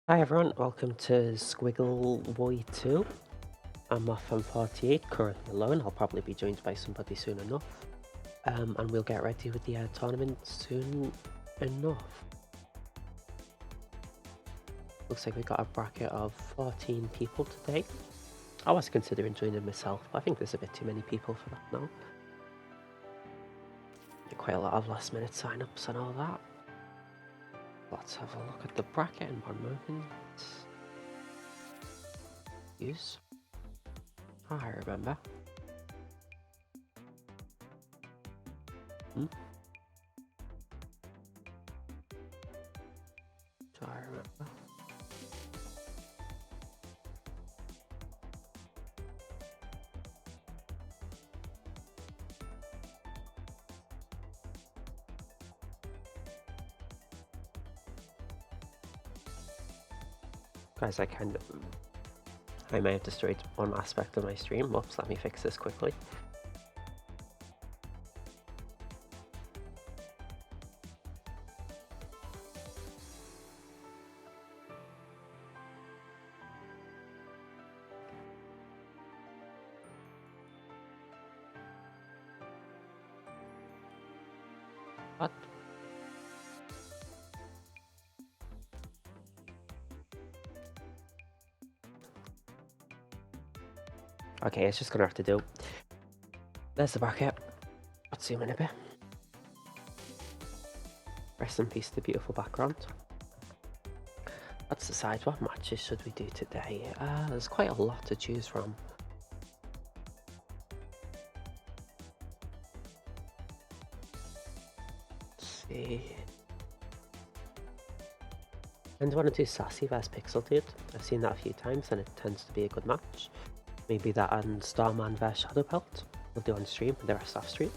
Hi everyone, welcome to Squiggle Boy 2. I'm Moth, I'm 48, currently alone. I'll probably be joined by somebody soon enough. And we'll get ready with the tournament soon enough. Looks like we got a bracket of 14 people today. I was considering joining myself, but I think there's a bit too many people for that now. Quite a lot of last minute sign-ups and all that. Let's have a look at the bracket in one moment. Use. Oh, I remember. Do I remember? Guys, I may have destroyed one aspect of my stream. Whoops, let me fix this quickly. What? Okay, it's just gonna have to do. There's the bracket. Let's zoom in a bit. Rest in peace to the beautiful background. Let's decide what matches should we do today. There's quite a lot to choose from. Let's see. And I want to do Sasi vs Pixel Dude. I've seen that a few times and it tends to be a good match. Maybe that and Xtarman vs Shadow Pelt. We'll do on stream and the rest off stream.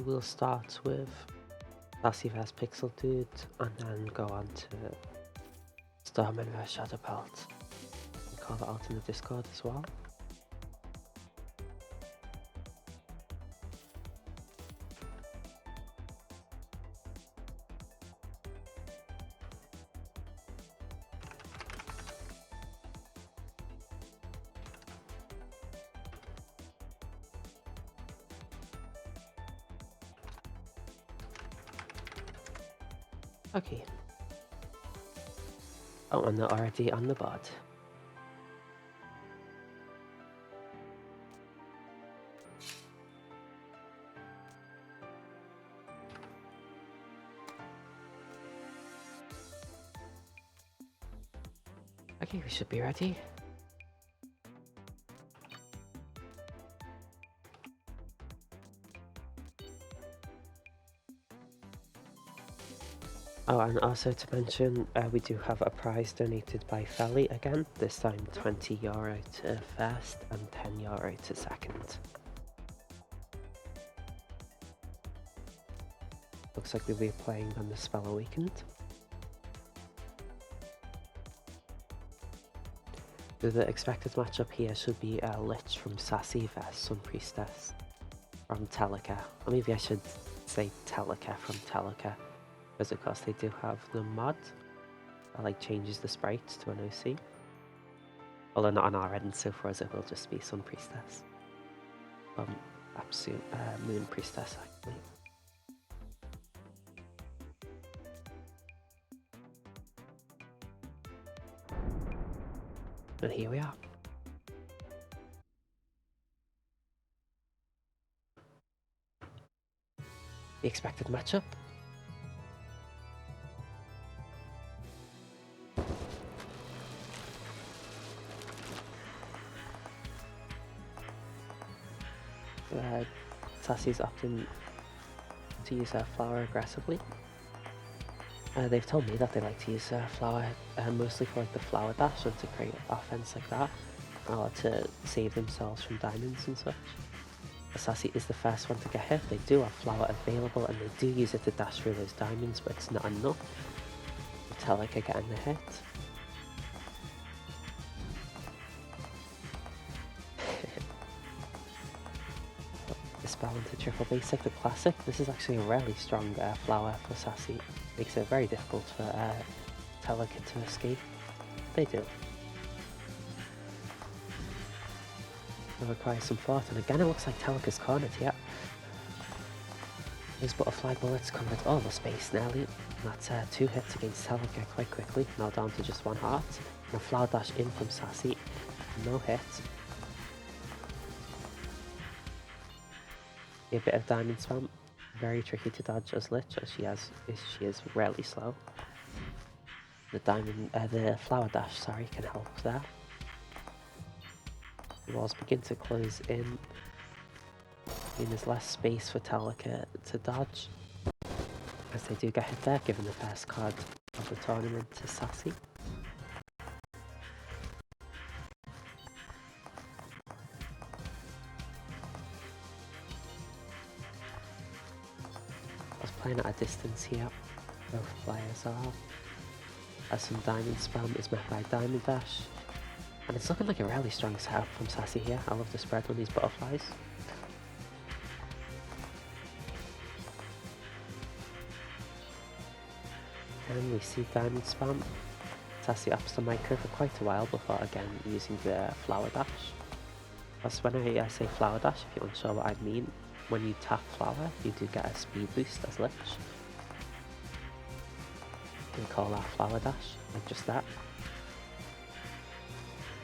We'll start with Sasi vs Pixel Dude and then go on to Xtarman vs Shadow Pelt. We'll call that out in the Discord as well. Okay. Oh, and they're already on the board. Okay, we should be ready. Oh, and also to mention, we do have a prize donated by Fally again, this time €20 to first and €10 to second. Looks like we'll be playing on the Spell Awakened. So the expected matchup here should be a Lich from Sasi vs Sun Priestess from Telika. Or maybe I should say Telika from Telika. Because of course they do have the mod that like changes the sprites to an OC. Although not on our end, so for us it will just be Sun Priestess. Moon Priestess actually. And here we are. The expected matchup. Sasi's opting to use flower aggressively. They've told me that they like to use flower mostly for like the flower dash and to create offense like that, or to save themselves from diamonds and such. Sasi is the first one to get hit. They do have flower available and they do use it to dash through those diamonds, but it's not enough. Telika getting the hit. Dispel into triple basic, the classic. This is actually a really strong flower for Sasi. Makes it very difficult for Telika to escape. They do. It requires some thought, and again it looks like Telika's cornered here. Those butterfly bullets covered all the space nearly. That's 2 hits against Telika quite quickly, now down to just 1 heart. And a flower dash in from Sasi, no hit. A bit of diamond spam, very tricky to dodge as Lich, as she is really slow. The flower dash, sorry, can help there. The walls begin to close in. There's less space for Telika to dodge, as they do get hit there, giving the first card of the tournament to Sasi. I was playing at a distance here, both players are. As some diamond spam is met by diamond dash. And it's looking like a really strong setup from Sasi here. I love the spread on these butterflies. And we see diamond spam. Sasi ups the micro for quite a while before again using the flower dash. Plus when I say flower dash, if you're unsure what I mean, when you tap flower, you do get a speed boost as Lich. You can call that flower dash, like just that.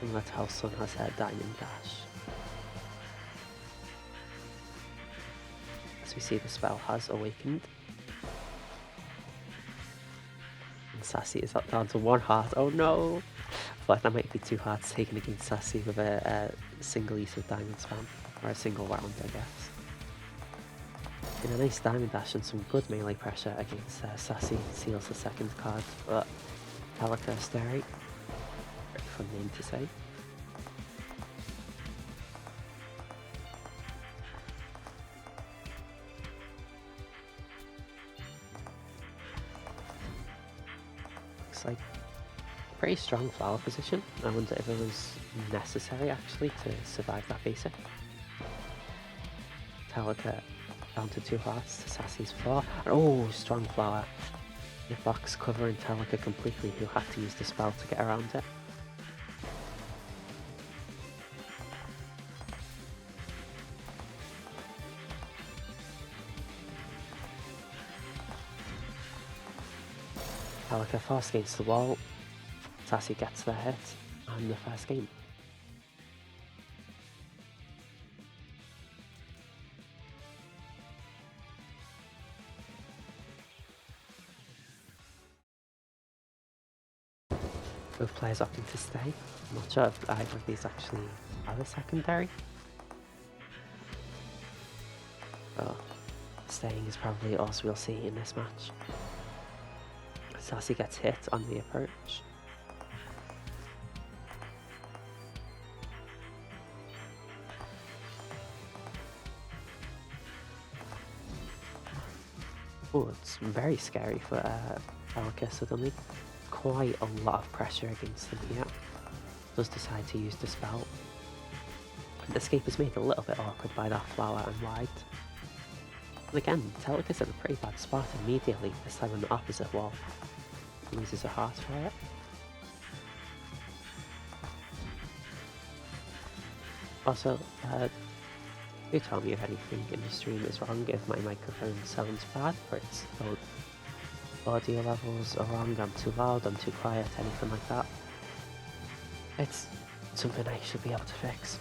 And that's how Sun has her diamond dash. As we see, the spell has awakened. And Sasi is up down to 1 heart. Oh no! I feel like that might be 2 hearts taken against Sasi with a single use of diamond spam. Or a single round, I guess. And a nice diamond dash and some good melee pressure against Sasi seals the second card, but Telika Asteri. Fun name to say. Looks like a pretty strong flower position. I wonder if it was necessary actually to survive that basic. Telika down to 2 hearts to Sasi's 4. Oh, strong flower. The box covering Telika completely, who had to use the spell to get around it. Telika forced against the wall. Sasi gets the hit and the first game. Both players opting to stay. I'm not sure if either of these actually are the secondary. Oh, staying is probably all we'll see in this match. Sasi gets hit on the approach. Oh, it's very scary for Telika suddenly. Quite a lot of pressure against him here. Does decide to use the spell. And escape is made a little bit awkward by that flower and wide. And again, Telika's in a pretty bad spot immediately, this time on the opposite wall. Loses a heart for it. Also, do tell me if anything in the stream is wrong, if my microphone sounds bad, or it's both audio levels are wrong, I'm too loud, I'm too quiet, anything like that. It's something I should be able to fix.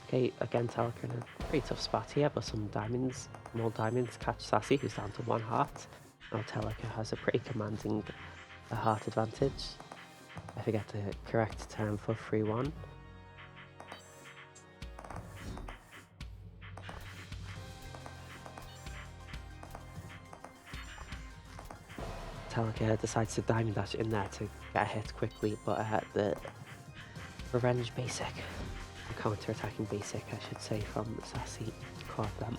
Okay, again Telika in a pretty tough spot here, but some diamonds, more diamonds catch Sasi, who's down to 1 heart. Now Telika has a pretty commanding heart advantage. I forget the correct term for 3-1. Telika decides to Diamond Dash in there to get a hit quickly, but the revenge basic, the counter-attacking basic I should say, from Sasi caught them.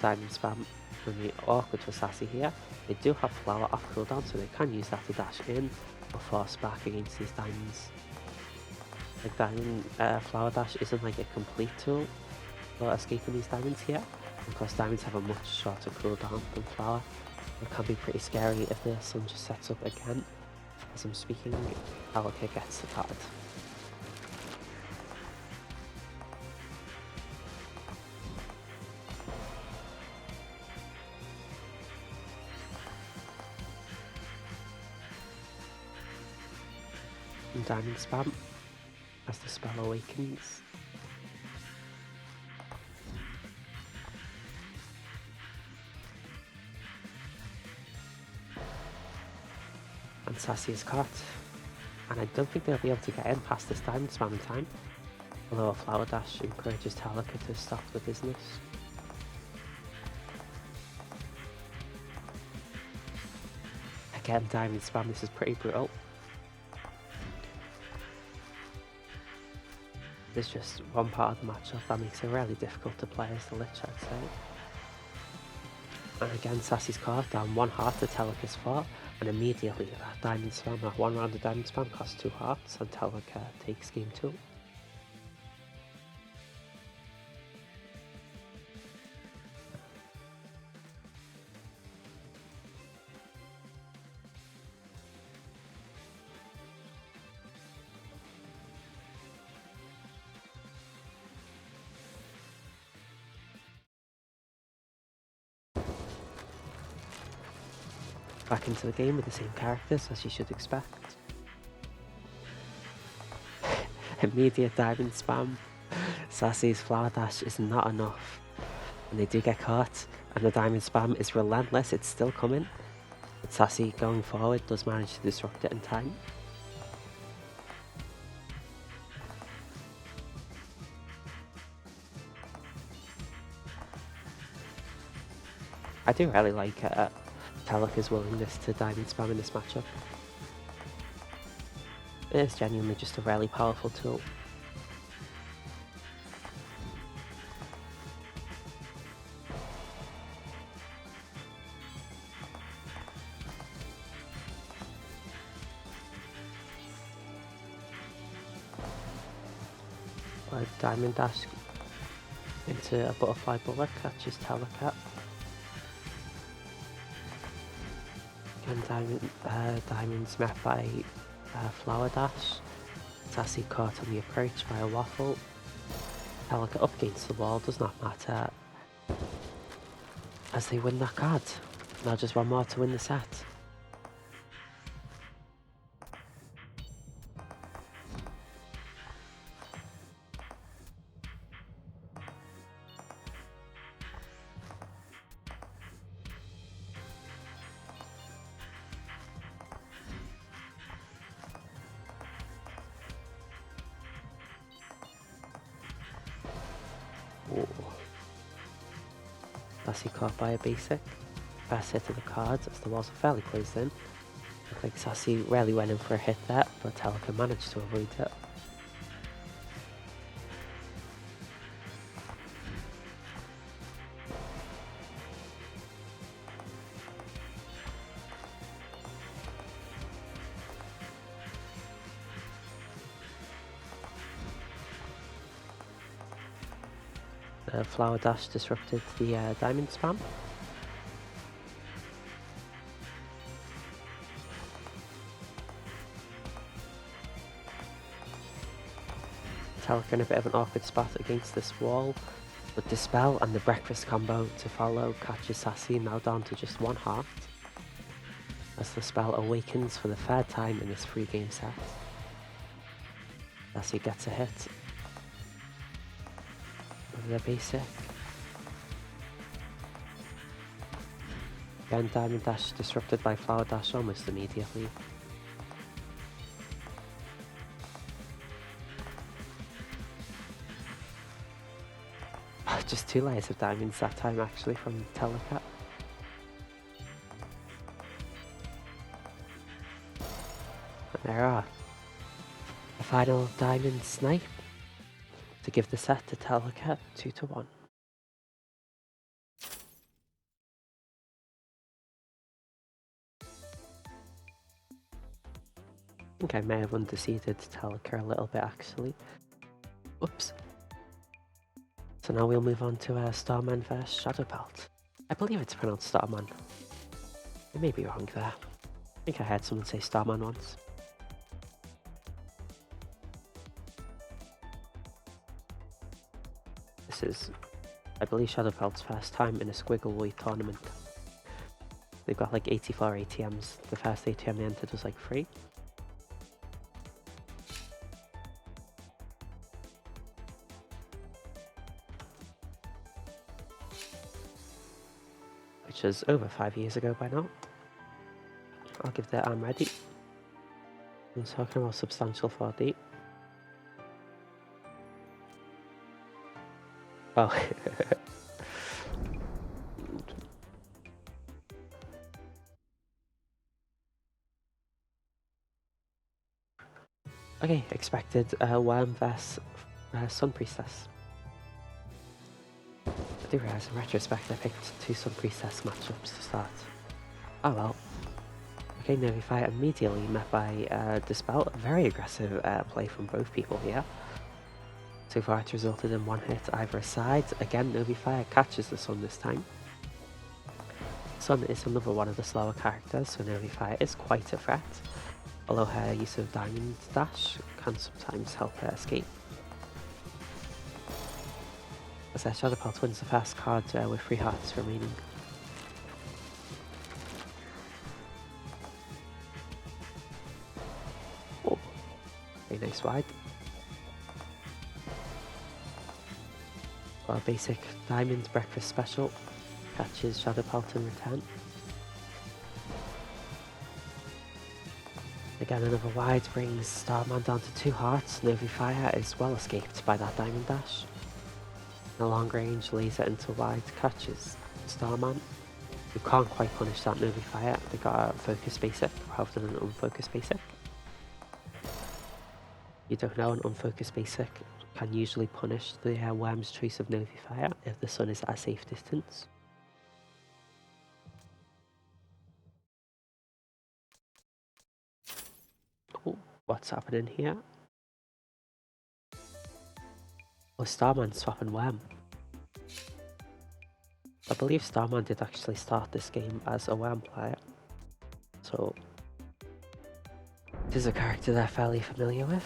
Diamond spam will be awkward for Sasi here. They do have Flower off cooldown, so they can use that to dash in or force back against these diamonds. Like Diamond Flower Dash isn't like a complete tool for escaping these diamonds here. Of course, diamonds have a much shorter cooldown than Flower. It can be pretty scary if the sun just sets up again. As I'm speaking, Telika gets the card. And diamond spam as the spell awakens. And Sasi is caught, and I don't think they'll be able to get in past this diamond spam in time, although a Flower Dash encourages Telika to stop the business. Again, diamond spam, this is pretty brutal. There's just one part of the matchup that makes it really difficult to play as the Lich, I'd say. And again, Sasi's caught, down 1 heart to Telika's 4, and immediately that diamond spam, that 1 round of diamond spam costs 2 hearts, and Telika takes game 2. Back into the game with the same characters, as you should expect. Immediate diamond spam. Sasi's Flower Dash is not enough, and they do get caught, and the diamond spam is relentless, it's still coming. But Sasi, going forward, does manage to disrupt it in time. I do really like Telika's willingness to diamond spam in this matchup. It is genuinely just a really powerful tool. A diamond dash into a butterfly bullet catches Telika. And diamonds met by Flower Dash. Sasi caught on the approach by a waffle. Telika up against the wall, does not matter, as they win that card. Now just one more to win the set. Sasi caught by a basic. First hit of the cards as the walls are fairly closed in. Looked like Sasi really went in for a hit there, but Telika managed to avoid it. The Flower Dash disrupted the diamond spam. Telika in a bit of an awkward spot against this wall, but Dispel and the breakfast combo to follow catches Sasi, now down to just 1 heart, as the spell awakens for the 3rd time in this 3-game set. Sasi gets a hit. The basic. Again, diamond dash disrupted by Flower Dash almost immediately. just 2 layers of diamonds that time actually from Telika. And there are the final diamond snipe to give the set to Telika 2-1. I think I may have undeceded Telika a little bit actually. Whoops. So now we'll move on to Xtarman vs Shadowpelt. I believe it's pronounced Starman. I may be wrong there. I think I heard someone say Starman once. This is, I believe, Shadowpelt's first time in a Squiggle tournament. They've got like 84 ATMs. The first ATM they entered was like 3. Which is over 5 years ago by now. I'll give that I'm ready. I'm talking about substantial 4D. Oh. Okay, expected Worm vs Sun Priestess. I do realise in retrospect I picked 2 Sun Priestess matchups to start. Oh well. Okay, Nervy Fire immediately met by Dispel. A very aggressive play from both people here. So far it's resulted in 1 hit either side. Again, Nervy Fire catches the Sun this time. Sun is another one of the slower characters, so Nervy Fire is quite a threat. Although her use of Diamond Dash can sometimes help her escape. As Shadowpelt wins the first card with 3 hearts remaining. Oh, very nice wide. Got a basic Diamond Breakfast Special. Catches Shadowpelt in return. Again, another wide brings Xtarman down to 2 hearts. Nervy Fire is well escaped by that Diamond Dash. A long range laser into wide catches Xtarman. You can't quite punish that Nervy Fire. They got a focus basic rather than an unfocused basic. You don't know, an unfocused basic can usually punish the Worm's choice of Nervy Fire if the Sun is at a safe distance. Oh, what's happening here? Oh, Xtarman swapping Worm. I believe Xtarman did actually start this game as a Worm player, so it is a character they're fairly familiar with.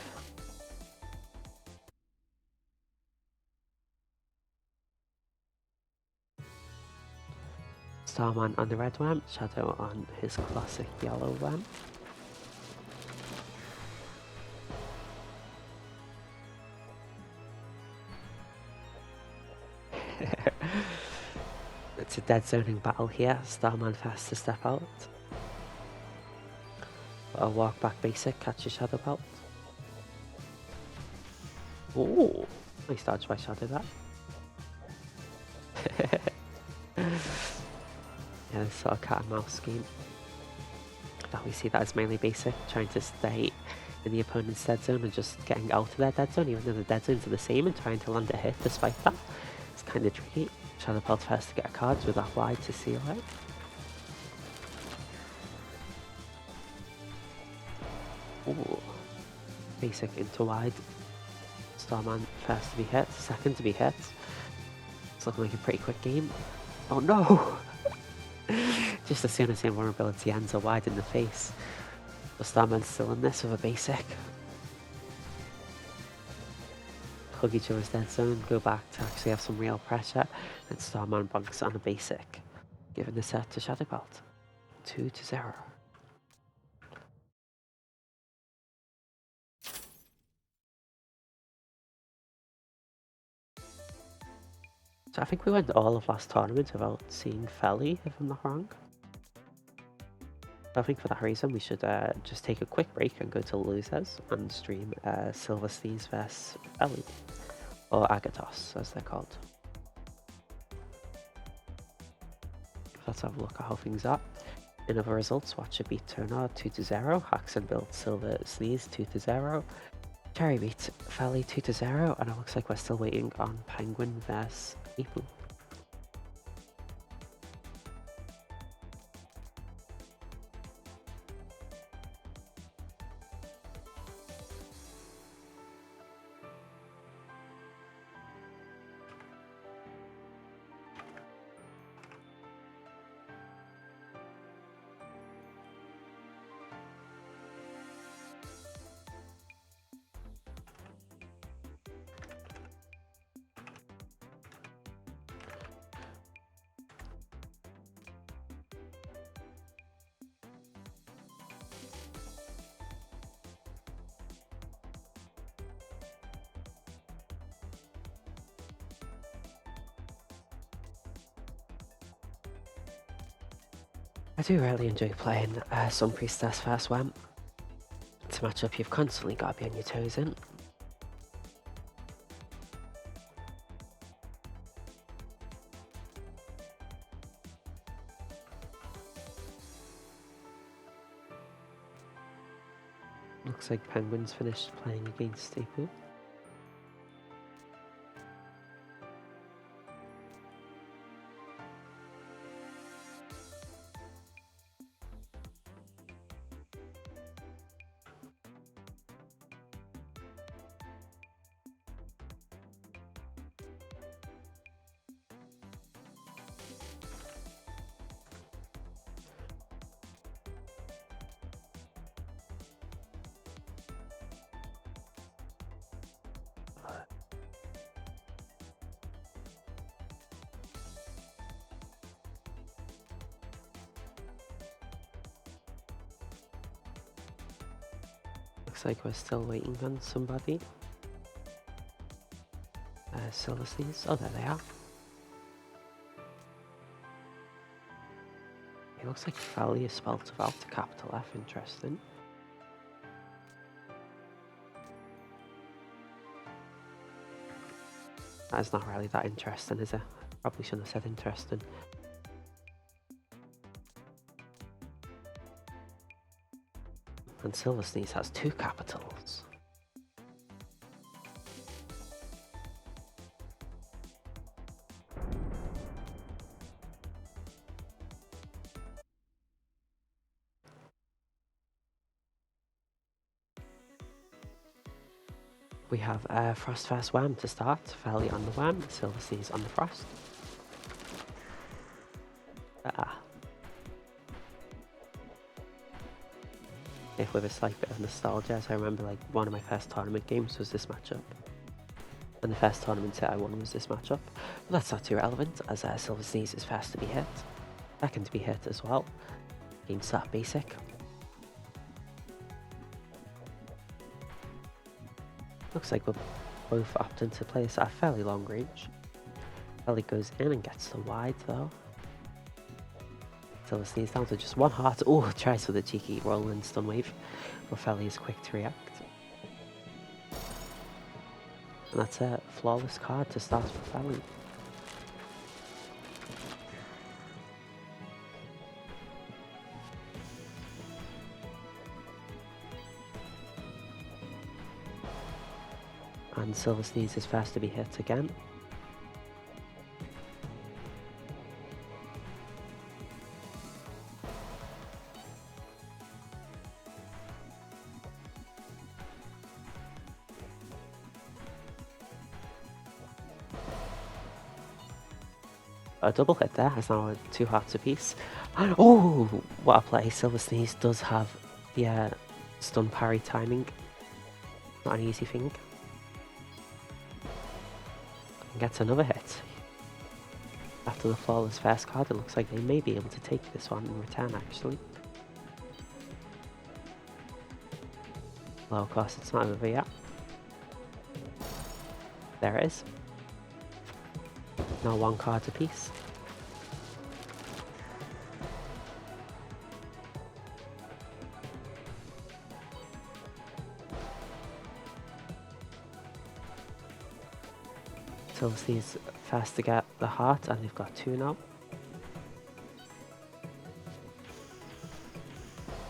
Xtarman on the red Worm, Shadow on his classic yellow Worm. It's a dead zoning battle here. Xtarman fast to step out. A walk back basic, catches Shadowpelt. Oh, nice dodge by Shadow that. Yeah, this sort of cat and mouse game. Now we see that as mainly basic, trying to stay in the opponent's dead zone and just getting out of their dead zone, even though the dead zones are the same, and trying to land a hit despite that. It's kind of tricky. Shadowpelt first to get a card with that wide to seal it. Ooh. Basic into wide. Xtarman first to be hit, second to be hit. It's looking like a pretty quick game. Oh no! Just as soon as the invulnerability ends, a wide in the face. But Xtarman's still in this with a basic. Hug each other's dead zone, go back to actually have some real pressure, and Xtarman bunks on a basic, giving the set to Shadowpelt. 2-0. So I think we went all of last tournament without seeing Fally, if I'm not wrong. I think for that reason we should just take a quick break and go to losers and stream SilverSneeze vs Fally, or Agathos as they're called. let's have a look at how things are. In other results, Watcher beat Tonnar 2-0, Haxen built SilverSneeze 2-0, Cherry beat Fally 2-0, and it looks like we're still waiting on Penguin vs Maple. I do really enjoy playing Sun Priestess first one. It's a matchup you've constantly got to be on your toes in. Looks like Penguin's finished playing against Staple. Looks like we're still waiting on somebody. SilverSneeze. Oh, there they are. It looks like Fally is spelled without a capital F. Interesting. That is not really that interesting, is it? Probably shouldn't have said interesting. And SilverSneeze has 2 capitals. We have Frost vs Wham to start. Fally on the Wham, SilverSneeze on the Frost. If with a slight bit of nostalgia, as I remember, like one of my first tournament games was this matchup, and the first tournament set I won was this matchup. But that's not too relevant, as SilverSneeze is first to be hit, second to be hit as well, against that basic. Looks like we're both opting to play this at a fairly long range. Fally goes in and gets the wide though. SilverSneeze down to just 1 heart. Oh, tries for the cheeky roll and stun wave, but Fally is quick to react. And that's a flawless card to start for Fally. And SilverSneeze is first to be hit again. A double hit there, has now 2 hearts apiece. And oh, what a play. SilverSneeze does have the stun parry timing. Not an easy thing. And gets another hit. After the flawless first card, it looks like they may be able to take this one in return actually. Well, of course, it's not over yet. There it is. Now 1 card apiece. SilverSneeze first to get the heart, and they've got 2 now.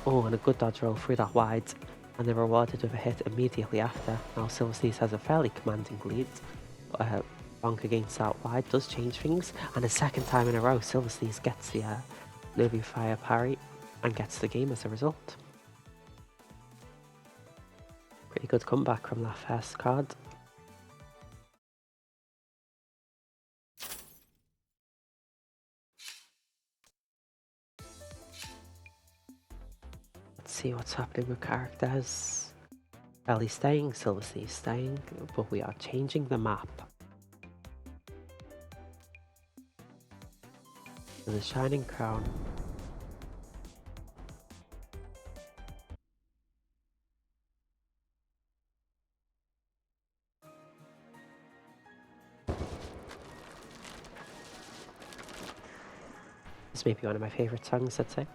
Oh, and a good dodge roll through that wide, and they're rewarded with a hit immediately after. Now SilverSneeze has a fairly commanding lead. Bonk against that wide does change things, and a second time in a row SilverSneeze gets the Novi Fire parry and gets the game as a result. Pretty good comeback from that first card. Let's see what's happening with characters. Fally staying, SilverSneeze staying, but we are changing the map. To the Shining Crown. This may be one of my favourite songs, I'd say.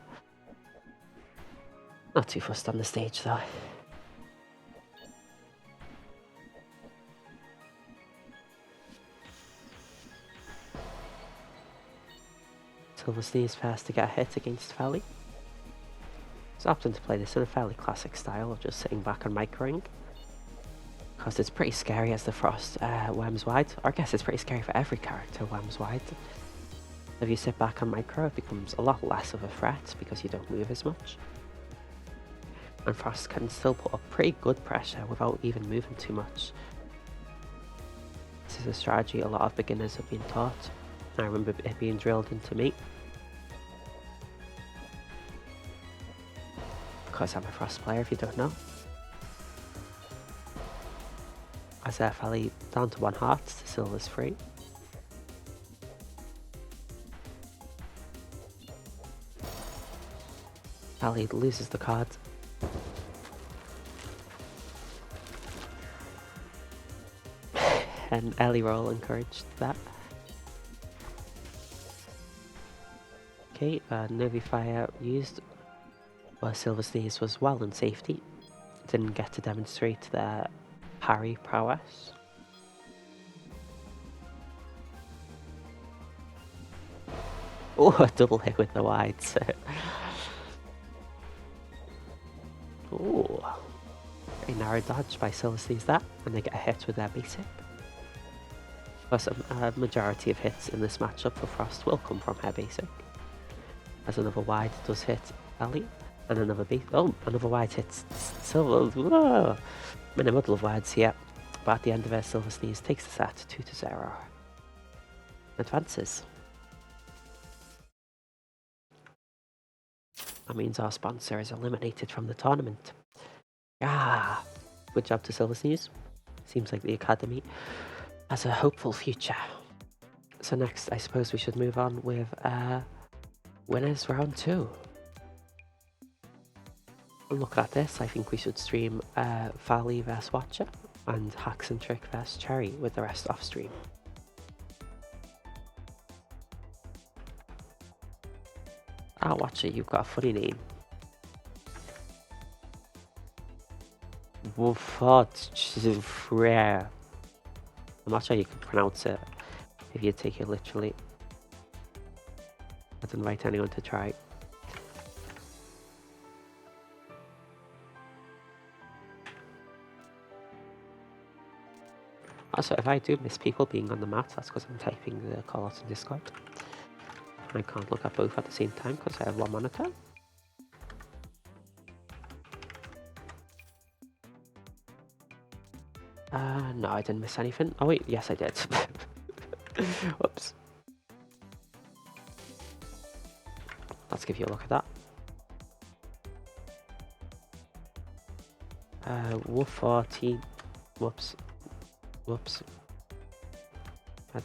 Not too fussed on the stage though. SilverSneeze first to get a hit against Fally. It's opting to play this in a fairly classic style of just sitting back and microing. Because it's pretty scary as the frost worms wide. Or I guess it's pretty scary for every character worms wide. If you sit back and micro, it becomes a lot less of a threat because you don't move as much. And frost can still put up pretty good pressure without even moving too much. This is a strategy a lot of beginners have been taught. I remember it being drilled into me. Because I'm a frost player, if you don't know. As Fally down to 1 heart, the silver's free. Fally loses the card. And early roll encouraged that. Okay, Novi Fire used, where SilverSneeze was well in safety. Didn't get to demonstrate their parry prowess. Oh, a double hit with the wides. Oh, very narrow dodge by SilverSneeze that, and they get a hit with their basic. Plus, a majority of hits in this matchup for Frost will come from her basic. As another wide does hit Fally, and another another wide hits Silver. Whoa. I'm in the middle of wides here, but at the end of it, SilverSneeze takes the set 2-0. Advances. That means our sponsor is eliminated from the tournament. Ah, good job to SilverSneeze. Seems like the Academy has a hopeful future. So next, I suppose we should move on with winners round 2. Look at this, I think we should stream Fally vs Watcher and Haxentrick vs Cherry with the rest off stream. Ah, Watcher, you've got a funny name. Wolfort. I'm not sure you can pronounce it if you take it literally. I'd invite anyone to try. Also, if I do miss people being on the mat, that's because I'm typing the callouts in Discord. I can't look at both at the same time because I have one monitor. No, I didn't miss anything. Oh wait, yes I did. Whoops. Let's give you a look at that. Wolf14. Whoops.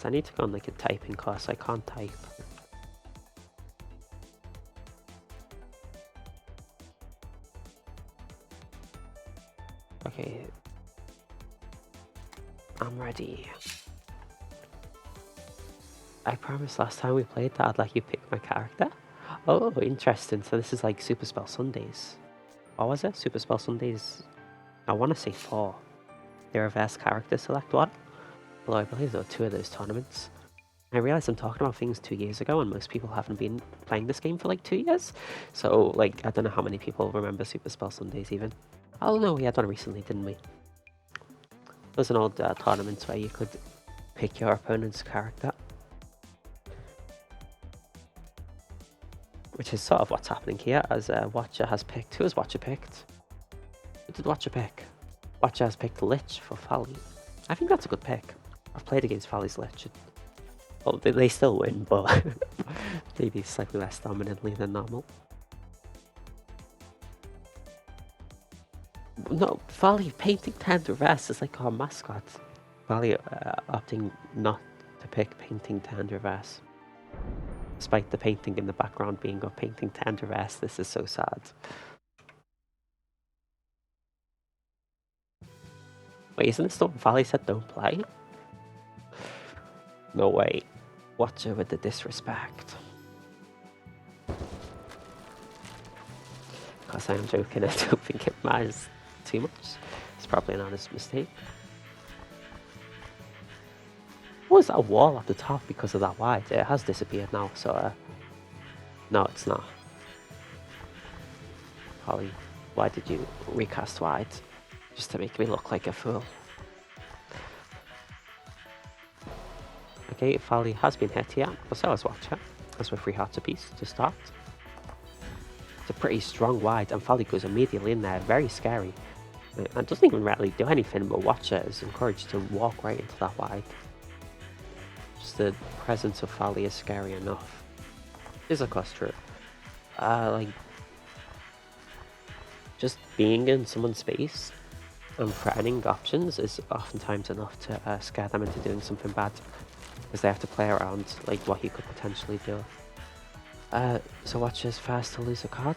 I need to go on like a typing course. I can't type. Okay. I'm ready. I promised last time we played that I'd let you pick my character. Oh, interesting. So this is like Super Spell Sundays. What was it? Super Spell Sundays. I want to say 4. The reverse character select one. Although I believe there were 2 of those tournaments. I realize I'm talking about things 2 years ago, and most people haven't been playing this game for like 2 years. So, like, I don't know how many people remember Super Spell Sundays even. Oh no, we had one recently, didn't we? There's an old tournament where you could pick your opponent's character. Which is sort of what's happening here, as Watcher has picked. Who has Watcher picked? Who did Watcher pick? Watcher has picked Lich for Fally. I think that's a good pick. I've played against Fally's Lich. Well, they still win, but maybe slightly less dominantly than normal. No, Fally painting Tender Rest is like our mascot. Fally opting not to pick painting Tender Rest. Despite the painting in the background being of painting Tender Rest, this is so sad. Wait, isn't this the one Fally said don't play? No way. Watcher with the disrespect. Of course I am joking, I don't think it matters too much. It's probably an honest mistake. What was that wall at the top because of that wide? It has disappeared now, so no, it's not. Fally, why did you recast wide? Just to make me look like a fool. Okay, Fally has been hit here, but so has Watcher, as we're 3 hearts apiece to start. It's a pretty strong wide, and Fally goes immediately in there, very scary. And doesn't even really do anything, but Watcher is encouraged to walk right into that wide. Just the presence of Fally is scary enough. Is of course true. Like, just being in someone's space and threatening options is oftentimes enough to scare them into doing something bad. Because they have to play around like what he could potentially do. So Watcher's first to lose a card.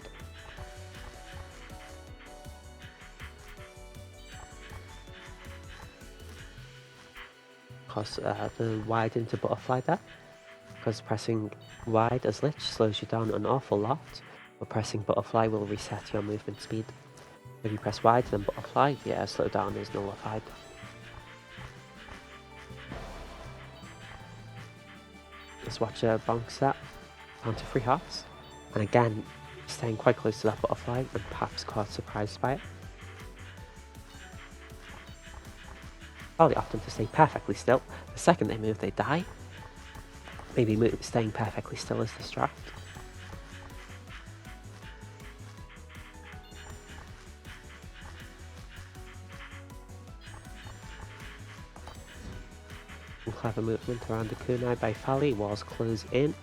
Because the wide into butterfly there. Because pressing wide as Lich slows you down an awful lot, but pressing butterfly will reset your movement speed. If you press wide then butterfly, yeah, slow down is nullified. Let's watch bonks that down to 3 hearts, and again staying quite close to that butterfly and perhaps caught surprised by it. Probably opt them to stay perfectly still. The second they move they die. Maybe staying perfectly still is the strat. Clever movement around the kunai by Fally. Walls close in.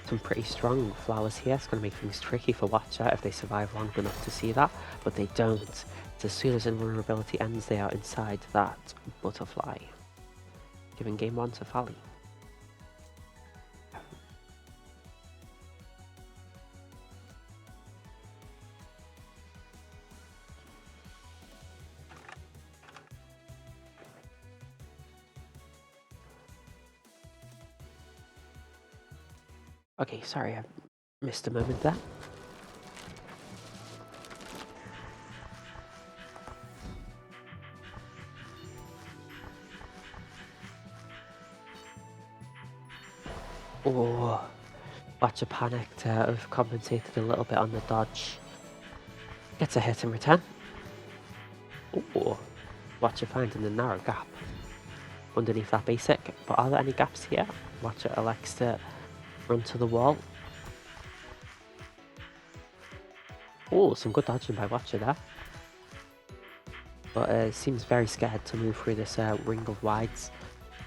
Some pretty strong flowers here. It's going to make things tricky for Watcher if they survive long enough to see that, but they don't. It's as soon as invulnerability ends, they are inside that butterfly. Giving game 1 to Fally. Okay, sorry, I missed a moment there. Oh, Watcher panicked, overcompensated a little bit on the dodge. Gets a hit in return. Oh, Watcher finding the narrow gap underneath that basic. But are there any gaps here? Watcher elects to run to the wall. Oh, some good dodging by Watcher there. But seems very scared to move through this ring of wides.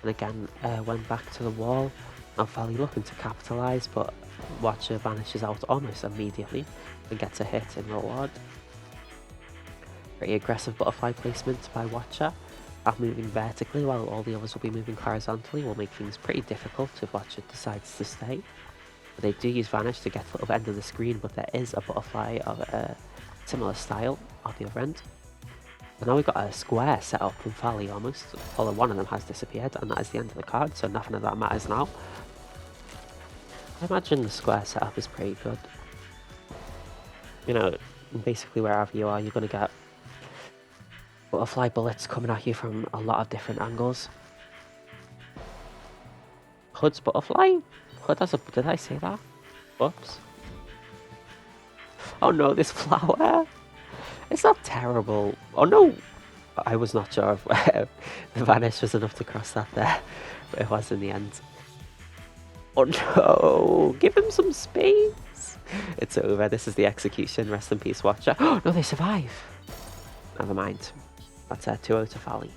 And again, went back to the wall. Now Fally looking to capitalise, but Watcher vanishes out almost immediately and gets a hit in reward. Pretty aggressive butterfly placement by Watcher. Moving vertically while all the others will be moving horizontally will make things pretty difficult if Watcher decides to stay. But they do use Vanish to get to the end of the screen, but there is a butterfly of a similar style at the other end. So now we've got a square set up from Fally almost, although one of them has disappeared, and that is the end of the card, so nothing of that matters now. I imagine the square setup is pretty good. You know, basically wherever you are, you're going to get butterfly bullets coming at you from a lot of different angles. Hood's butterfly? Hood has a... Did I say that? Whoops. Oh no, this flower! It's not terrible. Oh no! I was not sure if the vanish was enough to cross that there, but it was in the end. Oh no! Give him some space! It's over. This is the execution. Rest in peace, Watcher. Oh no, they survive! Never mind. That's a 2 out of Fally.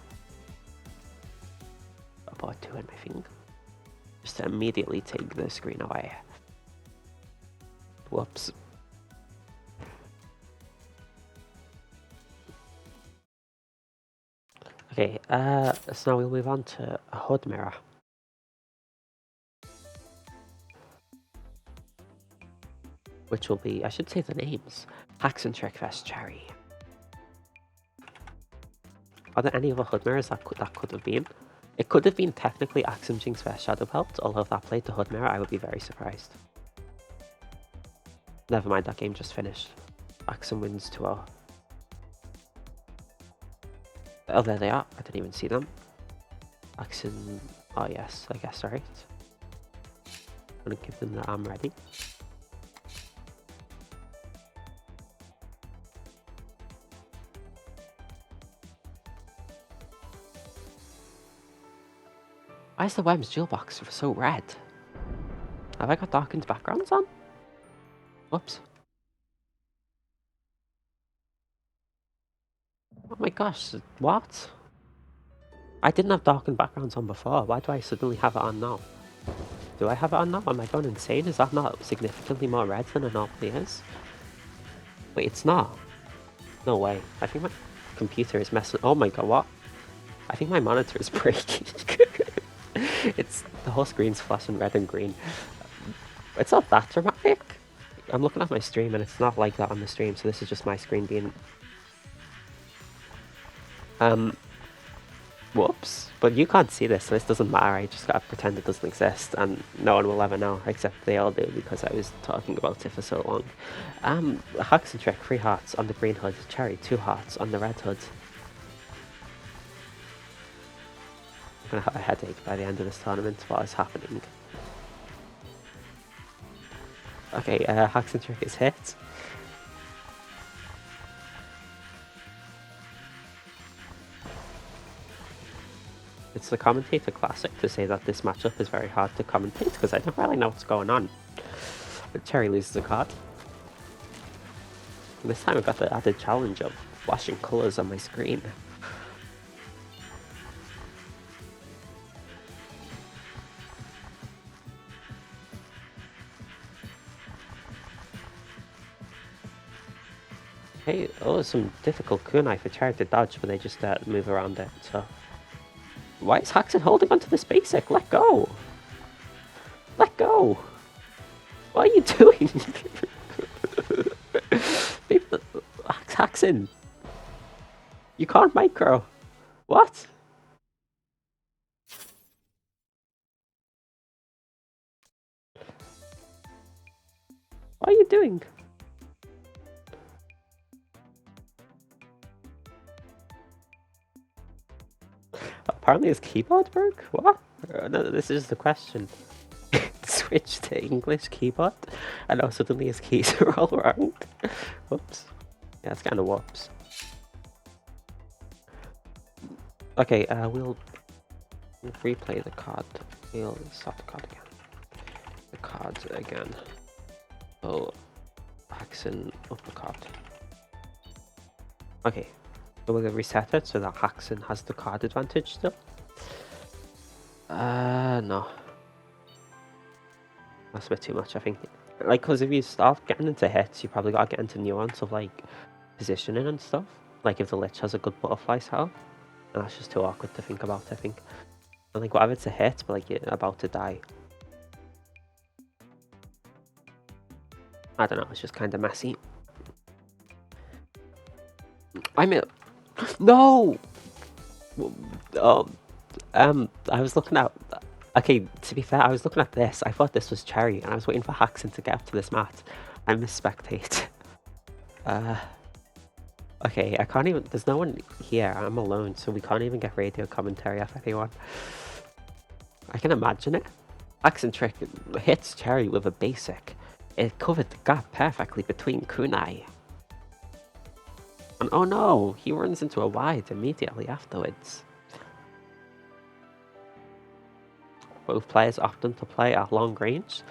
About 2 in my finger. Just to immediately take the screen away. Whoops. Okay, so now we'll move on to a hood mirror. Which will be, I should say the names, Haxentrick vs Cherry. Are there any other hood mirrors that could have been? It could have been technically AxemJinx vs Shadow Pelt, although if that played the hood mirror, I would be very surprised. Never mind, that game just finished. Axem wins 2-0. Oh, there they are. I didn't even see them. Axem... Oh yes, I guess right. I'm gonna give them the arm ready. Why is the Worms jewel box so red? Have I got darkened backgrounds on? Whoops. Oh my gosh, what? I didn't have darkened backgrounds on before. Why do I suddenly have it on now? Do I have it on now? Am I going insane? Is that not significantly more red than it normally is? Wait, it's not. No way. I think my computer is messing... Oh my god, what? I think my monitor is breaking. It's... The whole screen's flashing red and green. It's not that dramatic. I'm looking at my stream and it's not like that on the stream, so this is just my screen being... Whoops. But you can't see this, so this doesn't matter. I just gotta pretend it doesn't exist, and no one will ever know, except they all do, because I was talking about it for so long. Haxentrick, 3 hearts on the green hood. Cherry, 2 hearts on the red hood. I'm gonna have a headache by the end of this tournament. What is happening? Okay, Haxentrick is hit. It's the commentator classic to say that this matchup is very hard to commentate because I don't really know what's going on. But Cherry loses a card. And this time I got the added challenge of flashing colours on my screen. Hey, oh, some difficult kunai for Cherry to dodge, but they just move around it, so... Why is Haxen holding onto this basic? Let go! Let go! What are you doing? Haxen! You can't micro! What? What are you doing? Apparently his keyboard broke? What? No, this is the question. Switch to English keyboard? And now suddenly his keys are all wrong. Whoops. Yeah, it's kind of whoops. Okay, we'll replay the card. We'll start the card again. The card again. Oh, Haxen uppercut. Okay. So we're going to reset it so that Haxen has the card advantage still. No. That's a bit too much, I think. Like, because if you start getting into hits, you probably got to get into nuance of, like, positioning and stuff. Like, if the Lich has a good butterfly setup. And that's just too awkward to think about, I think. And, like, whatever it's a hit, but, like, you're about to die. I don't know, it's just kind of messy. No! I was looking at... Okay, to be fair, I was looking at this. I thought this was Cherry, and I was waiting for Haxen to get up to this mat. I misspectate. Okay, I can't even... There's no one here. I'm alone, so we can't even get radio commentary off anyone. I can imagine it. Haxentrick hits Cherry with a basic. It covered the gap perfectly between kunai. And oh no, he runs into a wide immediately afterwards. Both players often to play at long range,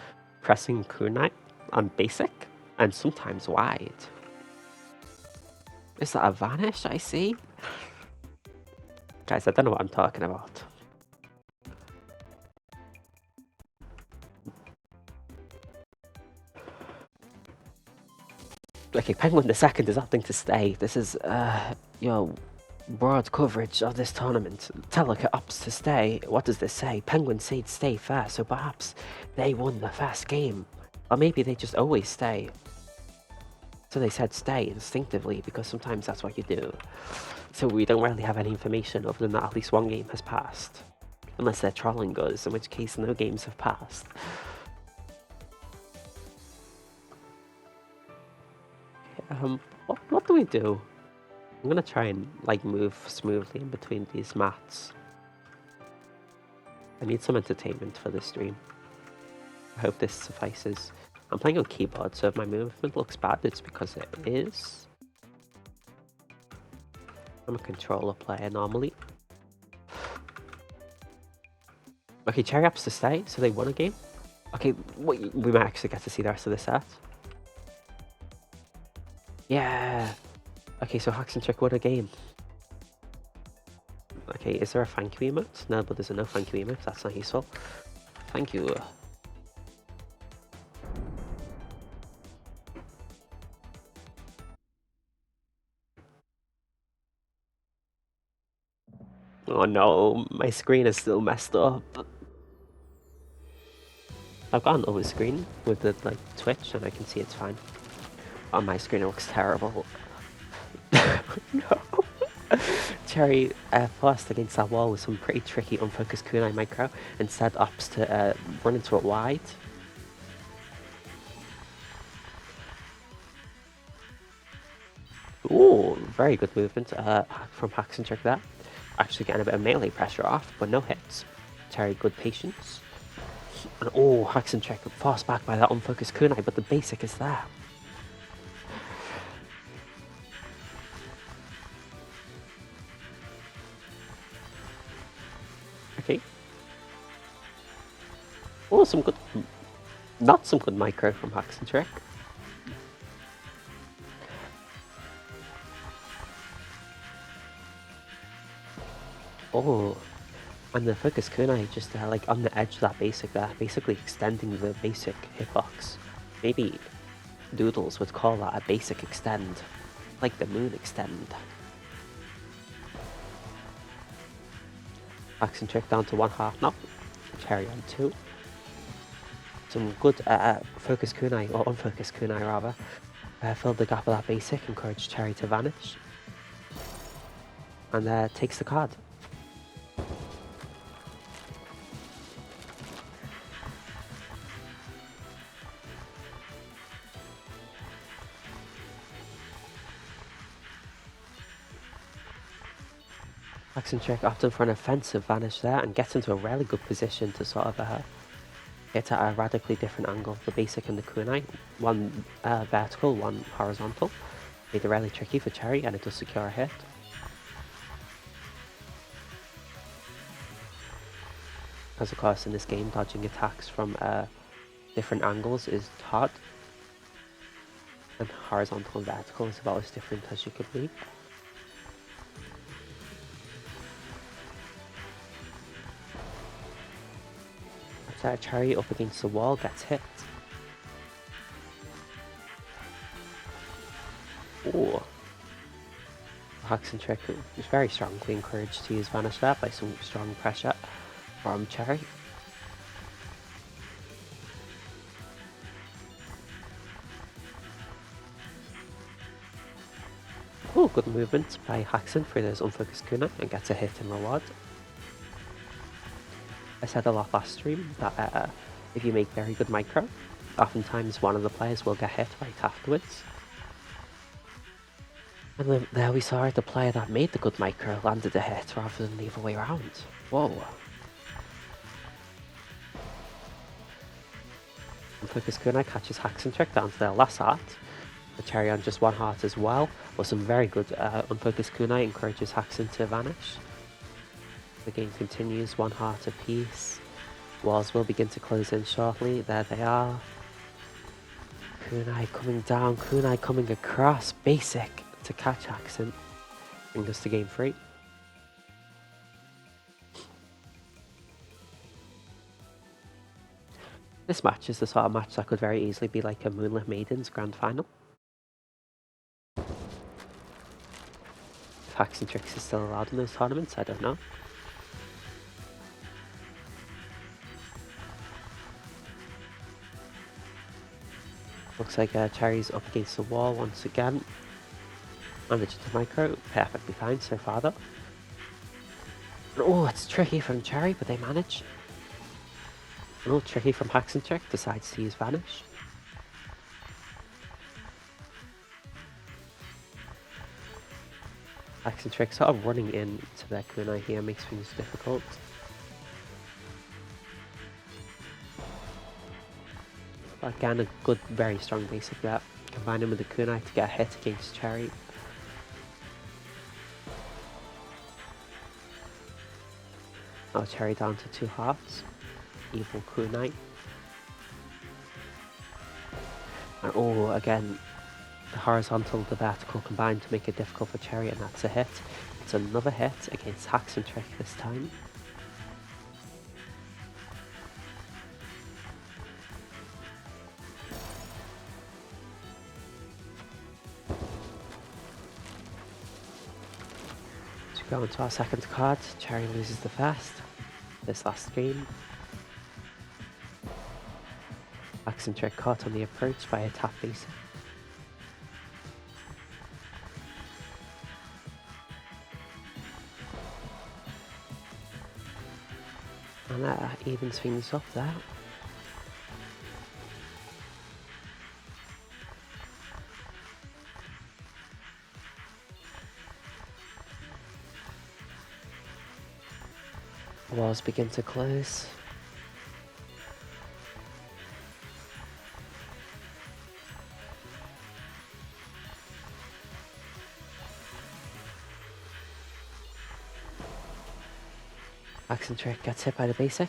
pressing kunai on basic, and sometimes wide. Is that a vanish I see? Guys, I don't know what I'm talking about. Okay, Penguin the second is opting to stay. This is, broad coverage of this tournament. Telika opts to stay. What does this say? Penguin said stay first, so perhaps they won the first game. Or maybe they just always stay. So they said stay instinctively, because sometimes that's what you do. So we don't really have any information other than that at least one game has passed. Unless they're trolling us, in which case no games have passed. What do we do? I'm gonna try and like move smoothly in between these mats. I need some entertainment for this stream. I hope this suffices. I'm playing on keyboard, so if my movement looks bad, it's because it is. I'm a controller player normally. Okay, Cherry Apps to stay, so they won a game. Okay, we might actually get to see the rest of the set. Yeah! Okay, so Haxentrick won a game. Okay, is there a thank you emote? No, but there's a no thank you emote, that's not useful. Thank you. Oh no, my screen is still messed up. I've got an over screen with the like Twitch and I can see it's fine. On my screen it looks terrible. No. Cherry forced against that wall with some pretty tricky unfocused kunai micro, instead opts to run into it wide. Ooh, very good movement from Haxentrick there. Actually getting a bit of melee pressure off, but no hits. Cherry, good patience. And oh, Haxentrick forced back by that unfocused kunai, but the basic is there. Okay. Oh, some good... Not some good micro from Haxentrick. Oh, and the focus kunai just like on the edge of that basic there, basically extending the basic hitbox. Maybe Doodles would call that a basic extend, like the moon extend. Haxentrick down to 1/2 now. Cherry on 2. Some good focus kunai, or unfocused kunai rather, filled the gap of that basic, encouraged Cherry to vanish. And takes the card. Haxentrick opting for an offensive vanish there and gets into a really good position to sort of hit at a radically different angle. The basic and the kunai, one vertical, one horizontal. Made it really tricky for Cherry and it does secure a hit. As of course in this game, dodging attacks from different angles is hard. And horizontal and vertical is about as different as you could be. Cherry up against the wall gets hit. Oh, Haxentrick is very strongly encouraged to use Vanish there by some strong pressure from Cherry. Oh, good movement by Haxen for those unfocused kunai and gets a hit in reward. I said a lot last stream that if you make very good micro, oftentimes one of the players will get hit right afterwards. And then there we saw the player that made the good micro landed a hit rather than the other way around. Whoa. Unfocused Kunai catches Haxentrick down to their last heart. The Cherry on just one heart as well, but some very good Unfocused Kunai encourages Haxen to vanish. The game continues, one heart apiece. Walls will begin to close in shortly. There they are. Kunai coming down, Kunai coming across. Basic to catch Haxen. Bring us to game 3. This match is the sort of match that could very easily be like a Moonlit Maidens grand final. If Haxentrick is still allowed in those tournaments, I don't know. Looks like Cherry's up against the wall once again. Managed to micro, perfectly fine so far though. Oh, it's tricky from Cherry, but they manage. Oh, tricky from Haxentrick, decides to use Vanish. Haxentrick sort of running into their kunai here makes things difficult. But again, a good, very strong basic there. Combine him with the kunai to get a hit against Cherry. Oh, Cherry down to 2 hearts. Evil kunai. And oh, again, the horizontal, the vertical combine to make it difficult for Cherry, and that's a hit. It's another hit against Haxentrick this time. So we go into our second card. Cherry loses the first. This last game. Haxentrick caught on the approach by a tap basic. And that evens things up there. Walls begin to close. Haxentrick gets hit by the basic.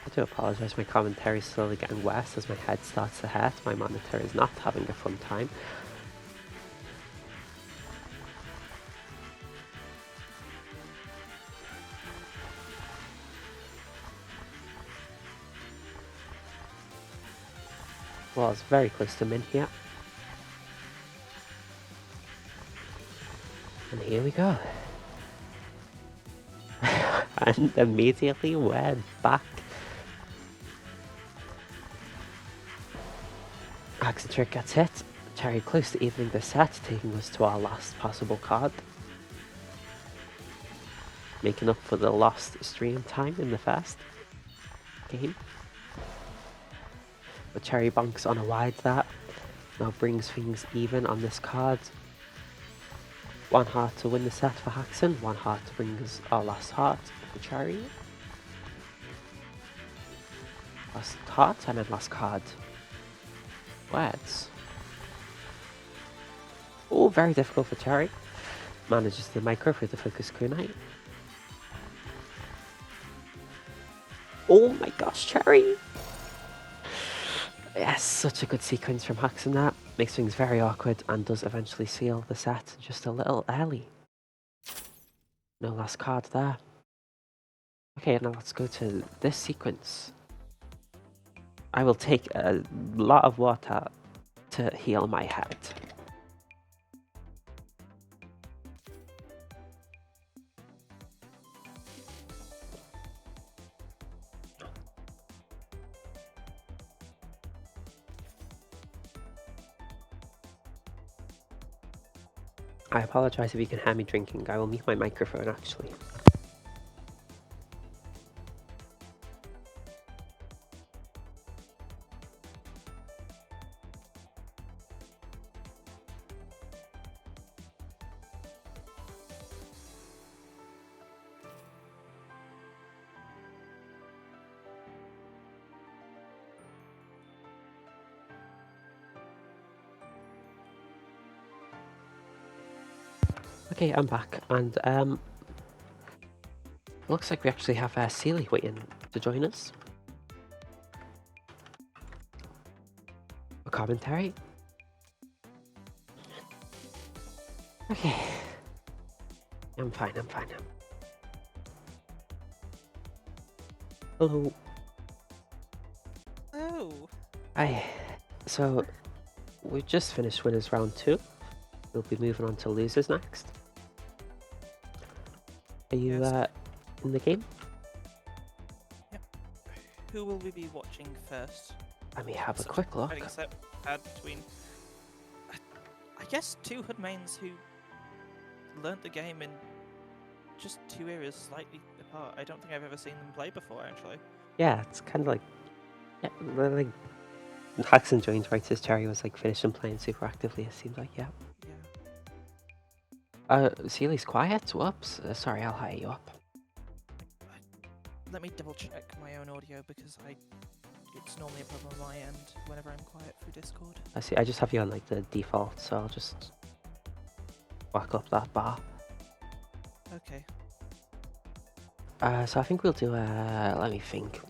I do apologise, my commentary is slowly getting worse as my head starts to hurt. My monitor is not having a fun time. Well, it's very close to min here. And here we go. And immediately we're back. Haxentrick gets hit. Cherry close to evening the set, taking us to our last possible card. Making up for the lost stream time in the first game. But Cherry bonks on a wide that. Now brings things even on this card. 1 heart to win the set for Haxen, 1 heart to bring us our last heart for Cherry. Last heart and then last card. Words. Oh, very difficult for Cherry. Manages the micro through the focus kunai. Oh my gosh, Cherry! Yes, such a good sequence from Haxen that. Makes things very awkward and does eventually seal the set just a little early. No last card there. Okay, now let's go to this sequence. I will take a lot of water to heal my head. I apologize if you can hear me drinking. I will mute my microphone actually. Okay, I'm back, and looks like we actually have Celie waiting to join us for commentary. Okay, I'm fine. Hello. Oh. Hi. So we just finished winners round 2. We'll be moving on to losers next. Are you Yes. in the game? Yep. Who will we be watching first? Let me have a Such quick look. exciting step had between, I guess, two hood mains who learnt the game in just 2 areas slightly apart. I don't think I've ever seen them play before, actually. Yeah, it's kind of like, yeah, like Haxentrick right as Cherry was like finishing playing super actively. It seems like, yeah. Celie's quiet. Whoops. Sorry, I'll hire you up. Let me double check my own audio because it's normally a problem on my end whenever I'm quiet through Discord. I see. I just have you on like the default, so I'll just whack up that bar. Okay. So I think we'll do. Let me think.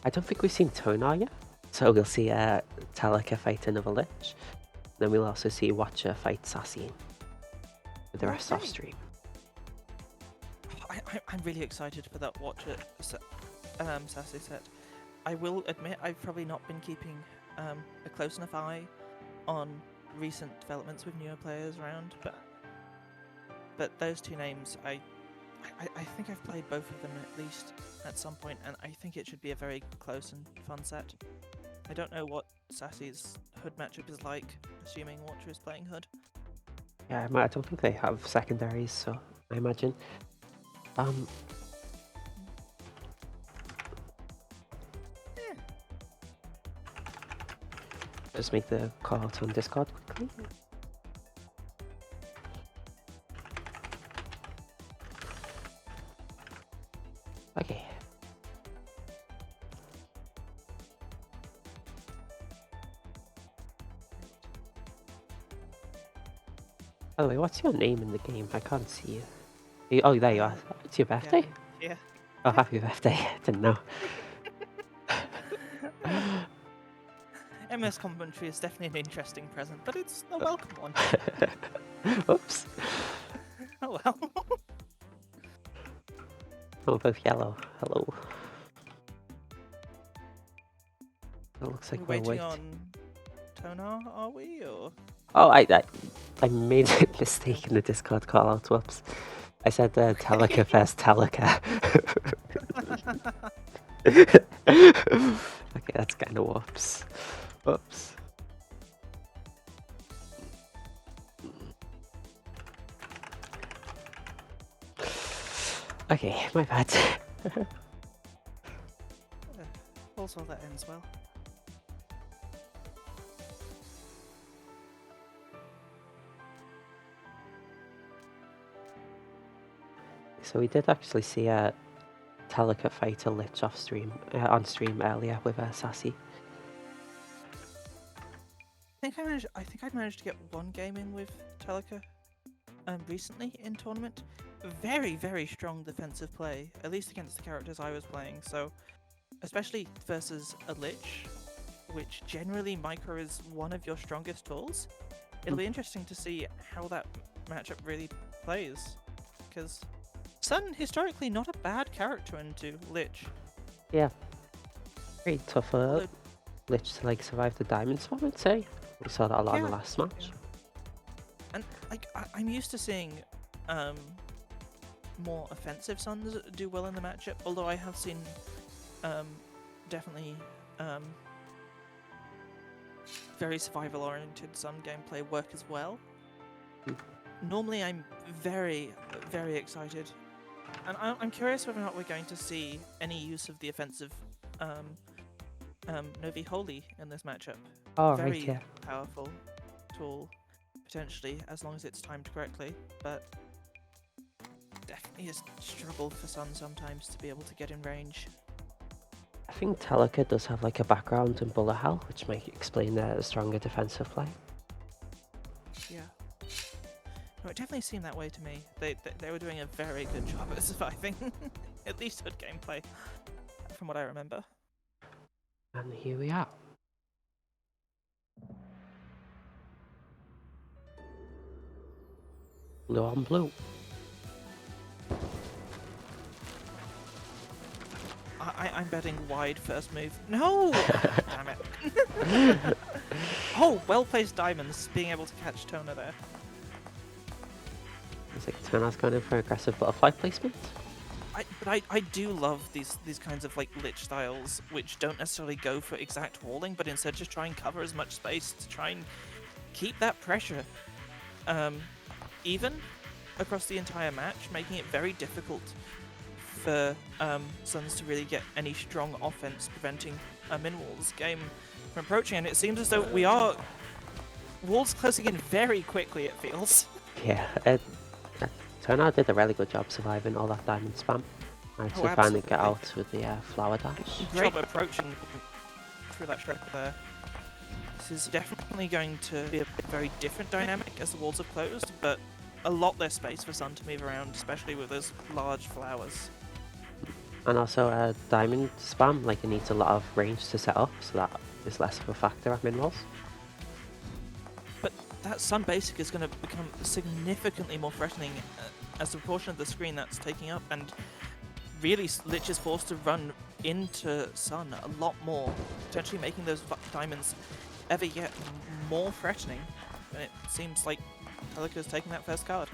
I don't think we've seen Tonnar yet, so we'll see Telika fight another Lich. Then we'll also see Watcher fight Sasi with the rest off stream. I'm really excited for that Watcher Sasi set. I will admit I've probably not been keeping a close enough eye on recent developments with newer players around, but those two names, I think I've played both of them at least at some point, and I think it should be a very close and fun set. I don't know what Sasi's hood matchup is like, assuming Watcher is playing hood. Yeah, I don't think they have secondaries, so I imagine. Just make the call out on Discord quickly. Okay. By the way, what's your name in the game? I can't see you. Oh, there you are. It's your birthday? Yeah. Oh, happy birthday. Didn't know. MS commentary is definitely an interesting present, but it's a welcome one. Oops. Oh well. Oh, both yellow. Hello. It looks like we're waiting waiting on Tonnar, are we, or? Oh, I made a mistake in the Discord call out. Whoops. I said Telika first, Telika. Okay, that's kind of whoops. Whoops. Okay, my bad. Also, that ends well. So we did actually see Telika fight a Lich off stream, on stream earlier with Sasi. I think I managed to get one game in with Telika recently in tournament. Very, very strong defensive play, at least against the characters I was playing. So, especially versus a Lich, which generally micro is one of your strongest tools. It'll be interesting to see how that matchup really plays, because Sun historically not a bad character into Lich. Yeah, very tough Lich to like survive the diamond swarm, I'd say. We saw that a lot in the last match. Yeah. And like I'm used to seeing more offensive Suns do well in the matchup, although I have seen definitely very survival oriented Sun gameplay work as well. Normally I'm very, very excited, and I'm curious whether or not we're going to see any use of the offensive Novi Holy in this matchup. Oh, very right, yeah. powerful tool, potentially, as long as it's timed correctly, but definitely a struggle for Sun sometimes to be able to get in range. I think Telika does have like a background in bullet hell, which might explain their stronger defensive play. Yeah. No, it definitely seemed that way to me. They were doing a very good job at surviving. At least good gameplay, from what I remember. And here we are. Blue on blue. I'm betting wide first move. No! Damn it. Oh, well-placed diamonds, being able to catch Tonnar there. Looks like Tonnar's going in for aggressive butterfly placement. But I do love these kinds of like lich styles, which don't necessarily go for exact walling, but instead just try and cover as much space to try and keep that pressure even across the entire match, making it very difficult for Suns to really get any strong offense, preventing Minwall's game from approaching. And it seems as though we are walls closing in very quickly. It feels. Yeah, Tonnar did a really good job surviving all that diamond spam. Managed to finally absolutely. get out with the flower dash. Great job approaching through that stretch there. This is definitely going to be a very different dynamic as the walls have closed, but a lot less space for Sun to move around, especially with those large flowers. And also diamond spam, like it needs a lot of range to set up, so that is less of a factor at min-rolls. But that Sun basic is going to become significantly more threatening as the proportion of the screen that's taking up, and really Lich is forced to run into Sun a lot more, potentially making those diamonds ever yet more threatening. And it seems like Telika's taking that first card.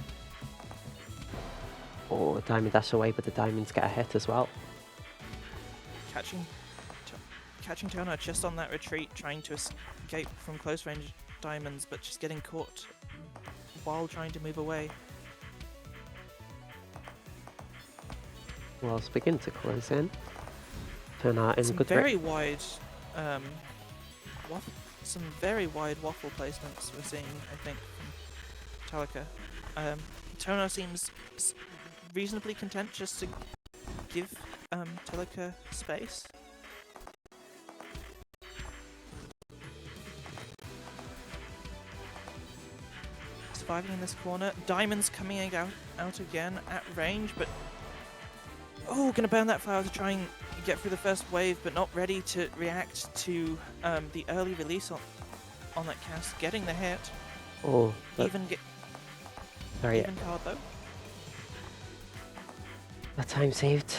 Oh, diamond dash away, but the diamonds get a hit as well. Catching Tonnar just on that retreat, trying to escape from close range diamonds, but just getting caught while trying to move away. Walls begin to close in. Tonnar in Some good very wide, some very wide waffle placements we're seeing, I think, from Telika. Tonnar seems reasonably content just to give Telika space. Surviving in this corner. Diamonds coming out again at range, but oh, gonna burn that flower to try and get through the first wave, but not ready to react to the early release on that cast, getting the hit. Oh, Even sorry, card though. that time saved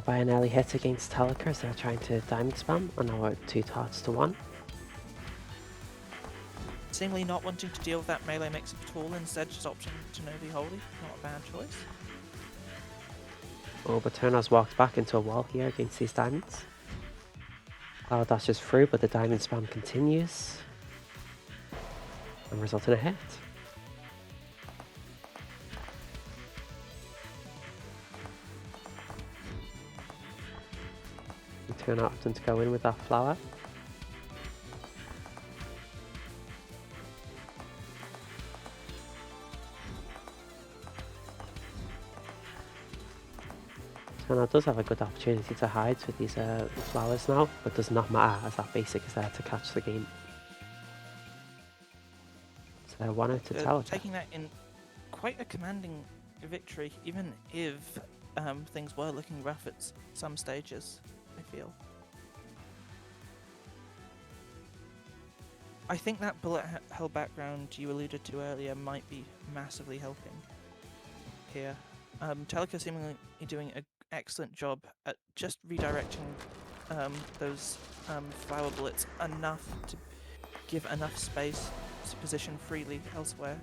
by an early hit against Telika as they're trying to diamond spam, and now we're at 2 tarts to 1. Seemingly not wanting to deal with that melee mix-up at all, instead just opting to Novi Holy. Not a bad choice. Oh, but Tonnar's walked back into a wall here against these diamonds. Flower dashes through, but the diamond spam continues. And result in a hit. And Tonnar opting to go in with that flower. Tonnar does have a good opportunity to hide with these flowers now, but does not matter as that basic is there to catch the game. So 1 out to Telika. Taking that in quite a commanding victory, even if things were looking rough at some stages, I feel. I think that bullet hell background you alluded to earlier might be massively helping here. Telika seemingly doing an excellent job at just redirecting those flower bullets enough to give enough space to position freely elsewhere.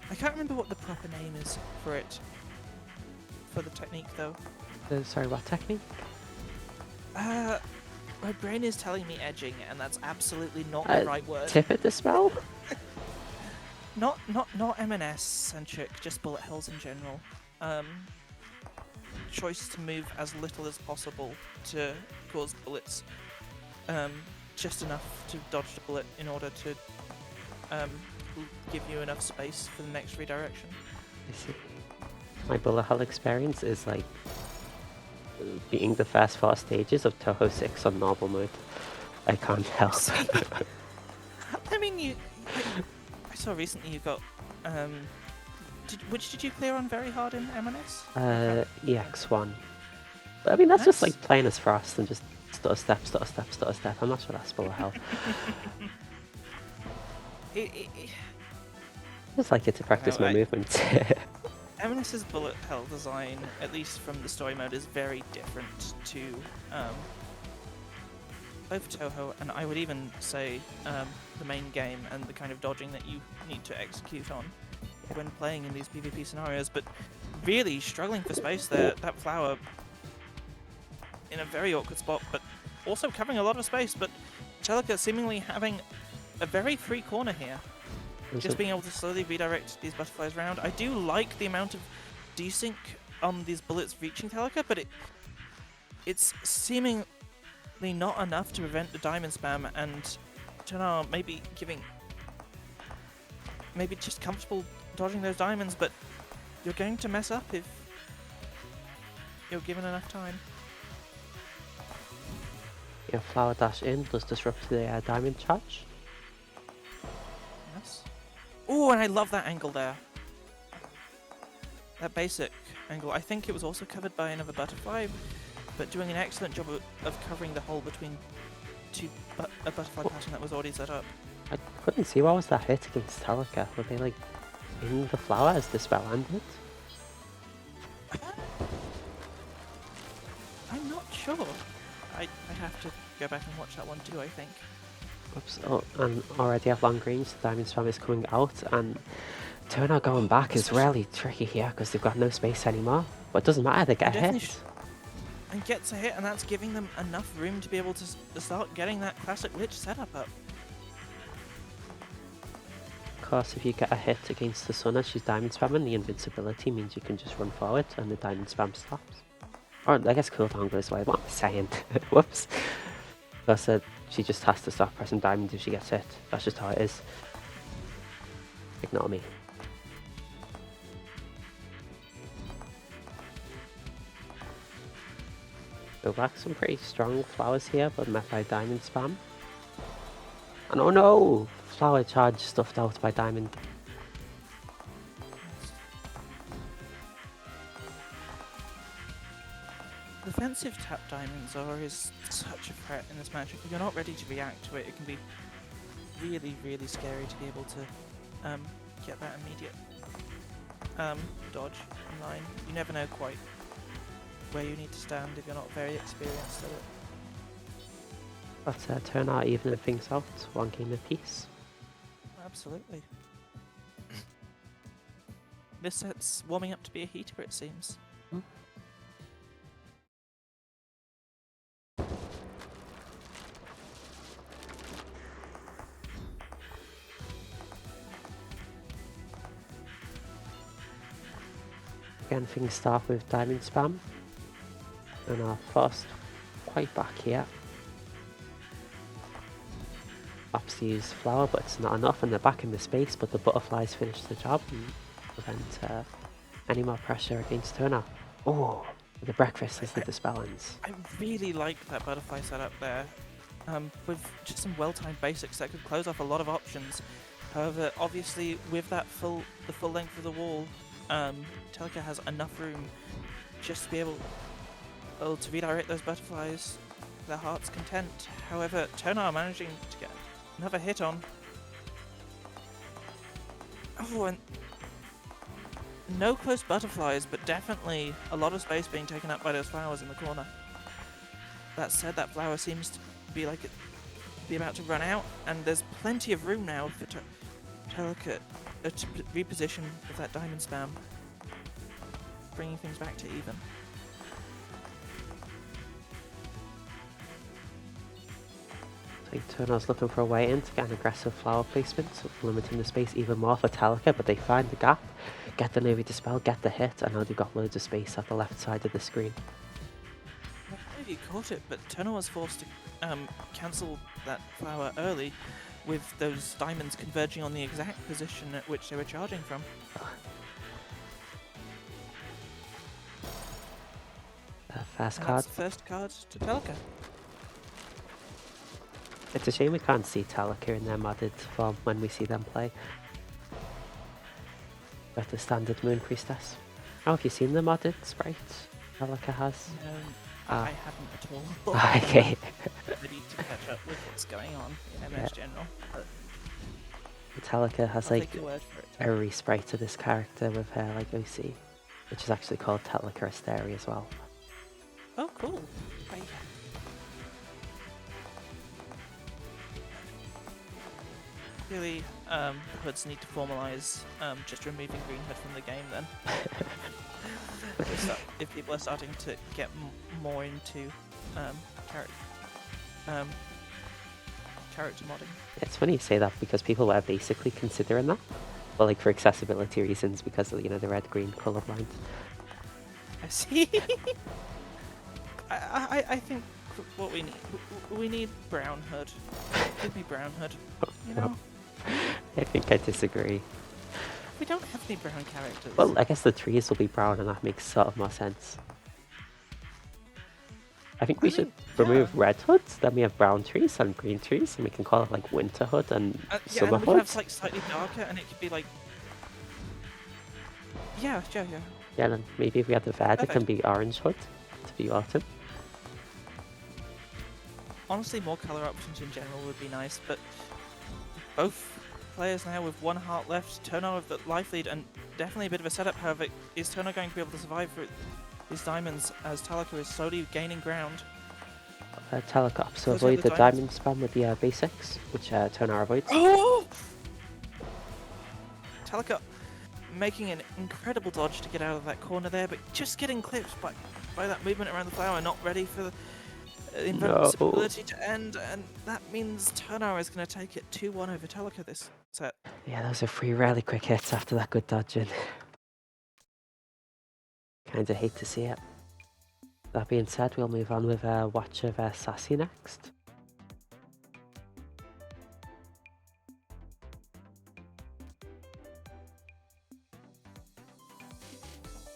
I can't remember what the proper name is for it, for the technique though. Sorry, what technique? My brain is telling me edging, and that's absolutely not the right word. Tip it dispel? Not M&S centric, just bullet hells in general. Choice to move as little as possible to cause bullets just enough to dodge the bullet in order to give you enough space for the next redirection. I see. My bullet hell experience is like beating the first 4 stages of Toho 6 on normal mode. I can't help. I mean, I saw recently you got Which did you clear on very hard in M&S? EX1. But I mean, that's just Nice. like plain as frost and just stutter step, stutter step, stutter step. I'm not sure that's full of hell. Just like it to practice my movements. M&S's bullet hell design, at least from the story mode, is very different to both Toho and I would even say the main game and the kind of dodging that you need to execute on when playing in these PvP scenarios. But really struggling for space there. That flower in a very awkward spot, but also covering a lot of space. But Telika seemingly having a very free corner here. Just being able to slowly redirect these butterflies around. I do like the amount of desync on these bullets reaching Telika, but it's seemingly not enough to prevent the diamond spam, and Tonnar maybe just comfortable dodging those diamonds, but you're going to mess up if you're given enough time. Yeah, flower dash in does disrupt the diamond charge. Yes. Oh, and I love that angle there. That basic angle. I think it was also covered by another butterfly, but doing an excellent job of covering the hole between a butterfly pattern that was already set up. I couldn't see what was that hit against Telika. Were they like in the flower as the spell ended? I'm not sure. I have to go back and watch that one too, I think. Oops, oh, and already at long range, the diamond spam is coming out, and Tonnar going back is really tricky here because they've got no space anymore. But it doesn't matter, they get a hit. And gets a hit, and that's giving them enough room to be able to start getting that classic Lich setup up. Of course, if you get a hit against the sun as she's diamond spamming, the invincibility means you can just run forward and the diamond spam stops. Or I guess cooldown goes away, what am I saying? Whoops. Because she just has to stop pressing diamond if she gets hit. That's just how it is. Ignore me. Go back, some pretty strong flowers here, but met by diamond spam. And oh no! Flower charge stuffed out by diamond. Defensive tap diamonds are always such a threat in this matchup. If you're not ready to react to it, it can be really, really scary to be able to get that immediate dodge in line. You never know quite where you need to stand if you're not very experienced at it. But Tonnar evening things out, one game apiece. Absolutely. This set's warming up to be a heater, it seems. Again, things start with diamond spam, and are forced quite back here. Opts to use flower, but it's not enough, and they're back in the space, but the butterflies finish the job and prevent any more pressure against Tonnar. Oh, the breakfast as the dispel ends. I really like that butterfly setup there, with just some well-timed basics that could close off a lot of options. However, obviously, with the full length of the wall, Telika has enough room just to be able to redirect those butterflies to their heart's content. However, Tonnar managing to get another hit on. Oh, and no close butterflies, but definitely a lot of space being taken up by those flowers in the corner. That said, that flower seems to be like it be about to run out, and there's plenty of room now for Telika to reposition with that diamond spam, bringing things back to even. I think Tonnar's looking for a way in to get an aggressive flower placement, so limiting the space even more for Telika, but they find the gap, get the Navy dispel, get the hit, and now they've got loads of space at the left side of the screen. Maybe caught it, but Tonnar was forced to cancel that flower early, with those diamonds converging on the exact position at which they were charging from. Fast And card. that's the first card to Telika. It's a shame we can't see Telika in their modded form when we see them play. Got the standard Moon Priestess. Oh, have you seen the modded sprite Telika has? I haven't at all. Okay. I need to catch up with what's going on in MS General. But Telika has I'll like take your word for it. a resprite of this character with her like OC, which is actually called Telika Asteri as well. Oh, cool. Right. Clearly, hoods need to formalize just removing green hood from the game then. If people are starting to get more into character modding. It's funny you say that because people were basically considering that, but like for accessibility reasons because of, you know, the red-green colorblind. I see. I think what we need brown hood. Give me brown hood. You know. I think I disagree. We don't have any brown characters. Well, I guess the trees will be brown and that makes sort of more sense. I think we should remove red hoods, then we have brown trees and green trees, and we can call it like winter hood and summer and we hood. can have like slightly darker, and it could be like, yeah. Yeah, then maybe if we have the red, it can be orange hood to be autumn. Honestly, more color options in general would be nice, but both players now with 1 heart left, Tonnar with the life lead, and definitely a bit of a setup. However, is Tonnar going to be able to survive for his diamonds as Telika is slowly gaining ground? Telika opts to avoid the diamond spam with the basics, which Tonnar avoids. Oh! Telika making an incredible dodge to get out of that corner there, but just getting clipped by that movement around the flower, not ready for the invincibility to end, and that means Tonnar is going to take it 2-1 over Telika this set. Yeah, those are 3 really quick hits after that good dodging. Kinda hate to see it. That being said, we'll move on with Watch of Sasi next.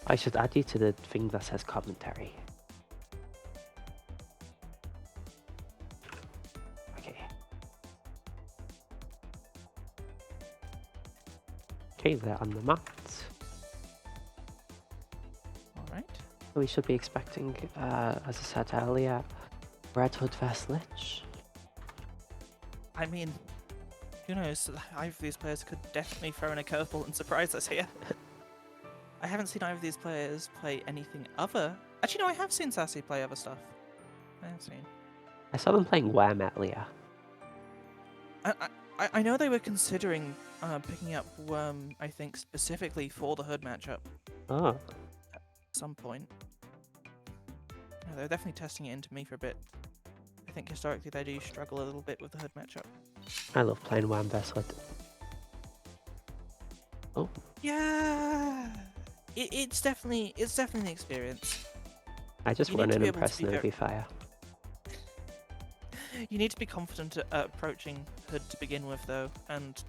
I should add you to the thing that says commentary. Okay, they're on the mat. Alright. We should be expecting, as I said earlier, Red Hood vs Lich. I mean, who knows? Either of these players could definitely throw in a curveball and surprise us here. I haven't seen either of these players play anything other. Actually, no, I have seen Sasi play other stuff. I saw them playing Worm earlier. I know they were considering picking up Worm, I think, specifically for the Hood matchup. Oh. At some point. No, they're definitely testing it into me for a bit. I think historically they do struggle a little bit with the Hood matchup. I love playing Worm vs Hood. Oh. Yeah! It's definitely an experience. I just run in and press Novi Fire. You need to be confident at approaching Hood to begin with, though, and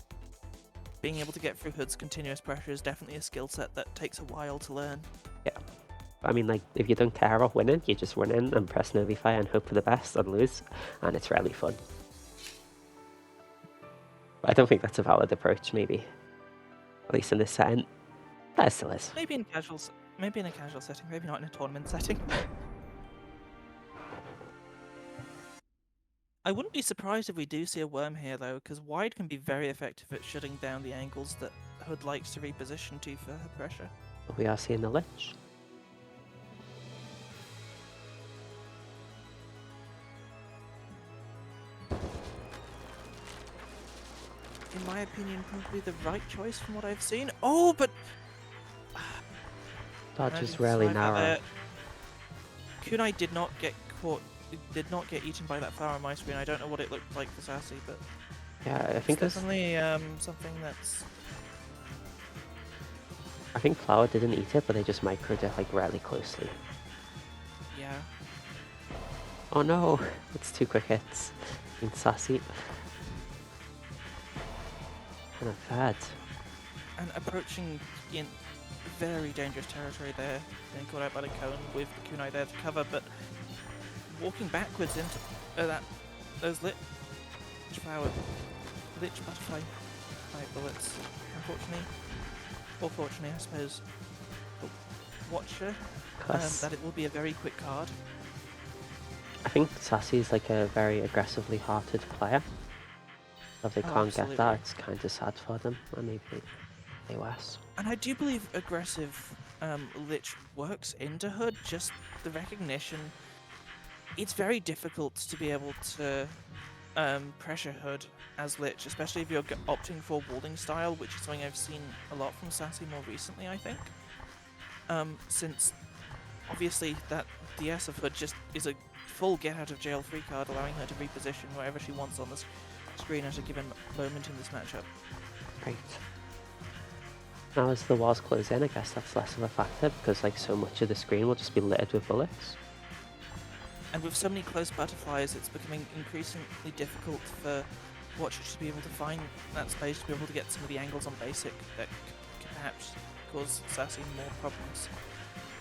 being able to get through Hood's continuous pressure is definitely a skill set that takes a while to learn. Yeah. I mean, like, if you don't care about winning, you just run in and press Novi Fire and hope for the best and lose, and it's really fun. But I don't think that's a valid approach, maybe. At least in this setting. That still is. Maybe in a casual setting, maybe not in a tournament setting. I wouldn't be surprised if we do see a Worm here, though, because Wide can be very effective at shutting down the angles that Hood likes to reposition to for her pressure. We are seeing the Lich. In my opinion, probably the right choice from what I've seen. Oh, but... Dodge is really narrow. Kunai did not get caught, did not get eaten by that flower on my screen. I don't know what it looked like for Sasi, but... Yeah, I think it's definitely something that's... I think Flower didn't eat it, but they just microed it like really closely. Yeah. Oh no, it's 2 quick hits. In Sasi. And a third. And approaching in very dangerous territory there, being caught out by the cone with the kunai there to cover, but walking backwards into those lich butterfly type bullets, unfortunately. Or fortunately, I suppose, for Watcher, 'Cause that it will be a very quick card. I think Sasi is like a very aggressively hearted player. If they Oh, can't get that, absolutely. it's kind of sad for them. And maybe AOS. And I do believe aggressive Lich works into Hood, just the recognition. It's very difficult to be able to pressure Hood as Lich, especially if you're opting for warding style, which is something I've seen a lot from Sasi more recently, I think. Since obviously that DS of Hood just is a full get out of jail free card, allowing her to reposition wherever she wants on the screen at a given moment in this matchup. Right. Now as the walls close in, I guess that's less of a factor because like so much of the screen will just be littered with bullets. And with so many close butterflies, it's becoming increasingly difficult for watchers to be able to find that space to be able to get some of the angles on basic that could perhaps cause Sasi more problems.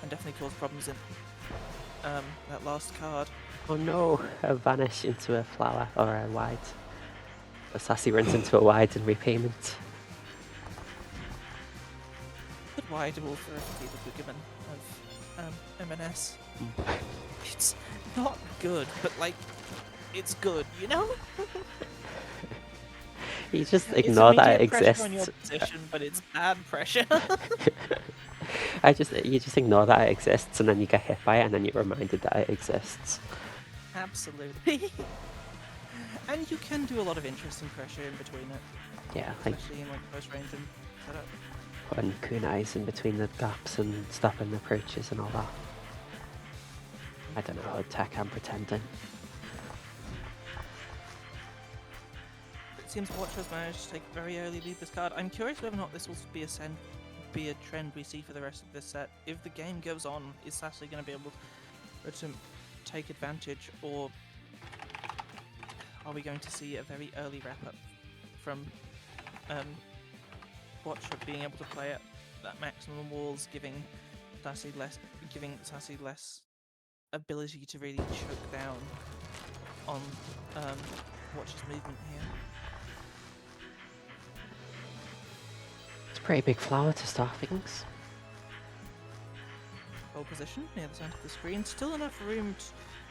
And definitely cause problems in that last card. Oh no, a vanish into a flower or a wide. A Sasi runs into a wide in repayment. But wide will forever be the boogeyman of M&S. It's not good, but like, it's good, you know? You just ignore that it pressure on your exists. position, but it's bad pressure. You just ignore that it exists and then you get hit by it and then you're reminded that it exists. Absolutely. And you can do a lot of interesting pressure in between it. Yeah, like Especially in like close range and setup. putting kunais in between the gaps and stopping approaches and all that. I don't know, tech I'm pretending. It seems Watcher has managed to take a very early lead this card. I'm curious whether or not this will be a trend we see for the rest of this set. If the game goes on, is Sasi going to be able to take advantage, or are we going to see a very early wrap-up from Watcher being able to play at that maximum walls, giving Sasi less ability to really choke down on Watcher's movement here? It's a pretty big flower to start things. Pole position near the centre of the screen. Still enough room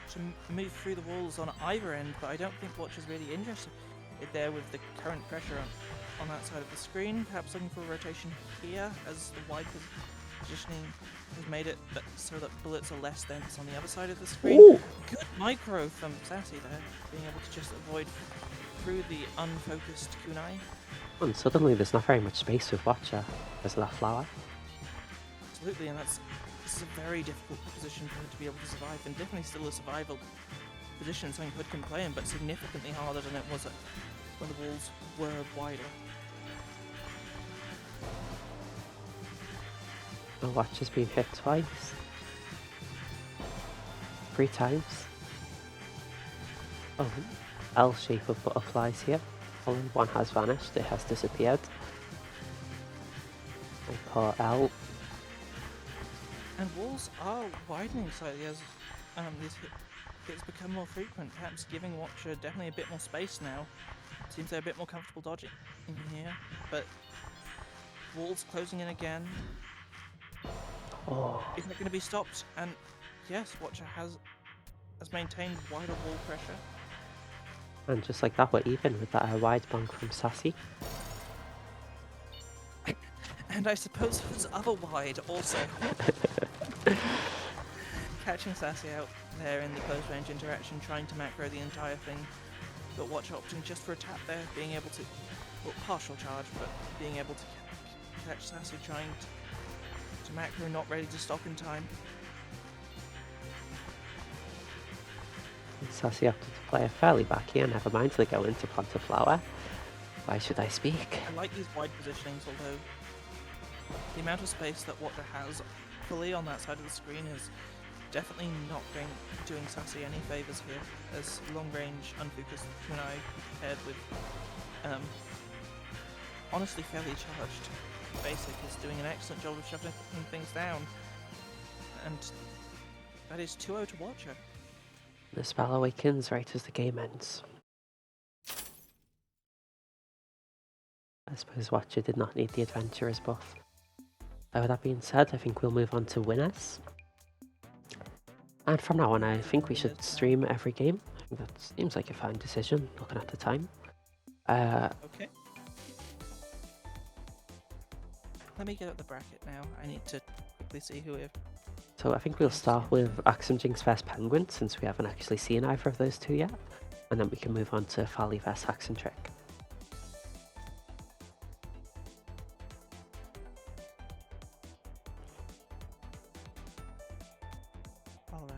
to move through the walls on either end, but I don't think Watcher's really interested there with the current pressure on that side of the screen. Perhaps looking for a rotation here as the wide positioning has made it so that bullets are less dense on the other side of the screen. Ooh. Good micro from Sasi there, being able to just avoid through the unfocused kunai. And suddenly there's not very much space with Watcher because of that flower. Absolutely, and this is a very difficult position for her to be able to survive, and definitely still a survival position, something Hood can play in, but significantly harder than it was when the walls were wider. The Watcher's been hit twice. 3 times. Oh, L shape of butterflies here. Only one has vanished, it has disappeared. My poor L. And walls are widening slightly as these hits become more frequent, perhaps giving Watcher definitely a bit more space now. Seems they're a bit more comfortable dodging in here, but walls closing in again. Oh. Is that going to be stopped? And yes, Watcher has maintained wider wall pressure. And just like that, we're even with that wide bank from Sasi. And I suppose his other wide also. Catching Sasi out there in the close range interaction, trying to macro the entire thing. But Watcher opting just for a tap there, being able to, well, partial charge, but being able to catch Sasi trying to macro, not ready to stop in time. Sasi opted to play a fairly back here, never mind to go into plant a flower. Why should I speak? I like these wide positionings, although the amount of space that Watcher has fully on that side of the screen is definitely not doing Sasi any favours here, as long range, unfocused kunai paired with honestly fairly charged basic is doing an excellent job of shuffling things down. And that is 2-0 to Watcher. The spell awakens right as the game ends. I suppose Watcher did not need the adventurer's buff. With that being said, I think we'll move on to winners. And from now on, I think we should stream every game. I think that seems like a fine decision, looking at the time. Okay. Let me get up the bracket now. I need to quickly see who we've... So I think we'll start with AxemJinx vs Penguin, since we haven't actually seen either of those two yet. And then we can move on to Fally vs Haxentrick. Alright.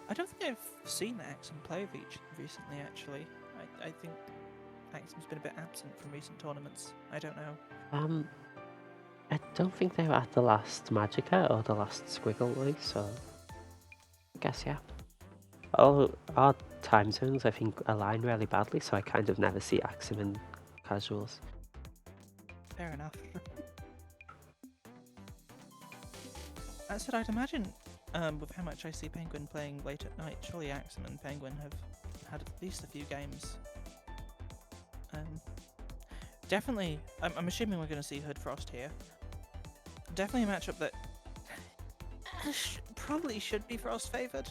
I don't think I've seen Axem play recently, actually. I think Axem's been a bit absent from recent tournaments. I don't know. I don't think they were at the last Magica or the last Squiggle League, so I guess yeah. All our time zones I think align really badly, so I kind of never see Axem in casuals. Fair enough. That said, I'd imagine with how much I see Penguin playing late at night, surely Axem and Penguin have had at least a few games. Definitely, I'm assuming we're going to see Hood Frost here. Definitely a matchup that probably should be Frost favoured.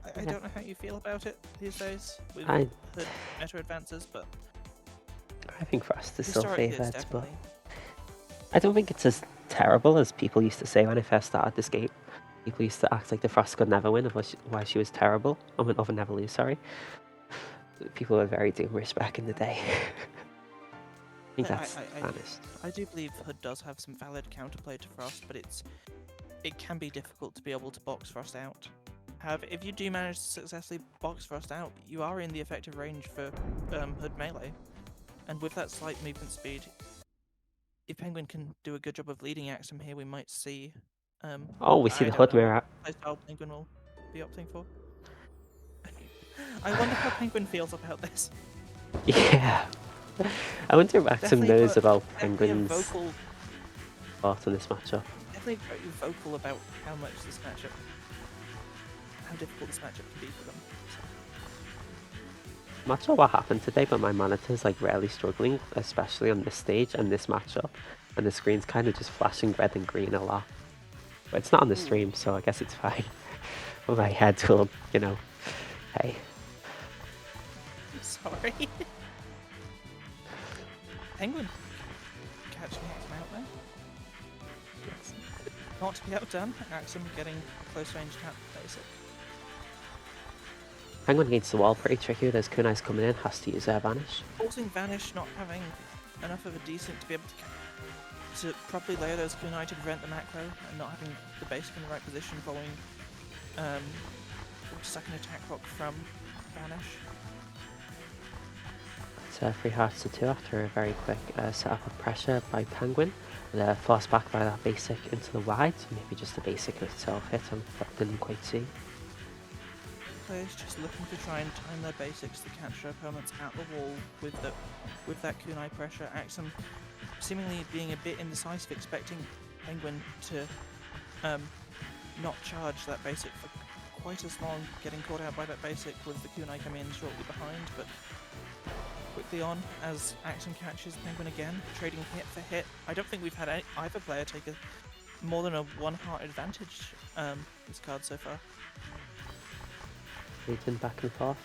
I don't know how you feel about it these days with Hood meta advances, but I think Frost is still favoured, but definitely. I don't think it's as terrible as people used to say when I first started this game. People used to act like the Frost could never win, why she was terrible. Or never lose, sorry. People were very doomerish back in the day. I think that's honest. I do believe Hood does have some valid counterplay to Frost, but it can be difficult to be able to box Frost out. However, if you do manage to successfully box Frost out, you are in the effective range for Hood melee. And with that slight movement speed, if Penguin can do a good job of leading Axem here, we might see... we see the Hood mirror. Playstyle Penguin will be opting for. I wonder how Penguin feels about this. Yeah. I wonder if Axem knows about Penguin's vocal part in this matchup. Definitely very vocal about how difficult this matchup can be for them. I'm not sure what happened today, but my monitor's like really struggling, especially on this stage and this matchup. And the screen's kind of just flashing red and green a lot. But it's not on the stream, so I guess it's fine. But my head will, hey. Sorry. Penguin catching Axem out there. Not to be outdone, Axem getting close range tap basic. Penguin against the wall, pretty tricky. There's kunais coming in, has to use their Vanish. Forcing Vanish, not having enough of a decent to be able to properly layer those kunai to prevent the macro, and not having the basic in the right position following second attack rock from Vanish. It's 3 hearts to 2 after a very quick setup of pressure by Penguin. They're forced back by that basic into the wide, so maybe just the basic itself hit him, but didn't quite see. Players just looking to try and time their basics to catch their opponents at the wall with that kunai pressure. Axem seemingly being a bit indecisive, expecting Penguin to not charge that basic for quite as long, getting caught out by that basic with the kunai coming in shortly behind, but quickly on as Axem catches Penguin again, trading hit for hit. I don't think we've had either player take more than a 1 heart advantage this card so far. Leading back and forth.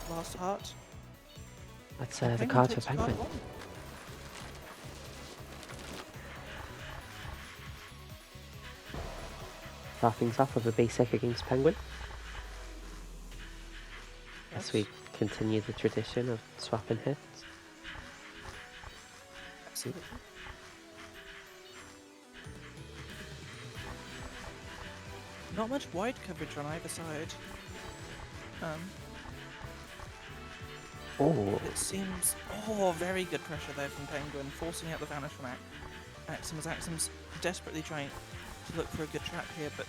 Last heart. That's the card for Penguin. Start things off with a basic against Penguin. As we continue the tradition of swapping hits. Absolutely. Not much wide coverage on either side. It seems... very good pressure there from Penguin, forcing out the Vanish from Axem, as Axem's desperately trying to look for a good trap here, but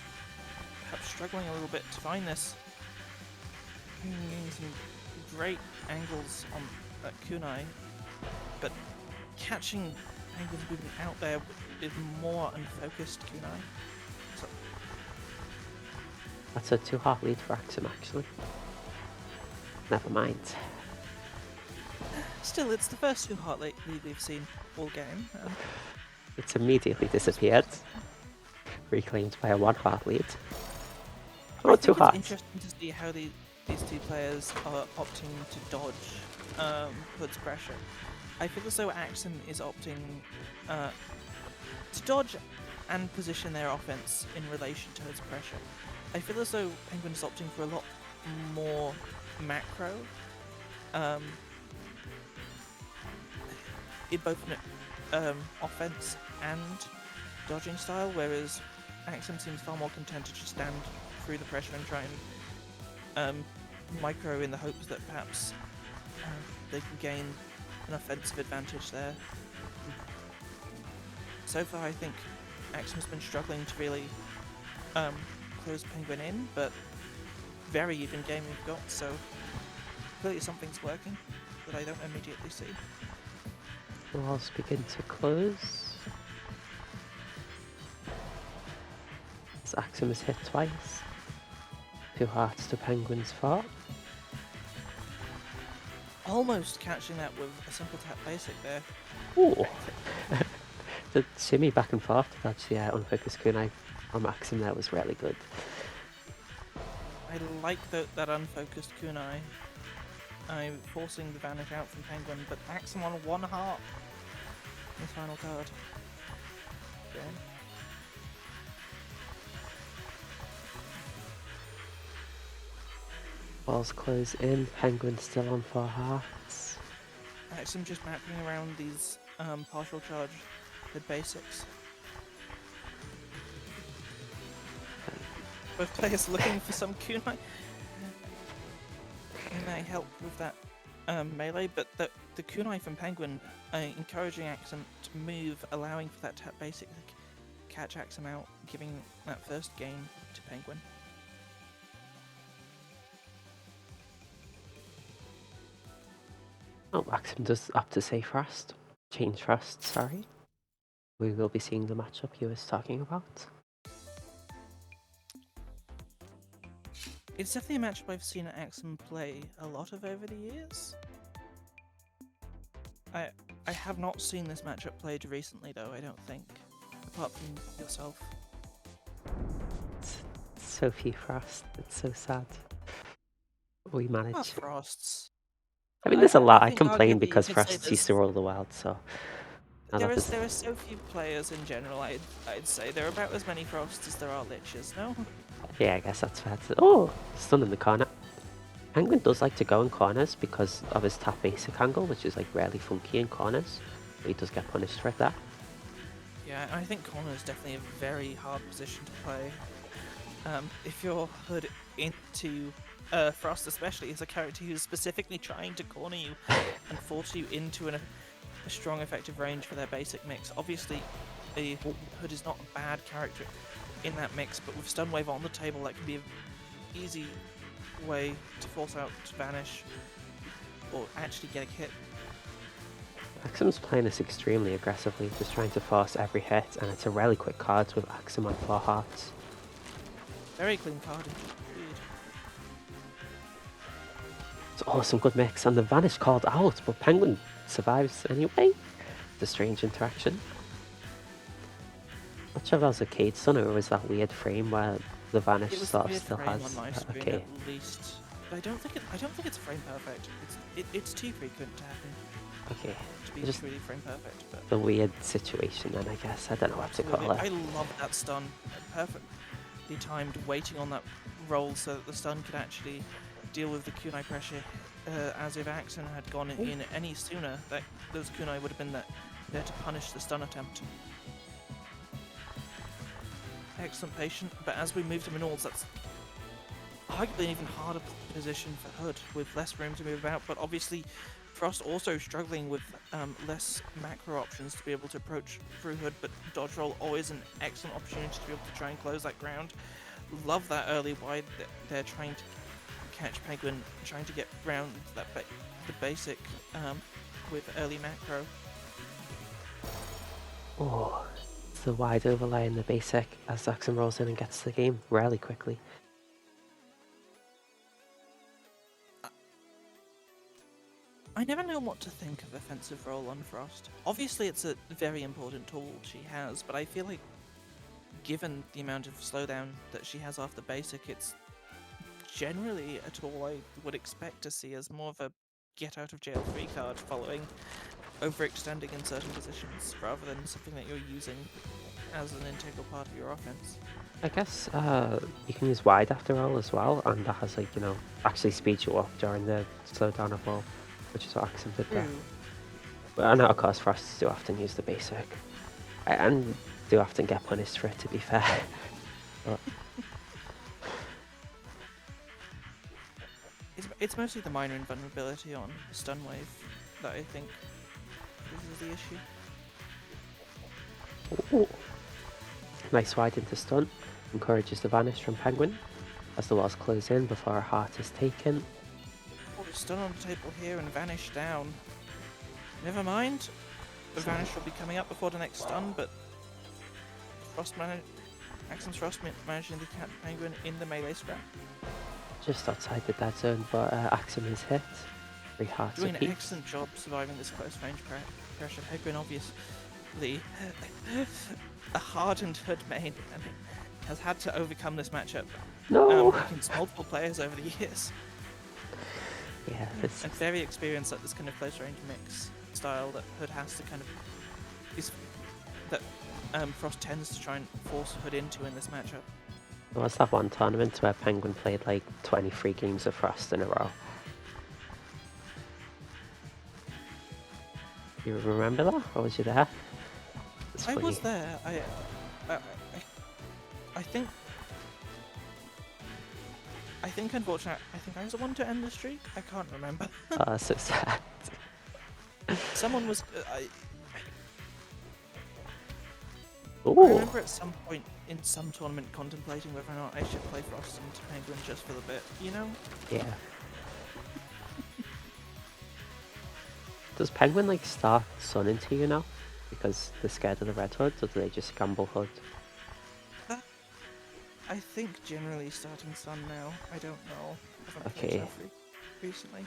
perhaps struggling a little bit to find this. Getting some great angles on that kunai, but catching Penguin's movement out there is more unfocused kunai. So that's a 2 heart lead for Axem, actually. Never mind. Still, it's the first 2 heart lead we've seen all game. It's immediately disappeared. Reclaimed by a 1 heart lead. Oh, 2 It's hearts. interesting to see how these 2 players are opting to dodge Hood's pressure. I feel as though Axem is opting to dodge and position their offense in relation to Hood's pressure. I feel as though Penguin is opting for a lot more macro in both offense and dodging style, whereas Axem seems far more content to just stand through the pressure and try and micro in the hopes that perhaps they can gain an offensive advantage there. So far, I think Axem's been struggling to really close Penguin in, but very even game we've got, so clearly something's working that I don't immediately see. Walls begin to close. As Axem is hit twice. 2 hearts to Penguin's 4. Almost catching that with a simple tap basic there. Ooh! The shimmy back and forth to dodge the unfocused kunai from Axem there was really good. I like that unfocused kunai. I'm forcing the vanish out from Penguin, but Axem on 1 heart. His final card. Okay. Walls close in, Penguin still on 4 hearts. Axem just mapping around these partial charge with basics. Both players looking for some kunai. Kunai help with that melee, but the kunai from Penguin encouraging Axem to move, allowing for that tap basic to catch Axem out, giving that first game to Penguin. Oh, Axem does opt to say Frost. Change Frost, sorry. We will be seeing the matchup you was talking about. It's definitely a matchup I've seen Axem play a lot of over the years. I have not seen this matchup played recently though, I don't think. Apart from yourself. It's so few Frost, it's so sad. We manage. Frosts. I mean, there's a lot. I think complain arguably because you could say Frost used to rule the world, so... There are so few players in general, I'd say. There are about as many Frosts as there are Liches, no? Yeah, I guess that's fair to... Oh! Stun in the corner. Penguin does like to go in corners because of his tap basic angle, which is like really funky in corners. But he does get punished for that. Yeah, I think corner is definitely a very hard position to play. If you're Hood into Frost especially, is a character who's specifically trying to corner you and force you into a strong effective range for their basic mix. Obviously, Hood is not a bad character in that mix, but with Stun Wave on the table, that can be an easy way to force out to vanish or actually get a hit. Axem's playing this extremely aggressively, just trying to force every hit, and it's a really quick card with Axem on 4 hearts. Very clean card indeed. It's awesome, good mix, and the vanish called out, but Penguin survives anyway. It's a strange interaction. Not sure if that was a Cade Stun or was that weird frame where the vanish sort of still has. On my screen, Okay. At least. But I don't think it's frame perfect. It's too frequent to happen. Okay. To be Just really frame perfect, but the weird situation, then I guess. I don't know what to call it. I love that stun. Perfectly timed, waiting on that roll so that the stun could actually deal with the kunai pressure. As if Axem had gone in any sooner, that those kunai would have been there to punish the stun attempt. Excellent patient, but as we move to Minors, that's arguably an even harder position for Hood, with less room to move about, but obviously Frost also struggling with less macro options to be able to approach through Hood, but dodge roll always an excellent opportunity to be able to try and close that ground. Love that early wide they're trying to catch Penguin, trying to get round that the basic with early macro. Oh, it's the wide overlay in the basic as Axem rolls in and gets the game really quickly. I never know what to think of offensive roll on Frost. Obviously, it's a very important tool she has, but I feel like given the amount of slowdown that she has after basic, it's generally a tool I would expect to see as more of a get out of jail free card following overextending in certain positions rather than something that you're using as an integral part of your offense. I guess you can use wide after all as well, and that has like, you know, actually speeds you up during the slowdown of all, which is what Axem did there. True. But I know, of course, Frosts do often use the basic, and do often get punished for it, to be fair. But It's mostly the minor invulnerability on stun wave that I think is the issue. ooh, nice wide into stun, encourages the vanish from Penguin as the walls close in before her heart is taken. Oh, stun on the table here and vanish down. Never mind. The vanish will be coming up before the next stun, but Axem's Frost managing to catch Penguin in the melee scrap. Just outside the dead zone, but Axem is hit. 3 hearts Doing an apiece. excellent job surviving this close range pressure. Penguin obviously a hardened hood main and has had to overcome this matchup No! against multiple players over the years. Yeah, it's And very experienced at this kind of close range mix style that Hood has to kind of Frost tends to try and force Hood into in this matchup. there was that one tournament where Penguin played like 23 games of Frost in a row. You remember that? Or was you there? It's I funny. was there. I think unfortunately I think I was the one to end the streak. I can't remember. Oh, so sad. Someone was. I Ooh, remember at some point in some tournament contemplating whether or not I should play Frost and Penguin just for the bit. You know? yeah. Does Penguin like start Sun into you now? Because they're scared of the red hood, or do they just gamble hood? I think generally starting Sun now. I don't know. I haven't played Okay. enough recently.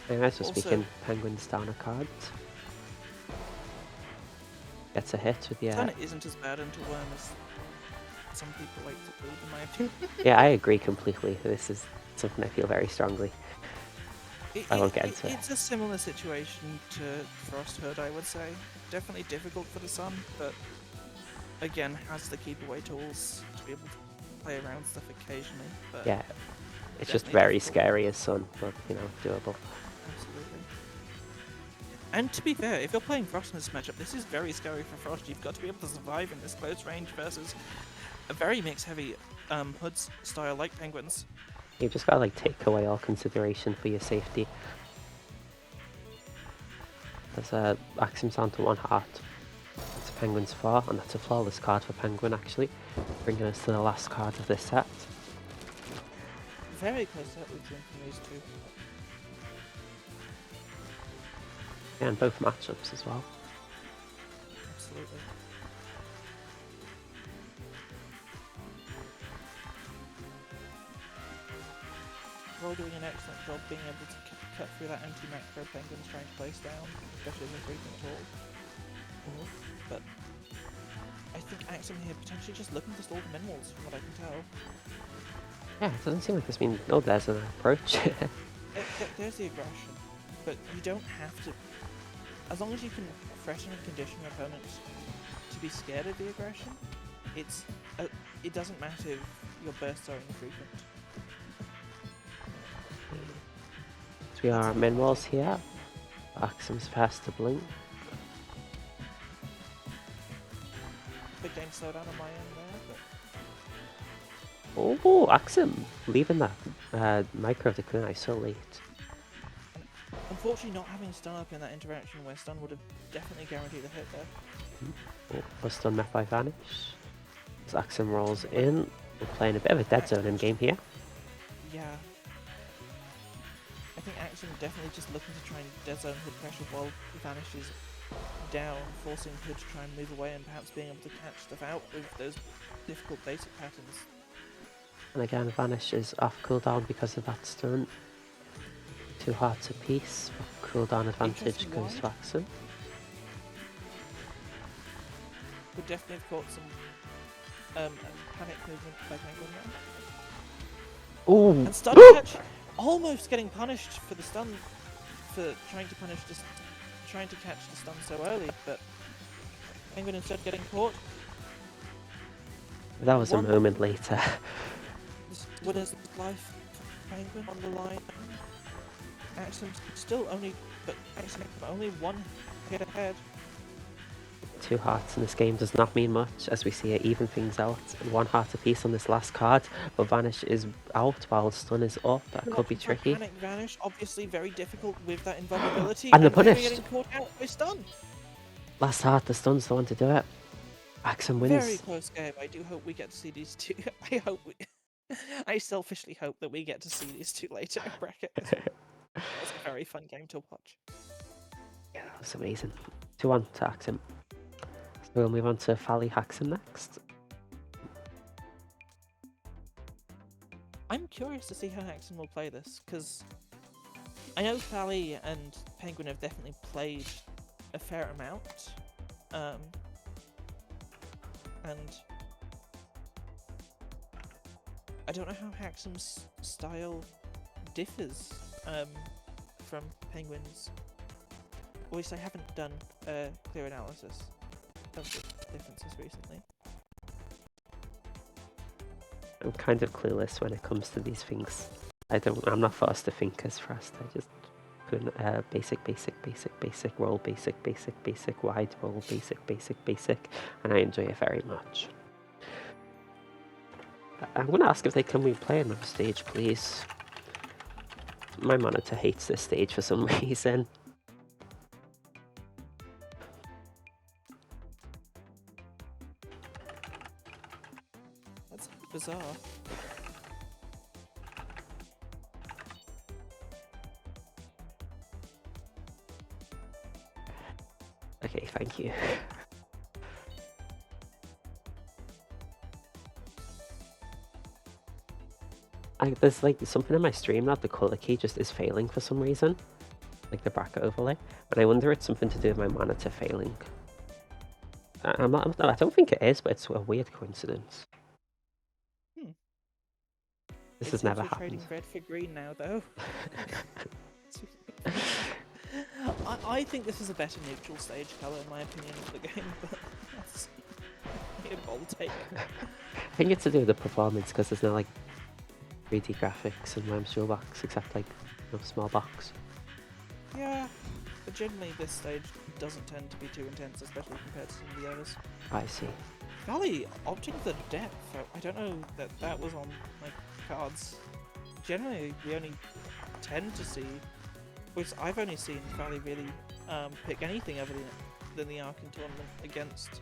Anyway, so Also- speaking, Penguin's down a card. Gets a hit with the Sun isn't as bad into Worm as some people like to believe, in my opinion. Yeah, I agree completely. This is something I feel very strongly. I won't get into it. It's a similar situation to Frost Hood, I would say. Definitely difficult for the Sun, but again, has the keep away tools to be able to play around stuff occasionally. But Yeah, it's just definitely very difficult. scary as Sun, but you know, doable. Absolutely. And to be fair, if you're playing Frost in this matchup, this is very scary for Frost. You've got to be able to survive in this close range versus a very mix-heavy Hoods style like Penguins. You just gotta like take away all consideration for your safety. There's Axem's down to 1 heart. It's Penguin's 4, and that's a flawless card for Penguin actually, bringing us to the last card of this set. Very close set between these two. Yeah, and both matchups as well. Absolutely. Roll doing an excellent job being able to cut through that anti-macro Penguin's trying to place down, especially as a frequent tool. But I think Axem here potentially just looking to stall the min-walls from what I can tell. Yeah, it doesn't seem like there's been... Oh, there's an approach. There's the aggression, but you don't have to. As long as you can threaten and condition your opponents to be scared of the aggression, it doesn't matter if your bursts are infrequent. So we are min walls here. Axem's fast to blink. Big game slowdown on my end there, but Oh, Axem leaving that micro to clear so late. unfortunately not having stun up in that interaction where stun would have definitely guaranteed a hit there. Oh, plus done met by Vanish. As Axem rolls in, we're playing a bit of a dead zone in game here. Yeah. I think Axem definitely just looking to try and dead zone Hood pressure while Vanish is down, forcing Hood to try and move away and perhaps being able to catch stuff out with those difficult basic patterns. And again, Vanish is off cooldown because of that stun. 2 hearts apiece. Cooldown advantage Interesting goes to Axem. Would definitely have caught some panic movement by Penguin there. Ooh! And stun catch, almost getting punished for the stun, for trying to catch the stun so early, but Penguin instead getting caught. That was a moment later. This winner's life, Penguin on the line. Axem's still only, but Axem only 1 hit ahead. 2 hearts in this game does not mean much, as we see it even things out. 1 heart apiece on this last card, but Vanish is out while Stun is up. That could be tricky. Panic Vanish, obviously very difficult with that invulnerability. And they're punished. Getting caught out by Stun. Last heart, the Stun's the one to do it. Axem wins. Very close game. I do hope we get to see these two. I selfishly hope that we get to see these two later in bracket. It was a very fun game to watch. Yeah, that was amazing. 2-1 to Axem. So we'll move on to Fally Haxen next. I'm curious to see how Haxen will play this, because I know Fally and Penguin have definitely played a fair amount. And I don't know how Haxem's style differs from Penguin's. At least I haven't done a clear analysis of the differences recently. I'm kind of clueless when it comes to these things. I'm not fast to think as fast. I just put in basic, roll, basic, wide, roll, basic, and I enjoy it very much. I'm going to ask if they can replay another stage, please. My monitor hates this stage for some reason. That's bizarre. Okay, thank you. There's like something in my stream that the color key just is failing for some reason, like the bracket overlay, and I wonder if it's something to do with my monitor failing. I don't think it is, but it's a weird coincidence. This has never happened. Trading red for green now, though. I think this is a better neutral stage colour, in my opinion, for the game, but that's a bold take. I think it's to do with the performance, because there's no like 3D graphics in Rhyme's Jewel box, except like a small box. Yeah, but generally this stage doesn't tend to be too intense, especially compared to some of the others. I see. Fally opting for depth, I don't know that was on like cards. Generally, we only tend to see, which I've only seen Fally really pick anything other than the Arc in tournament against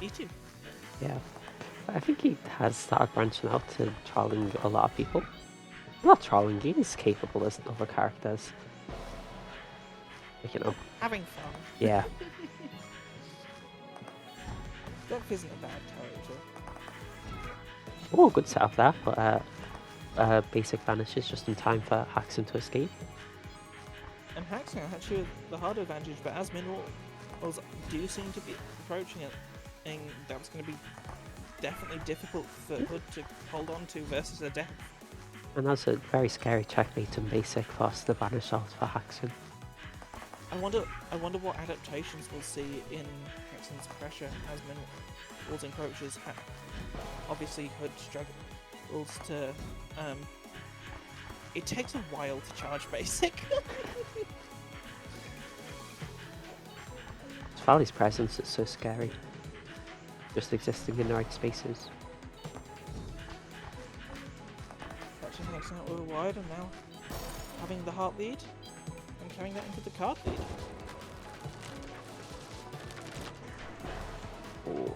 E2. Yeah, I think he has started branching out to trolling a lot of people. Not trolling, he's capable as other characters. Like, you know. Having fun. Yeah. Depth isn't a bad character. Oh, good setup there, but basic vanishes just in time for Haxen to escape. And Haxen actually the harder advantage, but as minerals do seem to be approaching it, and that's going to be definitely difficult for Hood to hold on to versus a depth. And that's a very scary checkmate and basic force the vanish out for Haxen. I wonder what adaptations we'll see in Haxen's pressure as minerals encroaches. Obviously, Hood struggles to. It takes a while to charge basic. Fally's presence is so scary. Just existing in the right spaces. Catching Haxen out a little wide, and now having the heart lead and carrying that into the card lead. Oh.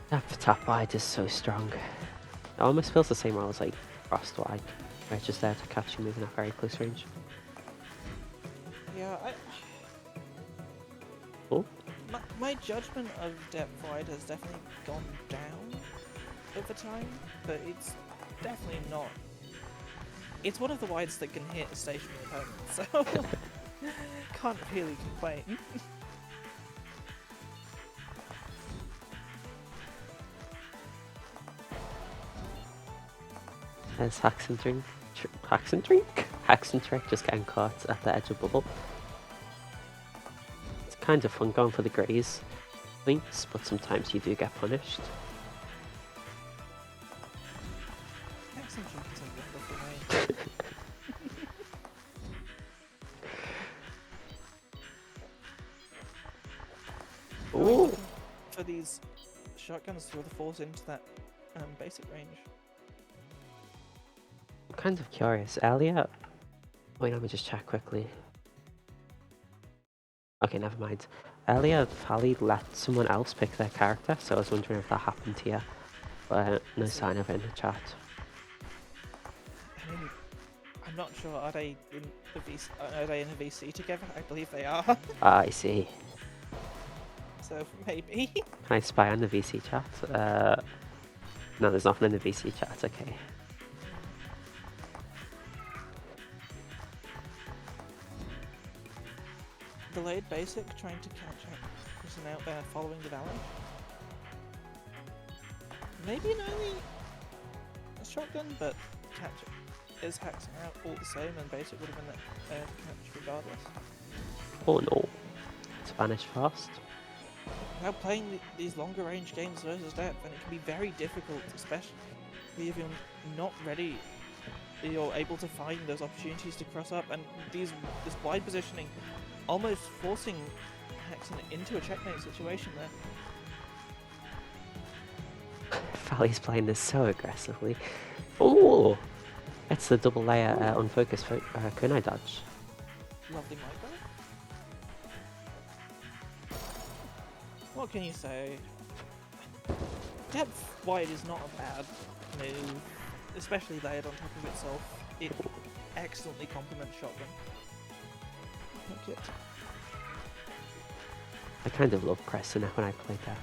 That tap wide is so strong. It almost feels the same role as like frost wide, where it's just there to catch you moving at very close range. Yeah, Oh. My judgment of depth wide has definitely gone down over time, but it's definitely not. It's one of the wides that can hit stationary opponents, so can't really complain. There's Haxentrick. Haxentrick just getting caught at the edge of bubble. It's kind of fun going for the graze points, but sometimes you do get punished. AxemJinx is a wonderful name. Ooh! For these shotguns to throw the force into that basic range. I'm kind of curious. Earlier... Wait, let me just check quickly. Okay, never mind. Earlier, Fally let someone else pick their character, so I was wondering if that happened here. But no sign of it in the chat. I mean, I'm not sure. Are they in the VC? Are they in a VC together? I believe they are. Ah, I see. So maybe. Can I spy on the VC chat? No, there's nothing in the VC chat, okay. Delayed basic, trying to catch up. Person out there following the avalanche. Maybe an early shotgun, but catch is hacking out all the same, and basic would have been that catch regardless. Oh no. It's vanished fast. Now playing these longer range games versus depth, and it can be very difficult, especially if you're not ready. You're able to find those opportunities to cross up, and this wide positioning, almost forcing Haxen into a checkmate situation there. Fally's playing this so aggressively. Oh! It's the double layer unfocused kunai dodge. Lovely micro. What can you say? Depth wide is not a bad move, especially layered on top of itself. It excellently complements shotgun. Like it. I kind of love pressing it when I play that.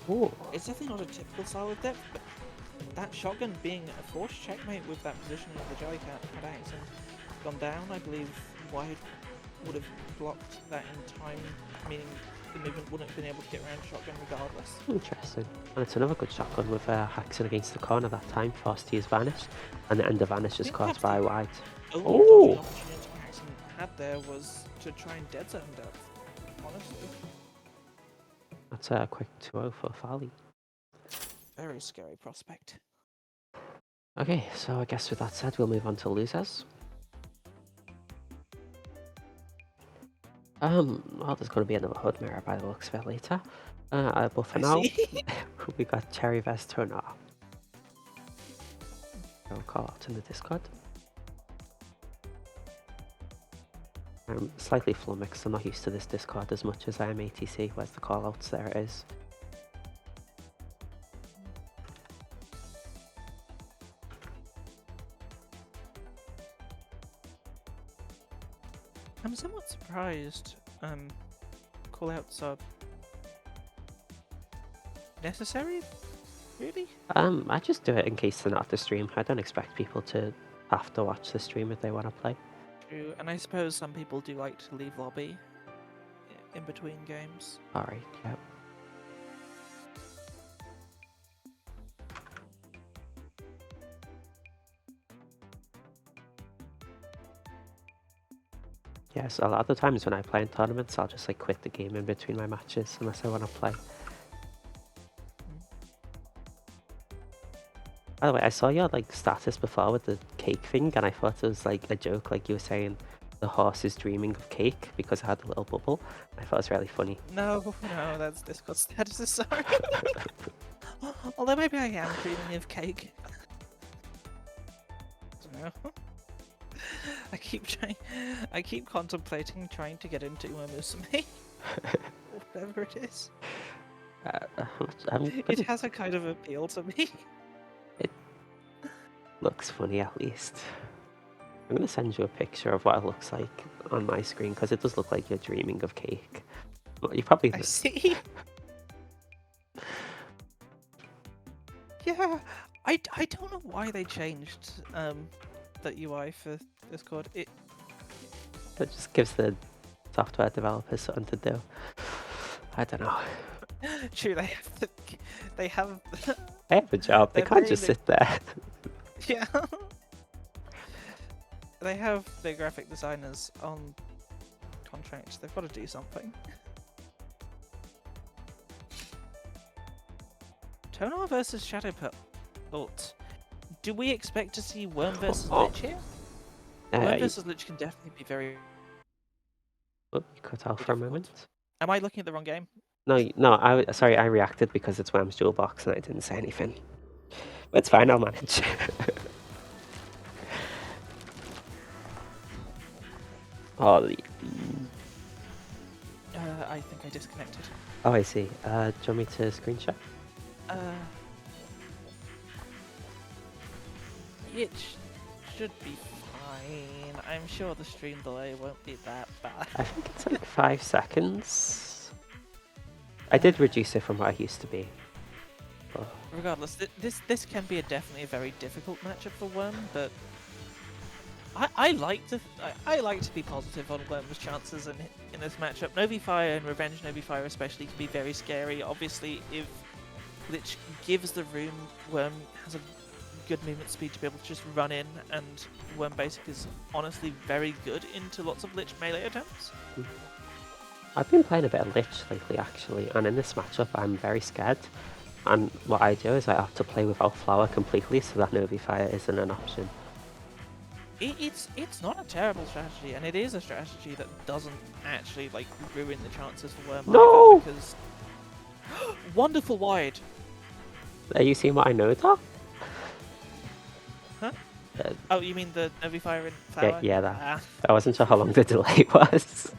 Ooh. It's definitely not a typical style of depth, but that shotgun being a forced checkmate with that positioning of the Jellycat had Axem gone down, I believe Wide would have blocked that in time, meaning the movement wouldn't have been able to get around shotgun regardless. Interesting. And it's another good shotgun with Haxen against the corner that time. Frosty is vanished, and the end of vanish is caught by Wide. Only Oh! dodging opportunity Axem had there was to try and dead zone depth, honestly. That's a quick 2-0 for Fally. Very scary prospect. Okay, so I guess with that said, we'll move on to losers. Well, there's going to be another hood mirror by the looks of it later. But for now, we got Cherry vs Tonnar. I'll call out in the Discord. I'm slightly flummoxed, I'm not used to this Discord as much as I am ATC. Where's the callouts? There it is. I'm somewhat surprised callouts are necessary, really? I just do it in case they're not at the stream. I don't expect people to have to watch the stream if they want to play. True, and I suppose some people do like to leave lobby in between games. Alright, yep. Yes, a lot of the times when I play in tournaments, I'll just like quit the game in between my matches unless I want to play. By the way, I saw your like status before with the cake thing, and I thought it was like a joke, like you were saying the horse is dreaming of cake because it had a little bubble. I thought it was really funny. No, that's Discord status, sorry. Although maybe I am dreaming of cake. I don't know. I keep contemplating trying to get into Musume. Whatever it is. It has a kind of appeal to me. It looks funny at least. I'm going to send you a picture of what it looks like on my screen because it does look like you're dreaming of cake. Well, you probably... I see. Yeah, I don't know why they changed that UI for Discord. It just gives the software developers something to do. I don't know. True, they have They have a job. They they're can't paying just the- sit there. yeah. They have their graphic designers on contract. They've got to do something. Tonnar versus Shadowpelt. Do we expect to see Worm versus Lich here? Worm versus Lich can definitely be very. Oh, you cut out for a moment. Am I looking at the wrong game? No. Sorry, I reacted because it's Worm's dual box and I didn't say anything. But it's fine. I'll manage. Oh, I think I disconnected. oh, I see. Do you want me to screenshot? It should be fine. I'm sure the stream delay won't be that bad. I think it's like 5 seconds. I did reduce it from what I used to be. But Regardless, this can be definitely a very difficult matchup for Worm, but I like to be positive on Worm's chances in this matchup. Novifire and Revenge Novifire especially can be very scary. Obviously, if Lich gives the room, Worm has a good movement speed to be able to just run in, and Worm Basic is honestly very good into lots of Lich melee attempts. I've been playing a bit of Lich lately, actually, and in this matchup I'm very scared. And what I do is I have to play without Flower completely, so that Novifire isn't an option. It's not a terrible strategy, and it is a strategy that doesn't actually like ruin the chances for Worm. No! Either, because wonderful wide. Are you seeing what I know, Doc? Huh? Oh, you mean the Novifire and Flower? Yeah, that. I wasn't sure how long the delay was.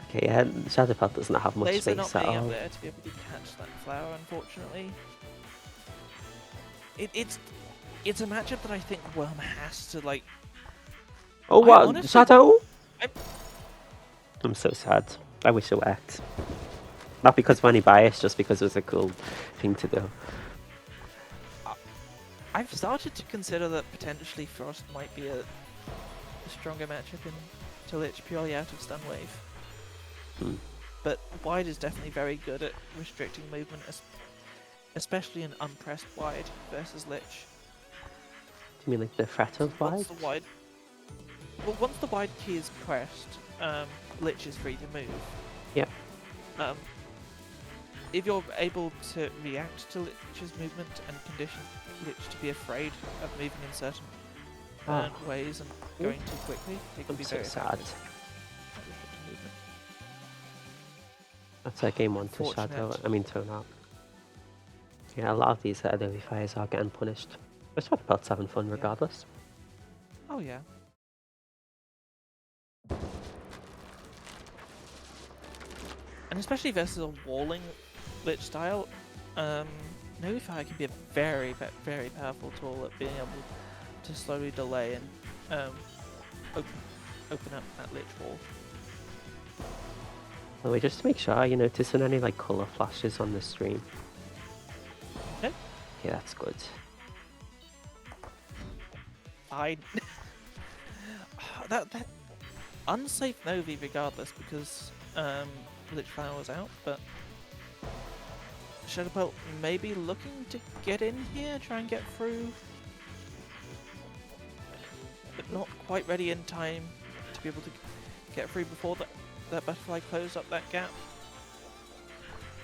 Okay, yeah, Shadowpelt doesn't have much Laser space not at being all. up there to be able to catch that Flower, unfortunately. It's a matchup that I think Worm has to like. Oh, what? honestly- Shadow? I- I'm so sad. I wish it worked. Not because of any bias, just because it was a cool thing to do. I've started to consider that potentially Frost might be a stronger matchup to Lich purely out of Stun Wave. But Wide is definitely very good at restricting movement, especially in unpressed Wide versus Lich. Do you mean like the threat of wide? Once the Wide key is pressed, Lich is free to move. Yep. If you're able to react to Lich's movement and condition Lich to be afraid of moving in certain ways and going too quickly, it can I'm be so very sad. effective at restricting movement. That's a game 1 to Shadow. I mean Tonnar. Yeah, a lot of these Novifiers are getting punished. But Shadowpelt's having fun regardless. Oh yeah. And especially versus a walling Lich style, Novifire can be a very powerful tool at being able to slowly delay and open up that Lich wall. By the way, just to make sure, are you noticing any like colour flashes on the stream? No. Okay, that's good. that unsafe Novi regardless because Lich Flower was out, but Shadowpelt may be looking to get in here, try and get through, but not quite ready in time to be able to get through before that butterfly closed up that gap.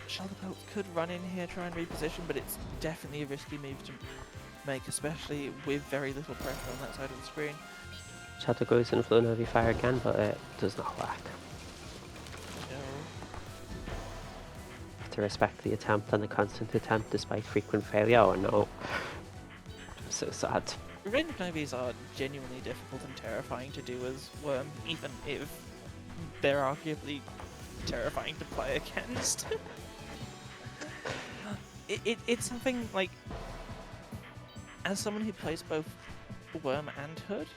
Shadowpelt could run in here, try and reposition, but it's definitely a risky move to make, especially with very little pressure on that side of the screen. Shadow goes in for the Novifier again, but it does not work. No. Have to respect the attempt and the constant attempt despite frequent failure. Oh no. I'm so sad. Revenge Novies are genuinely difficult and terrifying to do as Worm, even if they're arguably terrifying to play against. It's something like, as someone who plays both Worm and Hood,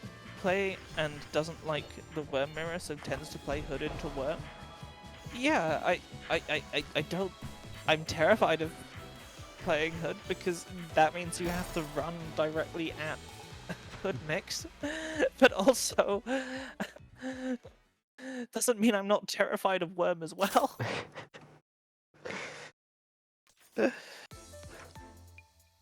and doesn't like the Worm mirror, so tends to play Hood into Worm, Yeah, I don't. I'm terrified of playing Hood because that means you have to run directly at Hood mix, but also doesn't mean I'm not terrified of Worm as well.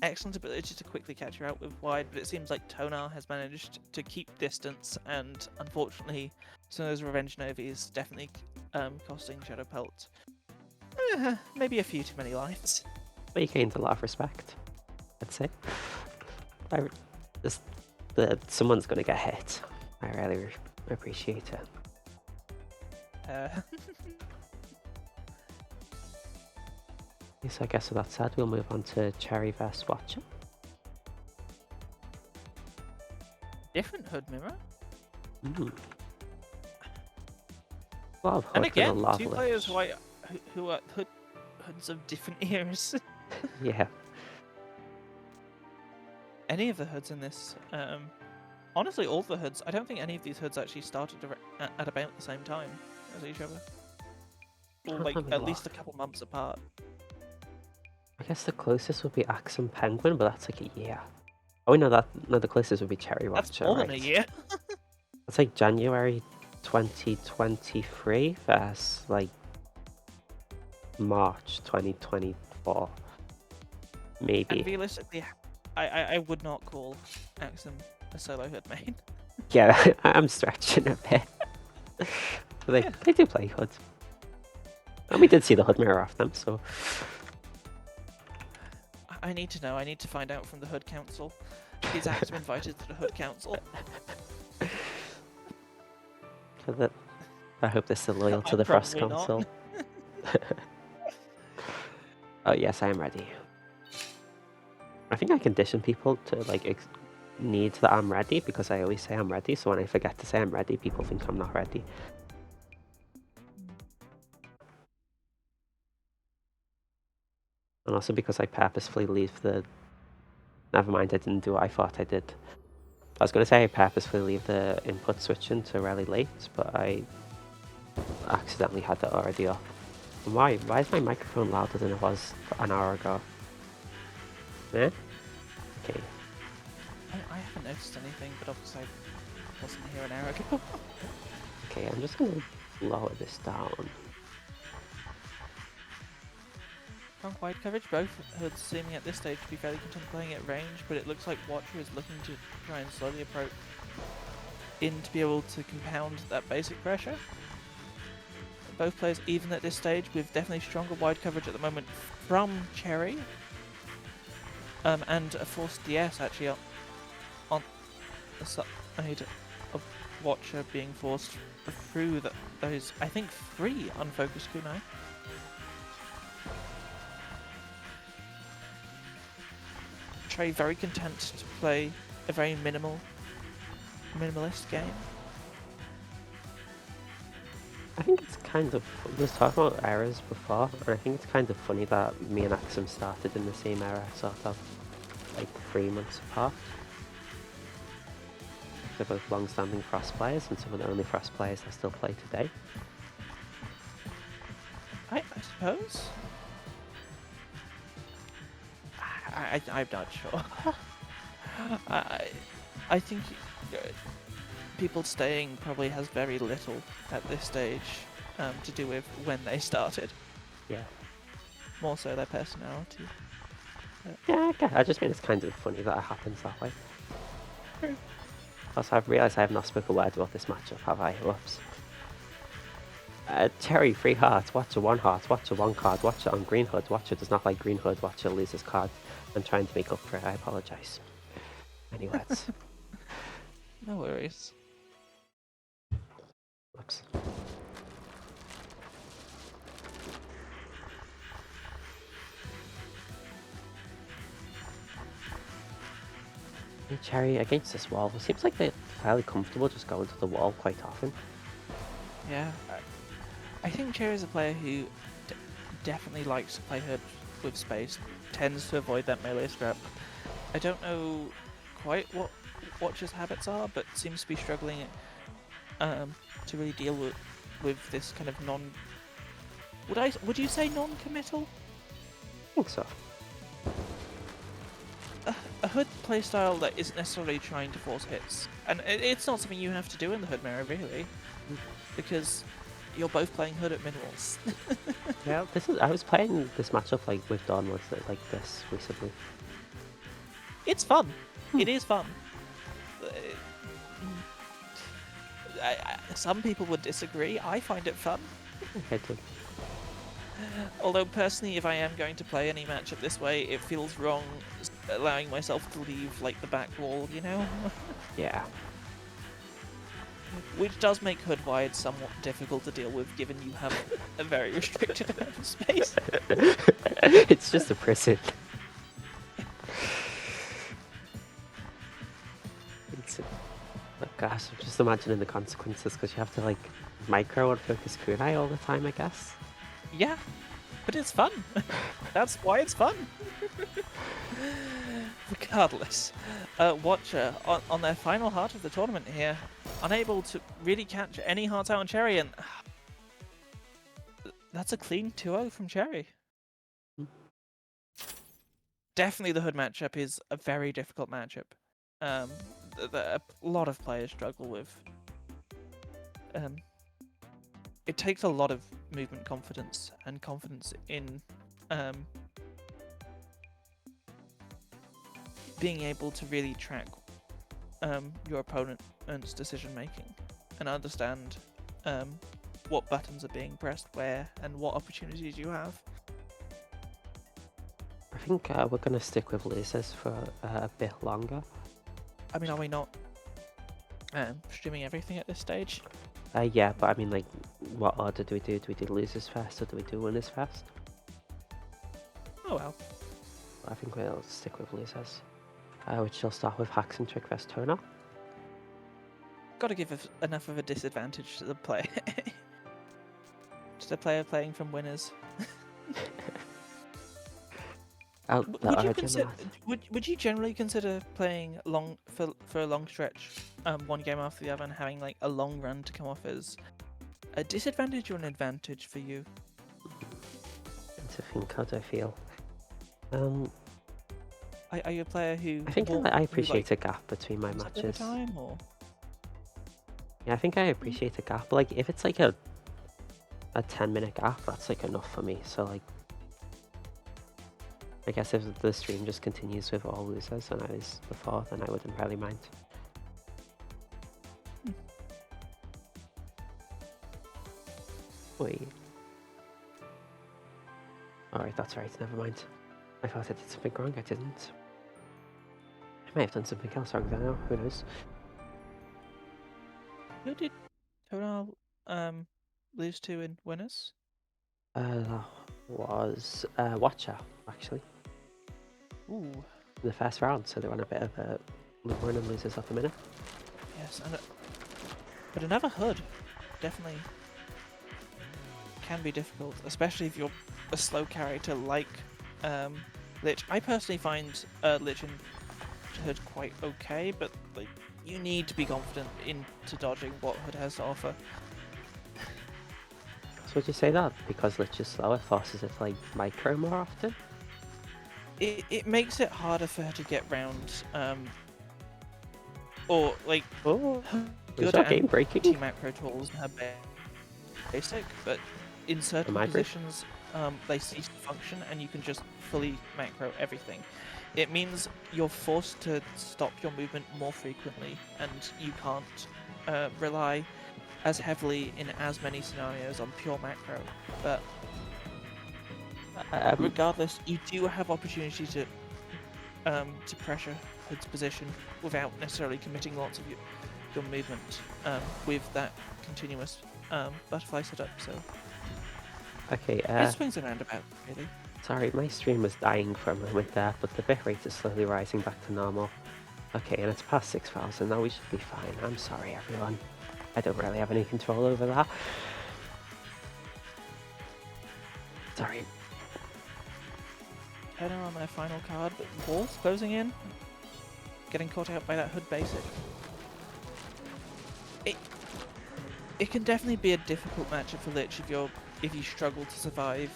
Excellent ability to quickly catch her out with wide, but it seems like Tonnar has managed to keep distance, and unfortunately, some of those Revenge Novies definitely costing Shadow Pelt maybe a few too many lives. But you gained a lot of respect, I'd say. Just someone's gonna get hit. I really appreciate it. So I guess with that said, we'll move on to Cherry vs Watcher. Different Hood mirror. Mm. A lot of Hood And with a again, lot two of players lich. who are Hoods of different eras. Yeah. Any of the Hoods in this, honestly, all the Hoods. I don't think any of these Hoods actually started at about the same time as each other, or like Can't at remember least a what. couple months apart. I guess the closest would be Axem Penguin, but that's like a year. Oh no, the closest would be Cherry That's Watcher, more right? than a year. It's like January 2023 versus like March 2024, And maybe. realistically, I would not call Axem a solo Hood main. Yeah, I'm stretching a bit. But Yeah. they do play Hood. And we did see the Hood mirror off them, so I need to know. I need to find out from the Hood Council. Is Axem invited to the Hood Council? I hope they're still loyal to I'm the Frost probably not. Council. Oh yes, I am ready. I think I condition people to like need that I'm ready because I always say I'm ready, so when I forget to say I'm ready, people think I'm not ready. And also because I purposefully leave the... Never mind, I didn't do what I thought I did. I was going to say I purposefully leave the input switching to really late, but I accidentally had it already up. And why? Why is my microphone louder than it was an hour ago? Eh? Okay. I haven't noticed anything, but obviously I wasn't here an hour ago. Okay, I'm just going to lower this down. From wide coverage, both Hoods seeming at this stage to be fairly content playing at range, but it looks like Watcher is looking to try and slowly approach in to be able to compound that basic pressure. Both players even at this stage, with definitely stronger wide coverage at the moment from Cherry, and a forced DS actually on the side of Watcher being forced through those, I think, 3 unfocused kunai. Trey very content to play a very minimalist game. I think it's kind of... We was talking about eras before, and I think it's kind of funny that me and Axem started in the same era, sort of, like 3 months apart. They're both long-standing Frost players, and some of the only Frost players that still play today. I suppose. I'm not sure. I think people staying probably has very little at this stage to do with when they started. Yeah. More so their personality. Yeah, okay. I just mean it's kind of funny that it happens that way. Also, I've realised I have not spoken a word about this matchup, have I? Whoops. Cherry, 3 hearts, Watcher 1 heart, Watcher 1 card, Watcher on green Hood, Watcher does not like green Hood, Watcher loses card. I'm trying to make up for it, I apologise. Any words? No worries. Whoops. Cherry against this wall, it seems like they're fairly comfortable just going to the wall quite often. Yeah. I think Cherry is a player who definitely likes to play Hood with space, tends to avoid that melee scrap. I don't know quite what Watcher's habits are, but seems to be struggling to really deal with this kind of Would you say non-committal? I think so. A Hood playstyle that isn't necessarily trying to force hits, and it's not something you have to do in the Hood mirror really, because you're both playing Hood at mid-walls. Yeah, I was playing this matchup like with Don was like this recently. It's fun. It is fun. Some people would disagree. I find it fun. Okay, too. Although personally, if I am going to play any matchup this way, it feels wrong allowing myself to leave like the back wall, you know? Yeah. Which does make Hood wide somewhat difficult to deal with, given you have a very restricted amount of space. It's just a prison. Oh gosh, I'm just imagining the consequences because you have to like micro and focus kunai all the time, I guess. Yeah, but it's fun. That's why it's fun. Regardless, Watcher on their final heart of the tournament here, unable to really catch any hearts out on Cherry, and that's a clean 2-0 from Cherry. Definitely the Hood matchup is a very difficult matchup. That a lot of players struggle with. It takes a lot of movement confidence and confidence in being able to really track your opponent's decision making and understand what buttons are being pressed where and what opportunities you have. I think we're going to stick with losers for a bit longer. I mean, are we not streaming everything at this stage? Yeah, but I mean, like, what order do we do? Do we do losers first or do we do winners first? Oh well. I think we'll stick with losers. Which will start with Haxentrick vs Tonnar. Got to give enough of a disadvantage to the player. To the player playing from winners. Would you generally consider playing long for a long stretch, one game after the other, and having like a long run to come off as a disadvantage or an advantage for you? To think, how do I feel? Are you a player who? I think I appreciate a gap between my matches. Time, or? Yeah, I think I appreciate a gap. Like if it's like a 10-minute gap, that's like enough for me. So like, I guess if the stream just continues with all losers and I was before, then I wouldn't really mind. Wait. Alright, that's right, never mind. I thought I did something wrong, I didn't. I may have done something else wrong there now, who knows. Who did Tonnar lose to in winners? That was Watcher, actually. Ooh. In the first round, so they're on a bit of a win and losers at the minute. Yes, but another Hood definitely can be difficult, especially if you're a slow character like Lich. I personally find Lich and Hood quite okay, but like you need to be confident into dodging what Hood has to offer. So would you say that because Lich is slower forces it to like micro more often? It makes it harder for her to get round, or like good at game breaking macro tools in her basic, but in certain positions they cease to function and you can just fully macro everything. It means you're forced to stop your movement more frequently and you can't rely as heavily in as many scenarios on pure macro, but regardless, you do have opportunity to pressure Hood's position without necessarily committing lots of your movement with that continuous butterfly setup. So okay, it swings and roundabouts, really. Sorry, my stream was dying for a moment there, but the bitrate is slowly rising back to normal. Okay, and it's past 6,000 now, we should be fine. I'm sorry, everyone. I don't really have any control over that. Sorry. Tonnar on their final card, but Wolf closing in. Getting caught out by that Hood basic. It can definitely be a difficult matchup for Lich if you're if you struggle to survive,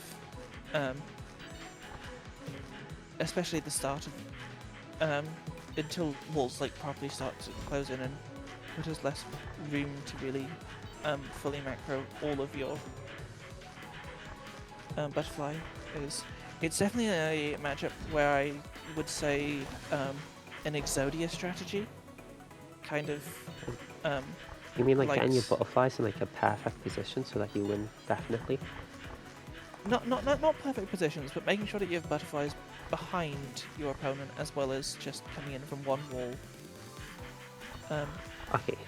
especially at the start of until walls like properly start to close in and put us less room to really fully macro all of your butterfly is. It's definitely a matchup where I would say an Exodia strategy, kind of. You mean like likes- getting your butterflies in like a perfect position so that you win definitely? Not perfect positions, but making sure that you have butterflies behind your opponent as well as just coming in from one wall. Okay.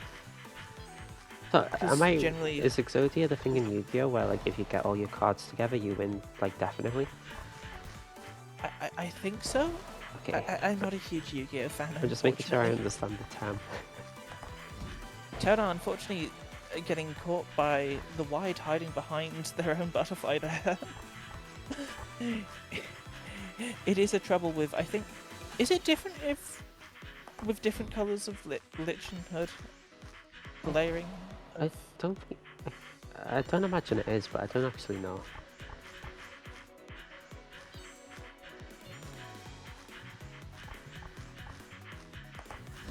So am I? generally- Is Exodia the thing in Yu-Gi-Oh where like if you get all your cards together you win like definitely? I think so. Okay. I'm not a huge Yu-Gi-Oh fan. I'm just making sure I unfortunately. understand the term. Tonnar, unfortunately, getting caught by the Wide hiding behind their own butterfly there. It is a trouble with, I think, is it different if, with different colours of Lich and Hood? Layering? I don't think, I don't imagine it is, but I don't actually know.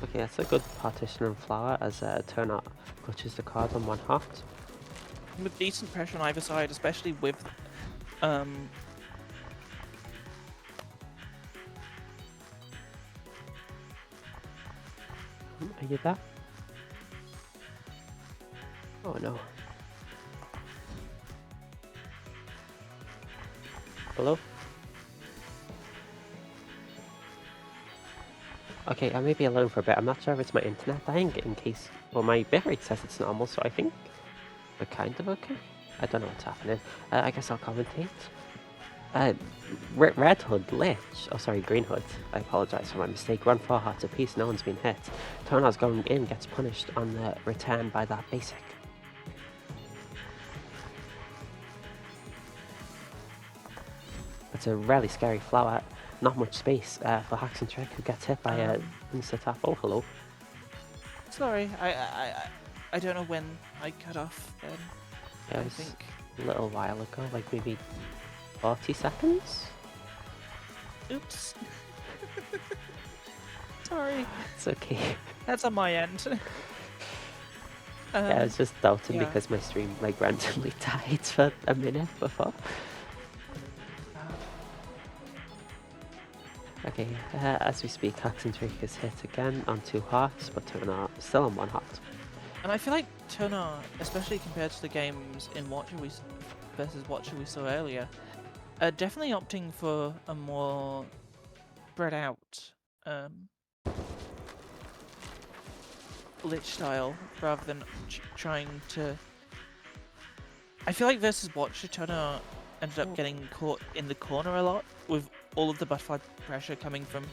Okay, that's a good partition and flower as Tonnar clutches the card on one heart. With decent pressure on either side, especially with Are you there? Oh no. Hello? Okay, I may be alone for a bit. I'm not sure if it's my internet dying in case... Well, my bitrate says it's normal, so I think we're kind of okay. I don't know what's happening. I guess I'll commentate. Red Hood, Lich. Oh, sorry, Green Hood. I apologise for my mistake. Run 4 hearts apiece, no one's been hit. Tonnar's going in, gets punished on the return by that basic. It's a really scary flower. Not much space for Haxentrick, who gets hit by a insta-tap. Oh, hello. Sorry, I don't know when I cut off. Yeah, I it was think a little while ago, like maybe 40 seconds? oops. Sorry, It's okay. that's on my end. Yeah, I was just doubting yeah. because my stream like randomly died for a minute before. Okay, as we speak, Haxentrick is hit again on 2 hearts, but Tonnar still on 1 heart. And I feel like Tonnar, especially compared to the games in Watcher versus Watcher we saw earlier, definitely opting for a more spread out Lich style rather than trying to. I feel like versus Watcher, Tonnar ended up getting caught in the corner a lot with all of the butterfly pressure coming from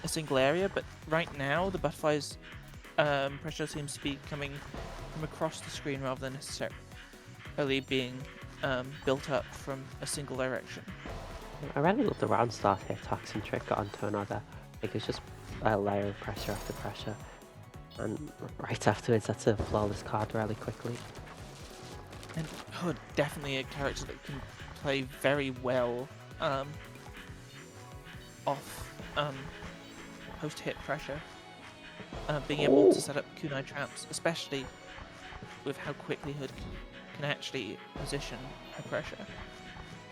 a single area, but right now the butterflies pressure seems to be coming from across the screen rather than necessarily being built up from a single direction. I really love the round start hit Haxentrick got on Tonnar there. Like it's just a layer of pressure after pressure. And right afterwards, that's a flawless card really quickly. And Hood, definitely a character that can play very well off post-hit pressure. Being able to set up kunai traps, especially with how quickly Hood can actually position a pressure.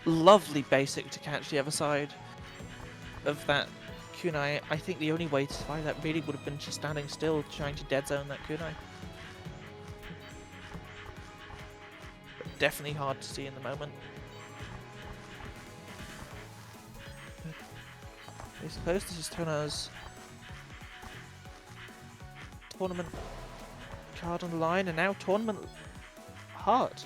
Lovely basic to catch the other side of that kunai. I think the only way to survive that really would have been just standing still, trying to dead zone that kunai. Definitely hard to see in the moment. I suppose this is Tonnar's tournament card on the line, and now tournament heart.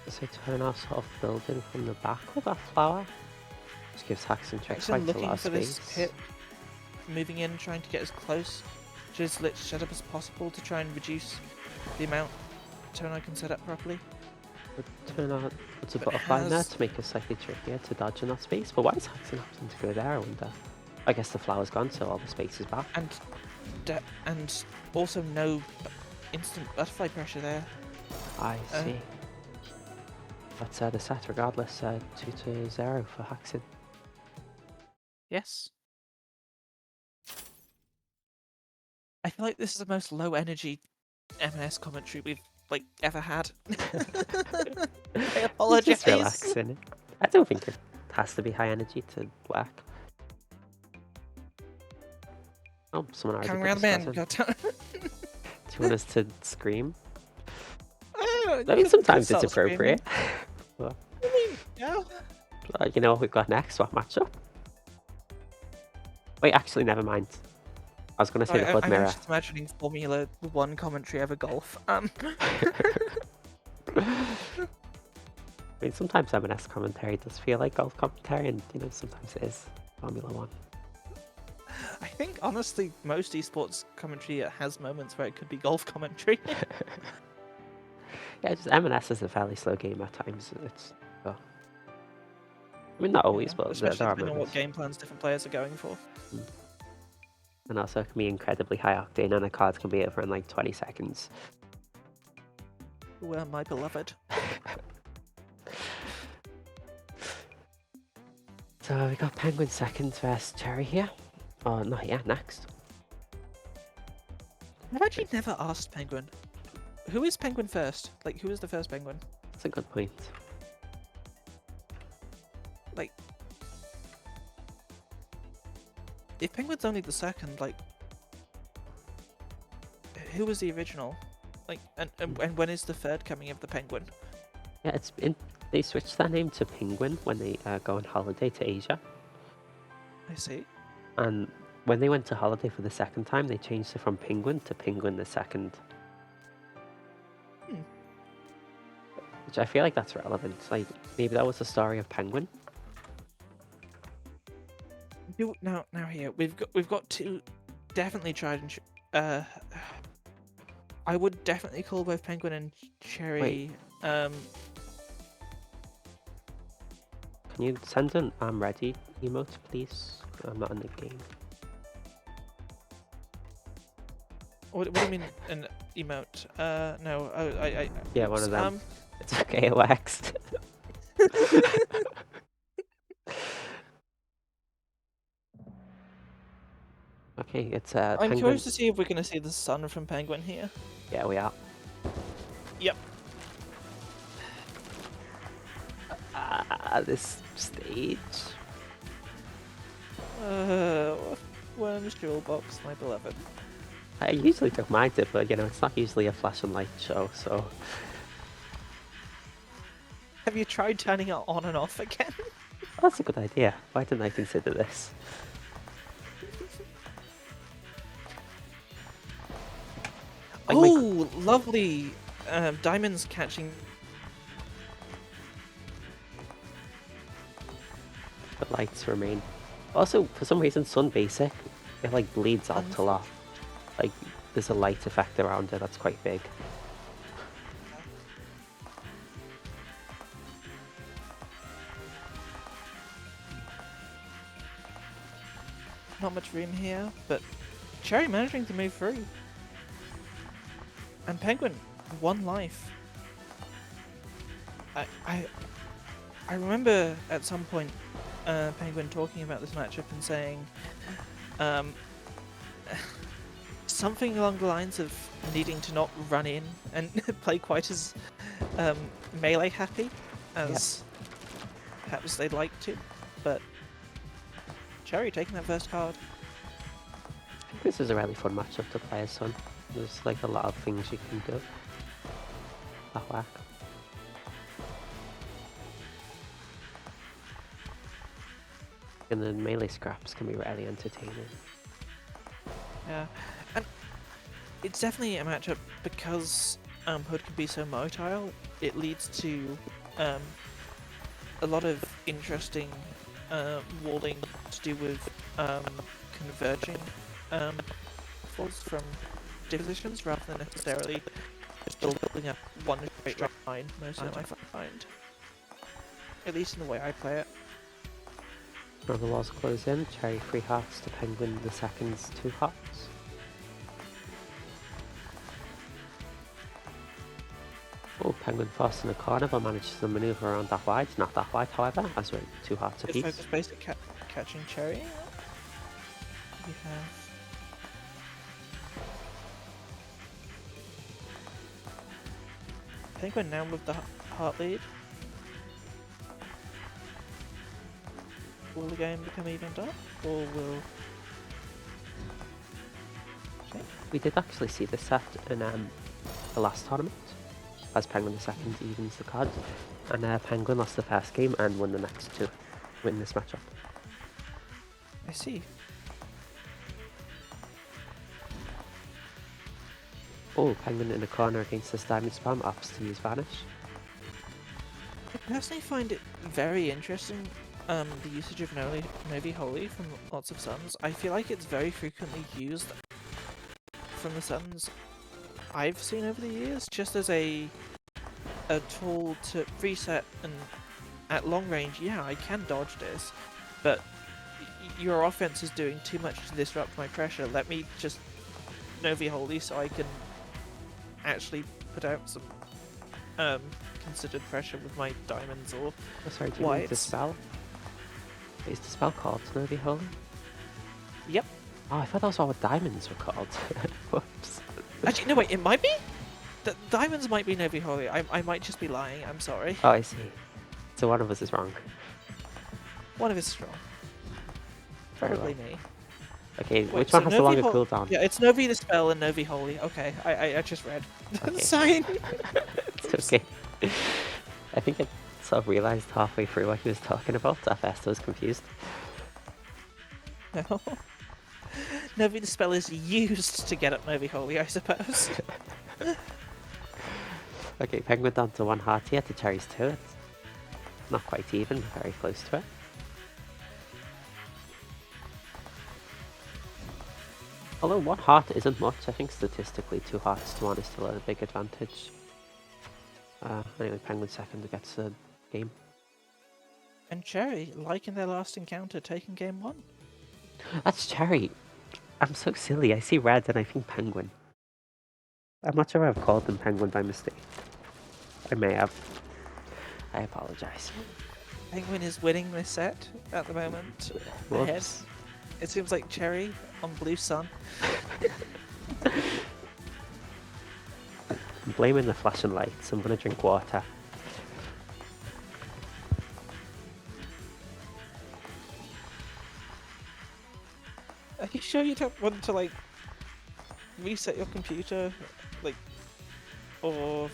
So Tonnar sort of building from the back with that flower. Just gives Haxentrick quite a looking lot of for space. this pit, moving in, trying to get as close to his Lich setup as possible to try and reduce the amount Tonnar can set up properly. But Tonnar puts a But butterfly in there has- to make it slightly trickier to dodge in that space. But why is Haxen opting to go there, I wonder? I guess the flower's gone, so all the space is back. And also no instant butterfly pressure there. I see. But the set regardless, 2-0 for Haxen. Yes. I feel like this is the most low energy M&S commentary we've like ever had. I apologize. Just relaxing. I don't think it has to be high energy to work. Oh, someone already Coming put around the the scores bend. in. Got Do you want us to scream? I I mean, sometimes it's appropriate. Well, Yeah. you know what we've got next? What matchup? Wait, actually, never mind. I was going to say the Blood I'm Mirror. just imagining Formula 1 commentary over golf. I mean, sometimes M&S commentary does feel like golf commentary, and you know, sometimes it is Formula 1. I think, honestly, most esports commentary has moments where it could be golf commentary. Yeah, just M&S is a fairly slow game at times. It's, I mean, not always, but especially there are depending on what moments. game plans different players are going for. And also, it can be incredibly high octane, and a card can be over in like 20 seconds. Well, my beloved. So we got Penguin second versus Cherry here. Oh, not yet, next. I've actually never asked Penguin. Who is Penguin first? Like, who is the first Penguin? That's a good point. Like, if Penguin's only the second, like, who was the original? Like, and when is the third coming of the Penguin? Yeah, they switched their name to Penguin when they go on holiday to Asia. I see. And when they went to holiday for the second time, they changed it from Penguin to Penguin the Second. Which I feel like that's relevant. Like, maybe that was the story of Penguin. Now here we've got two definitely tried and I would definitely call both Penguin and Cherry. Can you send an I'm ready emote, please? I'm not in the game. What do you mean an emote? No. Yeah, one of them. Um, It's okay, it works. Okay, it's I'm Penguin. curious to see if we're gonna see the sun from Penguin here. Yeah, we are. Yep. This stage. Worm's jewel box, my beloved. I usually don't mind it, but you know, it's not usually a flash and light show, so. Have you tried turning it on and off again? That's a good idea. Why didn't I consider this? Like oh, lovely! Diamonds catching. The lights remain. Also, for some reason, Sun Basic, it like bleeds out a lot. Like, there's a light effect around it that's quite big. Not much room here, but Cherry managing to move through. And Penguin, 1 life. I remember at some point Penguin talking about this matchup and saying something along the lines of needing to not run in and play quite as melee happy as perhaps they'd like to, but Cherry taking that first card. I think this is a really fun matchup to play as Sun. There's like a lot of things you can do. Whack. And then melee scraps can be really entertaining. Yeah, and it's definitely a matchup because Hood can be so motile. It leads to a lot of interesting walling to do with converging falls from positions rather than necessarily just building up one straight line most of the time I find. At least in the way I play it. Now the walls close in, Cherry 3 hearts to Penguin the Second's 2 hearts. Oh, Penguin fast in the corner, but manages to maneuver around that wide. Not that wide, however, as we're 2 hearts Good apiece. focus based at catching Cherry. We have. Penguin now with the heart lead. Will the game become evened up, or will? Okay. We did actually see this set in the last tournament, as Penguin the second evens the card, and Penguin lost the first game and won the next 2, win this matchup. I see. Oh, Penguin in the corner against this diamond spam, opts to use Vanish. I personally find it very interesting, the usage of Novi Holy from lots of Suns. I feel like it's very frequently used from the Suns I've seen over the years, just as a tool to reset, and at long range, yeah, I can dodge this, but your offense is doing too much to disrupt my pressure. Let me just Novi Holy so I can actually put out some considered pressure with my diamonds or Oh, sorry, do you mean the spell? Is the spell called Novi Holy? Yep. Oh, I thought that was all what diamonds were called. Whoops. Actually, no, wait, it might be? The diamonds might be Novi Holy. I might just be lying, I'm sorry. Oh, I see. So one of us is wrong. One of us is strong. Very Probably well. me. Okay, Wait, which so one has the Novi longer cooldown? Yeah, it's Novi the spell and Novi Holy. Okay, I just read. Okay. Sign! It's okay. I think I sort of realised halfway through what he was talking about. At first I was confused. No. Novi the spell is used to get up Novi Holy, I suppose. Okay, Penguin down to 1 heart here to Cherry's 2. It's not quite even, very close to it. Although 1 heart isn't much, I think statistically 2 hearts to 1 is still a big advantage. Anyway, Penguin second gets the game. And Cherry, like in their last encounter, taking game 1. That's Cherry. I'm so silly. I see red and I think Penguin. I'm not sure I've called them Penguin by mistake. I may have. I apologize. Penguin is winning this set at the moment. Ahead. Whoops. It seems like Cherry on Blue Sun. I'm blaming the flashing lights. I'm gonna drink water. Are you sure you don't want to, like, reset your computer, like, or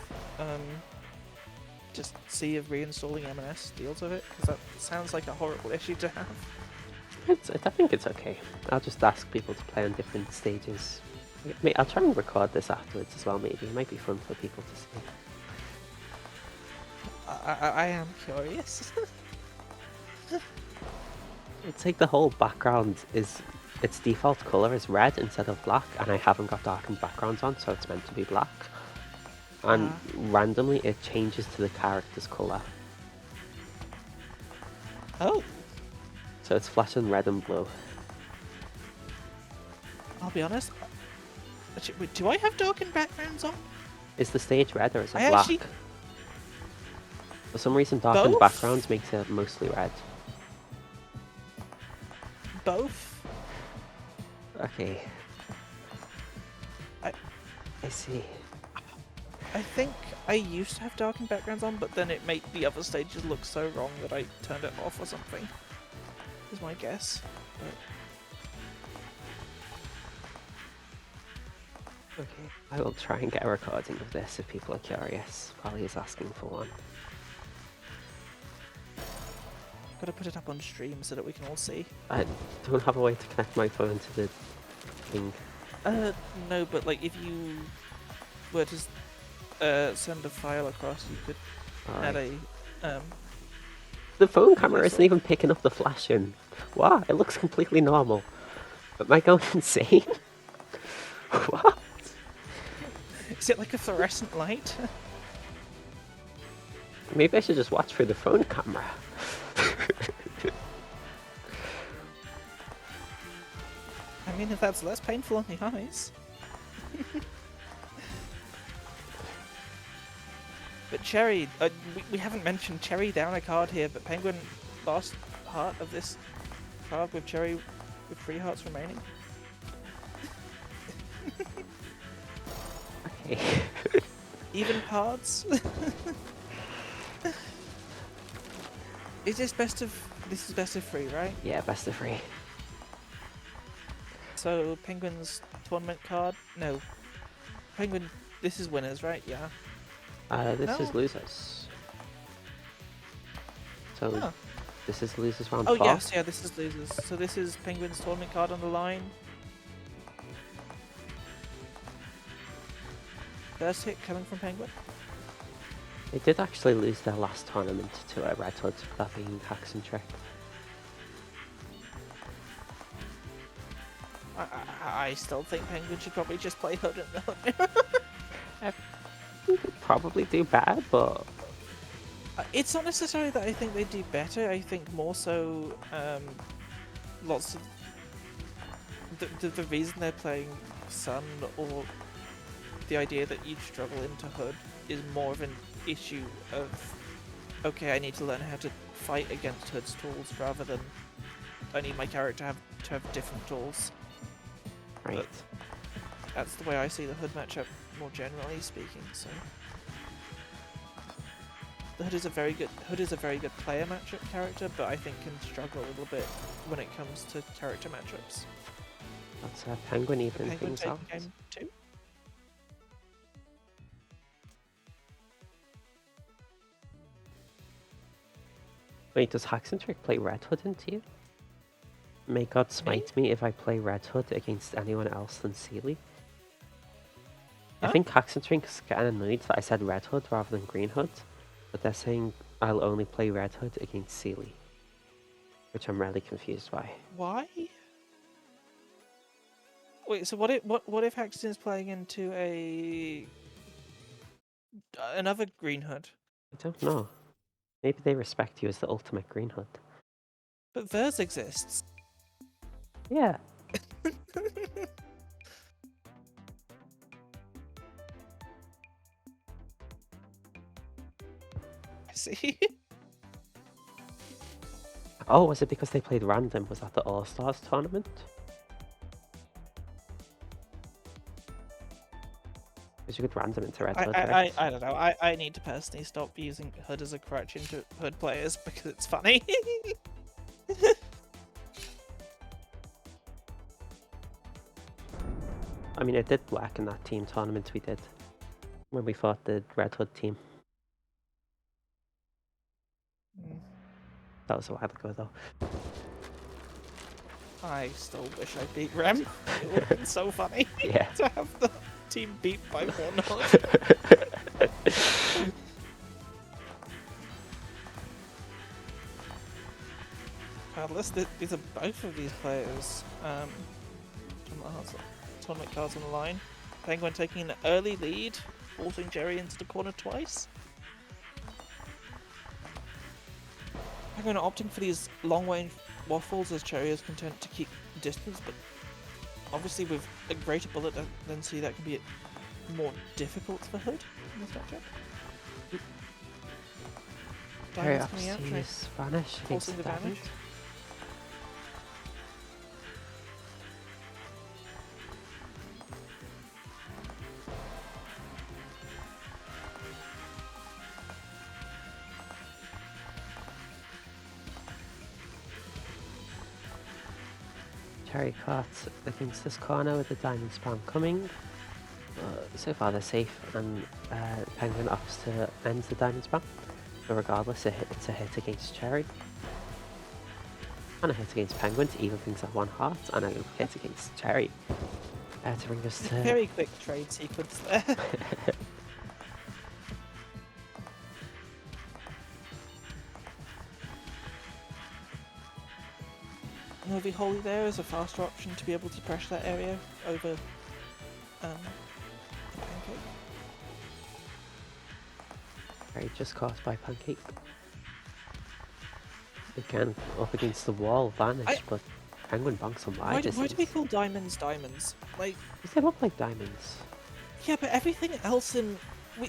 just see if reinstalling M&S deals with it? Because that sounds like a horrible issue to have. I think it's okay. I'll just ask people to play on different stages. I'll try and record this afterwards as well, maybe. It might be fun for people to see. I am curious. It's like the whole background is... Its default colour is red instead of black, and I haven't got darkened backgrounds on, so it's meant to be black. And randomly it changes to the character's colour. Oh. So it's flashing red and blue. I'll be honest. Actually, wait, do I have darkened backgrounds on? Is the stage red or is it I black? actually... For some reason darkened Both? backgrounds makes it mostly red. Both? Okay. I see. I think I used to have darkened backgrounds on, but then it made the other stages look so wrong that I turned it off or something. Is my guess. But... Okay. I will try and get a recording of this if people are curious. Fally is asking for one. Gotta put it up on stream so that we can all see. I don't have a way to connect my phone to the thing. No, but like if you were to send a file across, you could add a The phone camera isn't even picking up the flashing. Wow, it looks completely normal. But am I going insane? What? Is it like a fluorescent light? Maybe I should just watch through the phone camera. I mean, if that's less painful on the eyes. But Cherry, we haven't mentioned Cherry down a card here, but Penguin lost heart of this card with Cherry with 3 hearts remaining. Okay. Even cards. Is this best of? This is best of 3, right? Yeah, best of 3. So Penguin's tournament card? No. Penguin. This is winners, right? Yeah. This is No. losers. So Huh. this is losers round Oh 4. yes, yeah. This is losers. So this is Penguin's tournament card on the line. First hit coming from Penguin. They did actually lose their last tournament to a Red Hood, that being Haxentrick. I still think Penguin should probably just play Hood and Hood. You could probably do bad, but It's not necessarily that I think they do better. I think more so, lots of the reason they're playing Sun, or the idea that you'd struggle into Hood, is more of an issue of, okay, I need to learn how to fight against Hood's tools rather than I need my character to have different tools. right. But that's the way I see the Hood matchup, more generally speaking. So the Hood is a very good player matchup character, but I think can struggle a little bit when it comes to character matchups. That's Penguin even Penguin things taking out. game 2. Wait, does Haxentrick play Red Hood into you? May God smite me if I play Red Hood against anyone else than Celie. I Huh? think Haxentrick's getting annoyed that I said Red Hood rather than Green Hood, but they're saying I'll only play Red Hood against Celie, which I'm really confused by. Why? Wait, so what if Haxton's playing into another Green Hood? I don't know. Maybe they respect you as the ultimate Green Hood. But Vers exists. Yeah. I see. Oh, was it because they played random? Was that the All-Stars tournament? Because you could random into Red Hood, right? I don't know. I need to personally stop using Hood as a crutch into Hood players because it's funny. I mean, it did work in that team tournament we did when we fought the Red Hood team. That was a while ago, though. I still wish I beat Rem. It would have been so funny Yeah. to have the team beat by 1 Hood. Padless, these are both of these players. Tournament cards on the line. Penguin taking an early lead, forcing Jerry into the corner twice. Penguin opting for these long-range waffles as Cherry is content to keep distance, but obviously with a greater bullet density that can be more difficult for Hood in this matchup. Very Diamond's coming out, obviously Spanish forcing against the Diamond. damage. Cherry caught against this corner with the diamond spam coming. So far they're safe, and Penguin opts to end the diamond spam. So regardless, it's a hit against Cherry. And a hit against Penguin to even things at 1 heart, and a hit against Cherry to bring us to... Very quick trade sequence there. Movie Holy there is a faster option to be able to pressure that area over the Pancake. Cherry just caught by Pancake. Again, up against the wall, vanished, but Penguin bonks him wide. Why do we call diamonds diamonds? Like, Because they look like diamonds. yeah, but everything else in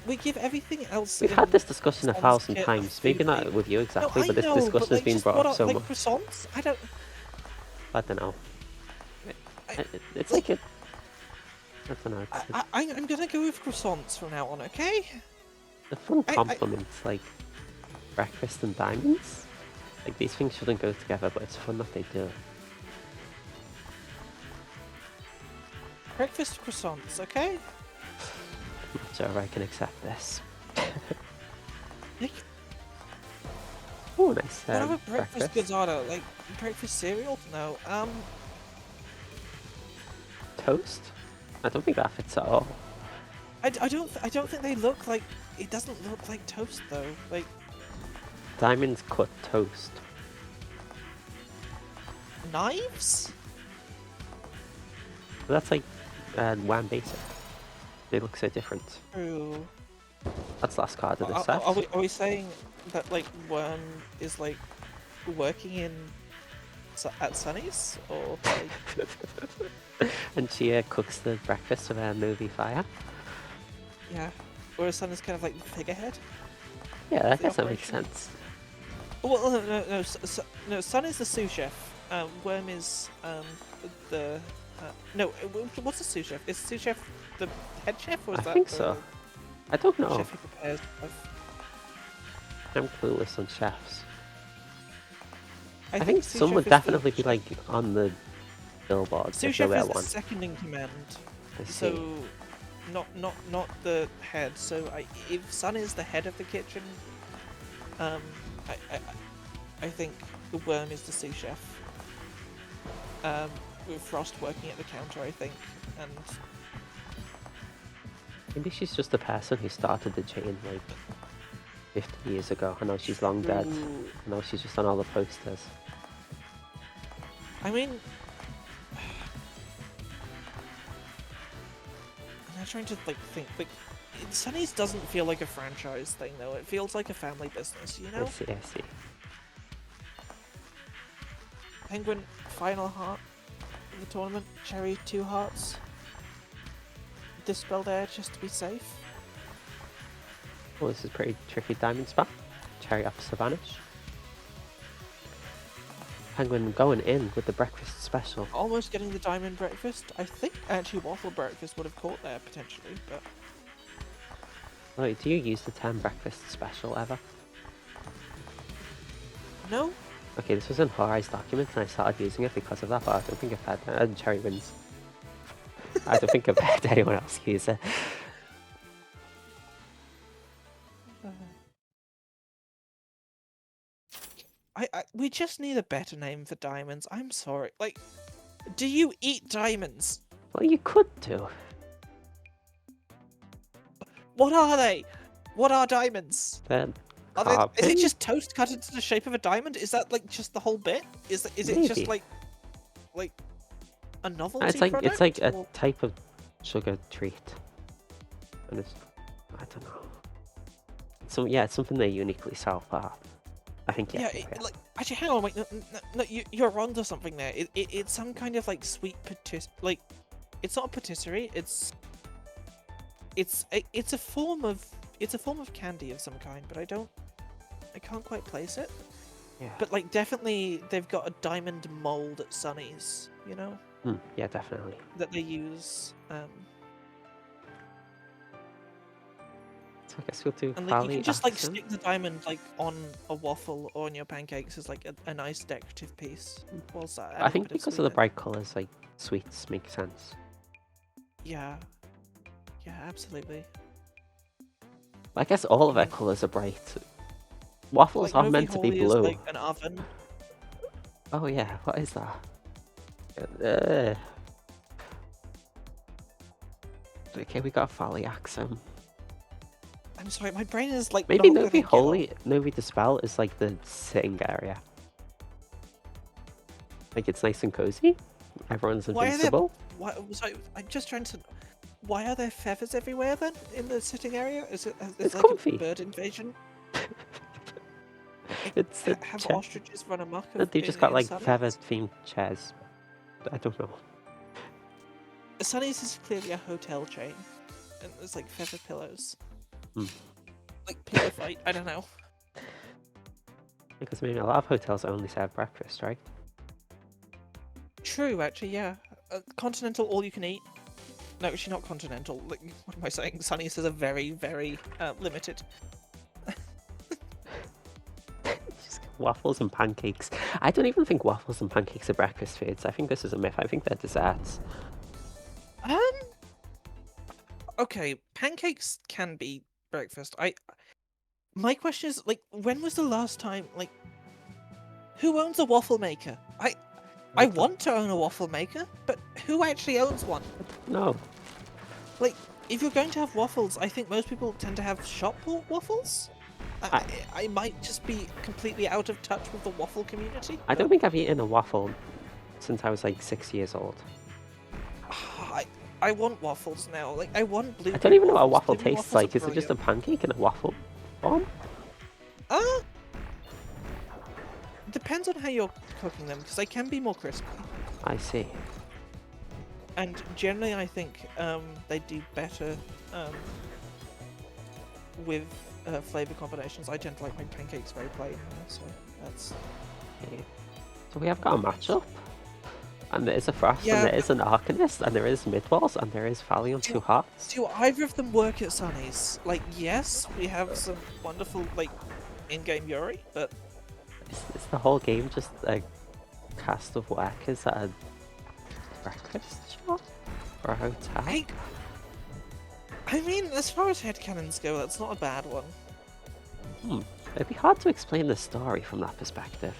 we give everything else. We've in had this discussion Son's 1,000 kit a times. Maybe not foolery. with you No, exactly, I but this know, discussion but has like been just brought what up are so like much. croissants? I don't know. I It's like like a... I don't know. It's I'm gonna go with croissants from now on, okay? a fun I compliment, like breakfast and diamonds. Like, these things shouldn't go together, but it's fun that they do. breakfast croissants, okay? So I can accept this. Like, Oh, nice what other breakfast breakfast. goods are there? Like breakfast cereal? No. Toast? I don't think that fits at all. I don't think they look like. It doesn't look like toast though. Like Diamonds cut toast. knives? But that's like Wham Basic. They look so different. True. That's last card of the set. Are we saying that like Worm is like working in at Sunny's or like And she cooks the breakfast with her movie fire. yeah, or is Sunny's kind of like the figurehead? Yeah, I The guess that makes operation? sense. Well, no. Sunny's the sous chef. Worm is the no. What's the sous chef? Is sous chef the head chef or is I that think the so. I don't know. chef who prepares stuff? I'm clueless on chefs. I I think sous some chef would is definitely the be like on the billboard sous if there chef were is the one. second in command. I see. So, not the head. So, if Sun is the head of the kitchen, I, I, I think the Worm is the sous chef. With Frost working at the counter, I think, and Maybe she's just the person who started the chain like 50 years ago. I know she's long dead. Ooh. I know she's just on all the posters. I mean, I'm trying to like think. Like, Sunny's doesn't feel like a franchise thing though. It feels like a family business, you know. I see. Penguin final heart of the tournament. Cherry 2 hearts. Dispel there just to be safe. Oh, this is pretty tricky diamond spot. Cherry opposite vanish. Penguin going in with the breakfast special. Almost getting the diamond breakfast. I think actually waffle breakfast would have caught there potentially, but Wait, do you use the 10 breakfast special ever? no. Okay, this was in Horizon documents and I started using it because of that, but I don't think I've had that. And Cherry wins. I don't think I've had anyone else use it. We just need a better name for diamonds. I'm sorry. Like, do you eat diamonds? Well, you could do. What are they? What are diamonds? Then Are they, is it carving? just toast cut into the shape of a diamond? Is that like just the whole bit? Is it just Maybe. like a novelty It's like product? a or- type of sugar treat. And it's, I don't know. It's something they uniquely sell, but I think Yeah, like actually, hang on, wait, no, you're wrong to something there. It's some kind of like sweet like, it's not a patisserie. It's a form of candy of some kind, but I can't quite place it. Yeah. But like definitely they've got a diamond mold at Sunny's, you know, Yeah, definitely. that they use. So I guess we'll do And like, you Fally, can just like Axem. stick the diamond like on a waffle or on your pancakes as like a nice decorative piece. Whilst I adding a think bit of because of the sweetness. bright colours, like sweets make sense. Yeah, absolutely. I guess all of I their mean, colours are bright. Waffles like are meant to be Holy is blue. like an oven. Oh yeah, what is that? Uh, okay, we got Fally Axem. I'm sorry, my brain is like Maybe not Novi gonna Holy, Novi Dispel is like the sitting area. Like it's nice and cozy. Everyone's Why are there- invincible. Sorry, I'm just trying to. Why are there feathers everywhere then in the sitting area? Is It's like comfy. a bird invasion? It's a Have chair. ostriches run amok? They just got like feather themed chairs. I don't know. Sunny's is clearly a hotel chain, and there's like feather pillows. Like, pick a fight. I don't know. Because I mean, a lot of hotels only serve breakfast, right? True, actually, yeah. Continental, all you can eat. No, actually not continental. Like, what am I saying? Sunny's is a very, very limited. Just waffles and pancakes. I don't even think waffles and pancakes are breakfast foods. I think this is a myth. I think they're desserts. Okay, pancakes can be breakfast. My question is, like, when was the last time, like, who owns a waffle maker? I want to own a waffle maker, but who actually owns one? No. Like, if you're going to have waffles, I think most people tend to have shop bought waffles. I might just be completely out of touch with the waffle community. I don't think I've eaten a waffle since I was like 6 years old. I want waffles now. Like, I want blue. I don't even know what a waffle Blueberry tastes waffles like. are Is it just a brilliant. pancake in a waffle form? Depends on how you're cooking them, because they can be more crispy. I see. And generally, I think they do better with flavor combinations. I tend to like my pancakes very plain, so that's. Okay. So we have got a matchup. And there is a Frost, Yeah, and there is an Arcanist, and there is Midwalls, and there is Fally on 2 hearts. Do either of them work at Sunny's? Like, yes, we have some wonderful, like, in-game Yuri, but... Is the whole game just a cast of workers at a breakfast shop? Or a hotel? I mean, as far as headcanons go, that's not a bad one. It'd be hard to explain the story from that perspective.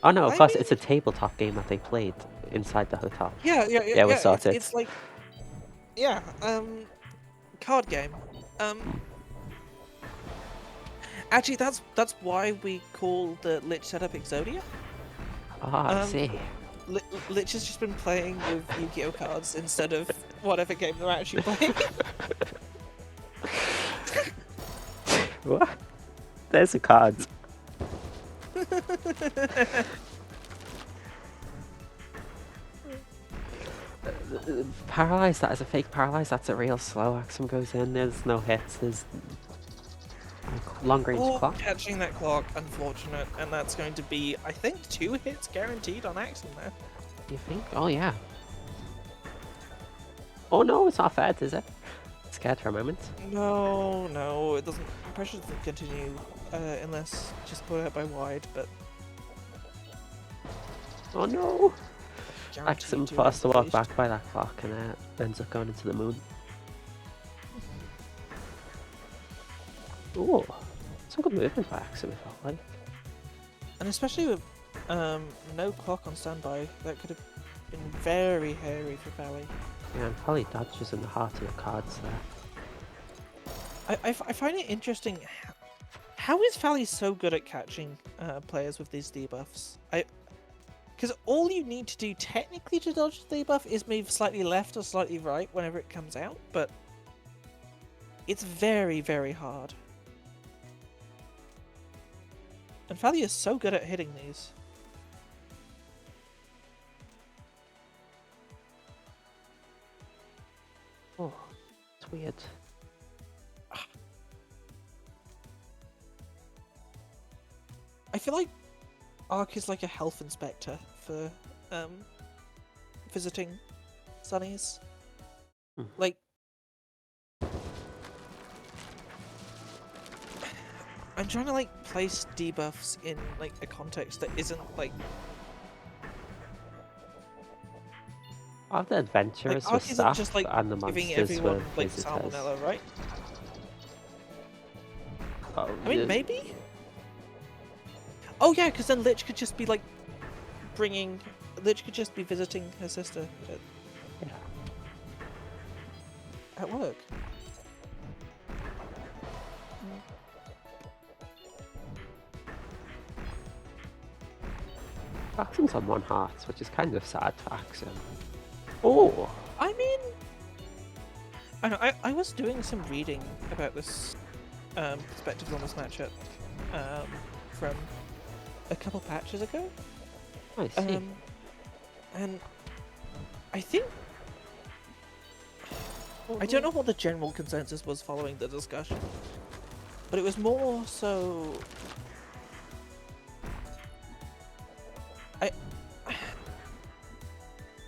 Oh no, of course, it's a tabletop game that they played inside the hotel. Yeah, we're sorted. It's like... Yeah, card game. Actually, that's why we call the Lich setup Exodia. Ah, I see. Lich has just been playing with Yu-Gi-Oh cards instead of whatever game they're actually playing. What? There's a card. Paralyze, that is a fake paralyze, that's a real slow. Axem goes in, there's no hits, there's long range clock. Catching that clock, unfortunate, and that's going to be, I think, 2 hits guaranteed on Axem there. You think? Oh yeah. Oh no, it's not fair, is it? Scared for a moment. No, it doesn't. Pressure doesn't continue unless just put out by wide, but. Oh no! Guaranteed Axem 2 forced to hits at walk least. back by that clock and ends up going into the moon. Ooh, some good movement by Axem, it felt like. And especially with no clock on standby, that could have been very hairy for Fally. Yeah, and Fally dodges in the heart of the cards there. I find it interesting. How is Fally so good at catching players with these debuffs? Because all you need to do technically to dodge the debuff is move slightly left or slightly right whenever it comes out, but it's very, very hard. And Fally is so good at hitting these. Oh, it's weird. I feel like Ark is like a health inspector for visiting Sunnies. Like, I'm trying to like place debuffs in like a context that isn't like Of the adventurers Ark with isn't staff just like and the giving monsters everyone with like visitors. salmonella, right? Oh, I mean, maybe. Oh yeah, because then Lich could just be like bringing. Lich could just be visiting her sister at work. Axem's on 1 heart, which is kind of sad for Axem. Oh! I mean, I was doing some reading about this perspectives on this matchup from a couple patches ago. I see. And I think I don't know what the general consensus was following the discussion, but it was more so.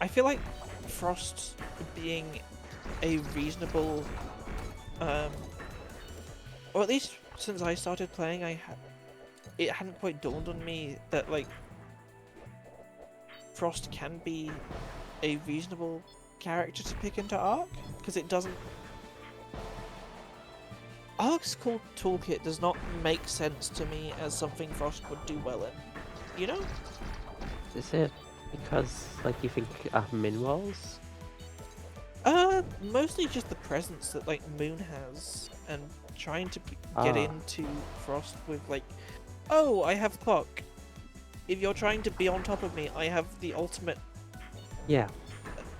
I feel like Frost being a reasonable, or at least since I started playing, it hadn't quite dawned on me that like Frost can be a reasonable character to pick into Arc, because it doesn't. Arc's core toolkit does not make sense to me as something Frost would do well in. You know? Is it because, like, you think min rolls? Mostly just the presence that like Moon has, and trying to get into Frost with like, oh, I have clock. If you're trying to be on top of me, I have the ultimate. Yeah.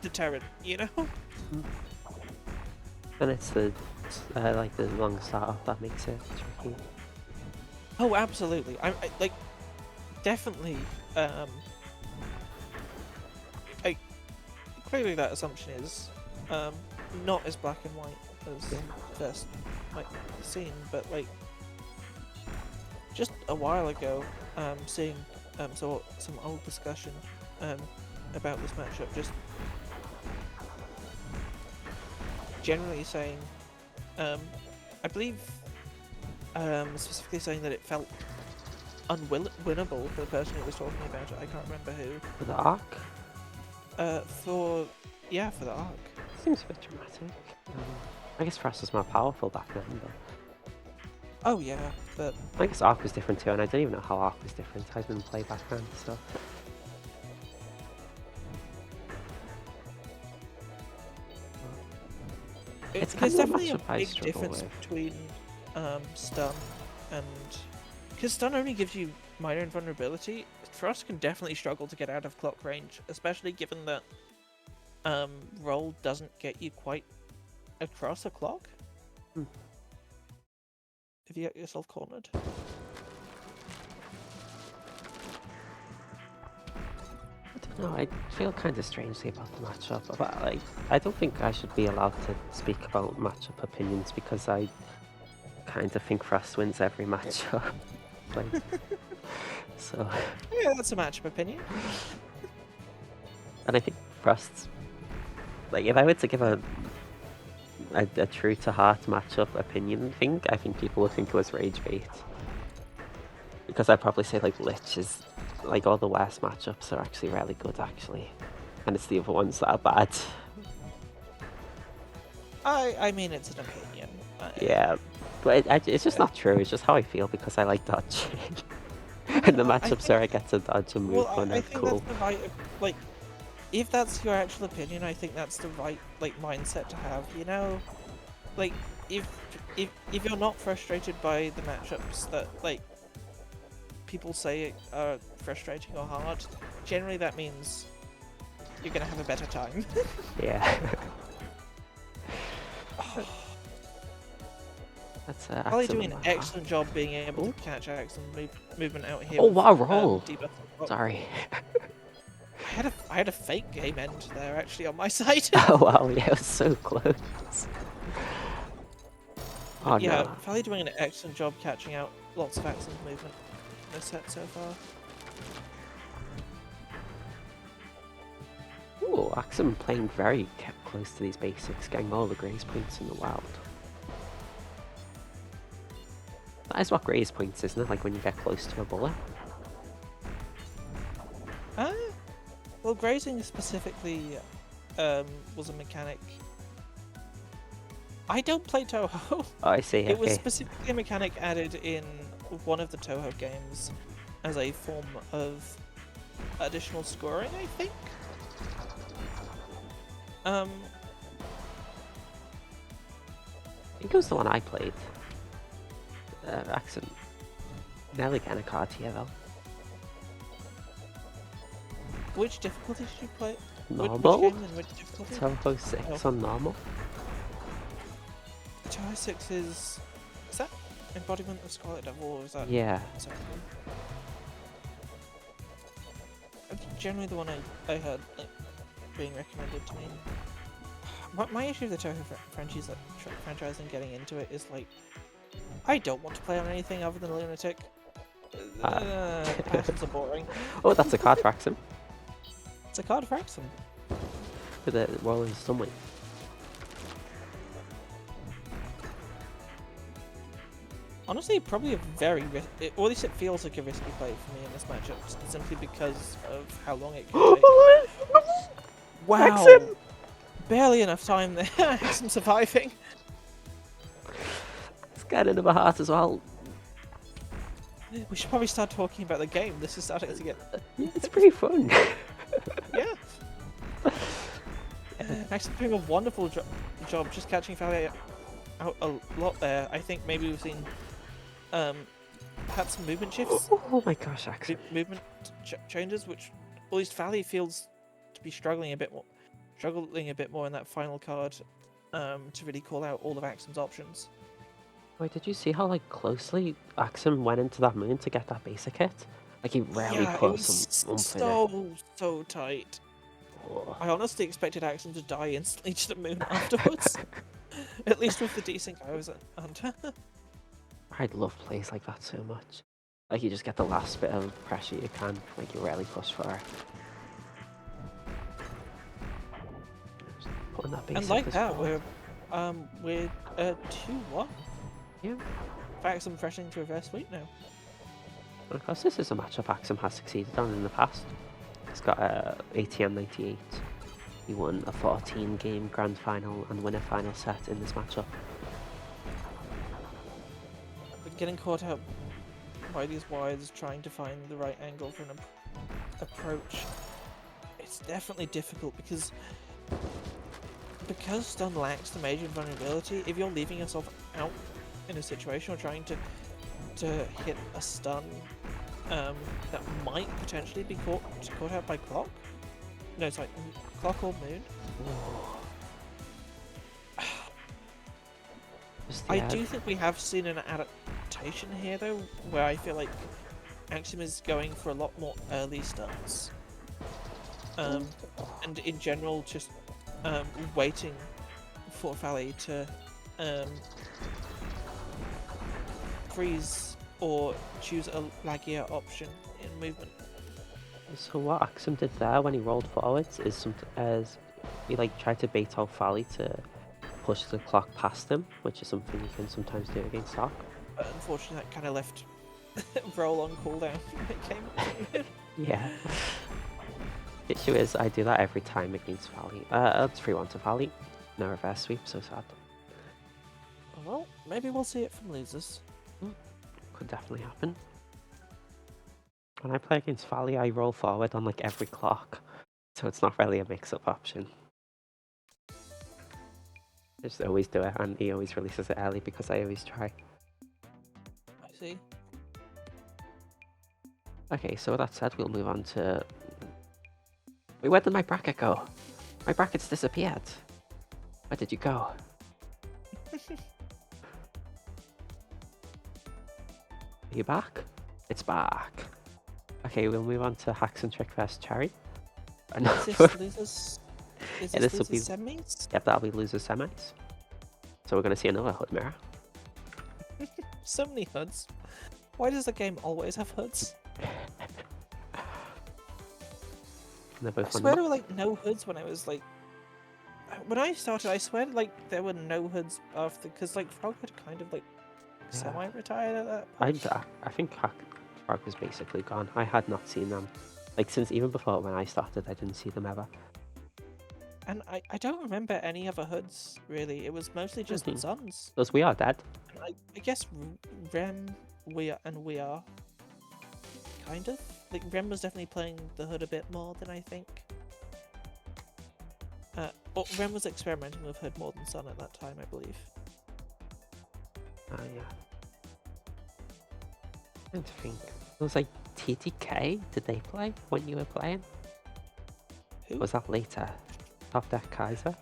Deterrent, you know? And it's the like the long startup that makes it tricky. Oh, absolutely. I like definitely. Clearly that assumption is not as black and white as first like seen, but like just a while ago, seeing some old discussion about this matchup, just generally saying, I believe specifically saying that it felt unwinnable for the person who was talking about it. I can't remember who. For the Arc? For the Arc. Seems a bit dramatic. I guess Frost was more powerful back then, but... Oh yeah, but... I guess Arc was different too, and I don't even know how Arc was different. I didn't play back then, so... There's definitely a big difference between stun and... Because stun only gives you minor invulnerability. Frost can definitely struggle to get out of clock range, especially given that roll doesn't get you quite across a clock. If you get yourself cornered. I don't know, I feel kind of strangely about the matchup, but like, I don't think I should be allowed to speak about matchup opinions because I kind of think Frost wins every matchup. Like, so... Yeah, that's a matchup opinion. And I think Frost, like, if I were to give a true to heart matchup opinion thing, I think people would think it was Rage Bait. Because I'd probably say, like, Lich is, like, all the worst matchups are actually really good, actually. And it's the other ones that are bad. I mean, it's an opinion. Yeah, but it's just not true, it's just how I feel because I like dodging. And the matchups where I get to dodge and move when they're cool. That's the right, like, if that's your actual opinion, I think that's the right, like, mindset to have, you know? Like, if you're not frustrated by the matchups that, like, people say are frustrating or hard, generally that means you're gonna have a better time. Yeah. That's Fally doing an excellent job being able to catch Axem movement out here. Oh wow, roll! Sorry. I had a fake game end there actually on my side. Oh wow, yeah, it was so close. Oh yeah, no. Fally doing an excellent job catching out lots of Axem's movement in this set so far. Ooh, Axem playing very close to these basics, getting all the graze points in the wild. That is what graze points, isn't it? Like when you get close to a bullet. Well, grazing specifically was a mechanic. I don't play Toho. Oh, I see. It was specifically a mechanic added in one of the Toho games as a form of additional scoring, I think. I think it was the one I played. Axem. Nearly getting a card here though. Which difficulty did you play? Normal? Which game and which difficulty? Toho 6 on normal. Toho 6 is that Embodiment of Scarlet Devil or is that? Yeah. Generally the one I heard like, being recommended to me. My issue with the Toho franchise and getting into it is like, I don't want to play on anything other than Lunatic. Patterns are boring. Oh, that's a card for Axem. It's a card for Axem. With a rolling stomach. Honestly, probably a very or at least it feels like a risky play for me in this matchup, simply because of how long it can take. Wow! Axem! Barely enough time there. Axem surviving. It's getting into my heart as well. We should probably start talking about the game. This is starting to get. It's pretty fun. Yeah. Axem's doing a wonderful job just catching Fally out a lot there. I think maybe we've seen perhaps some movement shifts. Oh my gosh, Axem. Movement changes, which at least Fally feels to be struggling a bit more in that final card to really call out all of Axem's options. Wait, did you see how like closely Axem went into that moon to get that basic hit? Like he rarely put some oomph in it. So tight. Oh. I honestly expected Axem to die instantly to the moon afterwards. At least with the desync I was under. I'd love plays like that so much. Like you just get the last bit of pressure you can, like you rarely push for it. Putting that basic And like as that, well. we're 2-1. Yeah. Axem fresh into reverse sweep now. Because this is a matchup Axem has succeeded on in the past. He's got a ATM 98. He won a 14-game grand final and winner final set in this matchup. But getting caught out by these wires, trying to find the right angle for an approach, it's definitely difficult because stun lacks the major vulnerability. If you're leaving yourself out in a situation or trying to hit a stun that might potentially be caught out by clock. No, sorry, clock or moon. I do think we have seen an adaptation here though, where I feel like Axem is going for a lot more early stuns. And in general just waiting for Fally to freeze or choose a laggier option in movement. So what Axem did there when he rolled forwards is he like tried to bait out Fally to push the clock past him, which is something you can sometimes do against Sock. But unfortunately that kind of left roll on cooldown when it came. Yeah. The issue is I do that every time against Fally. It's 3-1 to Fally. No reverse sweep, so sad. Well, maybe we'll see it from losers. Could definitely happen. When I play against Fally, I roll forward on like every clock, so it's not really a mix-up option. I just always do it, and he always releases it early because I always try. I see. Okay, so with that said, we'll move on to... Wait, where did my bracket go? My bracket's disappeared. Where did you go? Are you back? It's back. Okay, we'll move on to Haxentrick vs Cherry. Is this losers? Is Yeah, this this'll losers be- semis? Yep, that'll be loser semis. So we're going to see another hood mirror. So many hoods. Why does the game always have hoods? And they're both I on swear the there were like no hoods when I was like... When I started, I swear like there were no hoods after, because like Frog had kind of like semi-retired at that point. I think Frog was basically gone. I had not seen them. Like, since even before when I started, I didn't see them ever. And I don't remember any other hoods, really. It was mostly just Mhm. Suns. Because we are dead. And I guess Rem, we are, kind of. Like, Rem was definitely playing the hood a bit more than I think. Or Rem was experimenting with hood more than Sun at that time, I believe. Yeah. I don't think. It was like TTK. Did they play when you were playing? Who? Was that later? Top Deck Kaiser?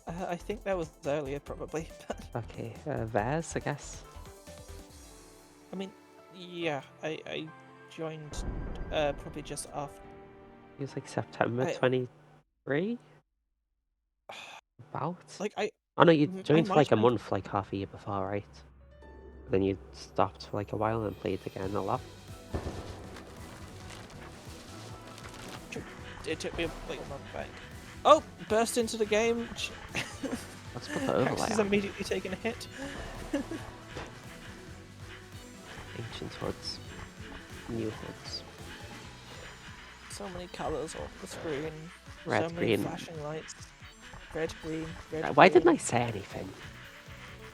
I think that was earlier, probably. But Okay, Vez, I guess. I mean, yeah, I joined probably just after. It was like September I- 23? About? Like Oh no, you I joined for might like a have. month, like half a year before, right? Then you stopped for like a while and played again a lot. It took me like a month back. Oh, burst into the game. Let's put the overlay Hax is on. immediately taking a hit. Ancient hoods. New hoods. So many colours off the screen. Red, So many green. flashing lights. Red, green, red, Why green. didn't I say anything?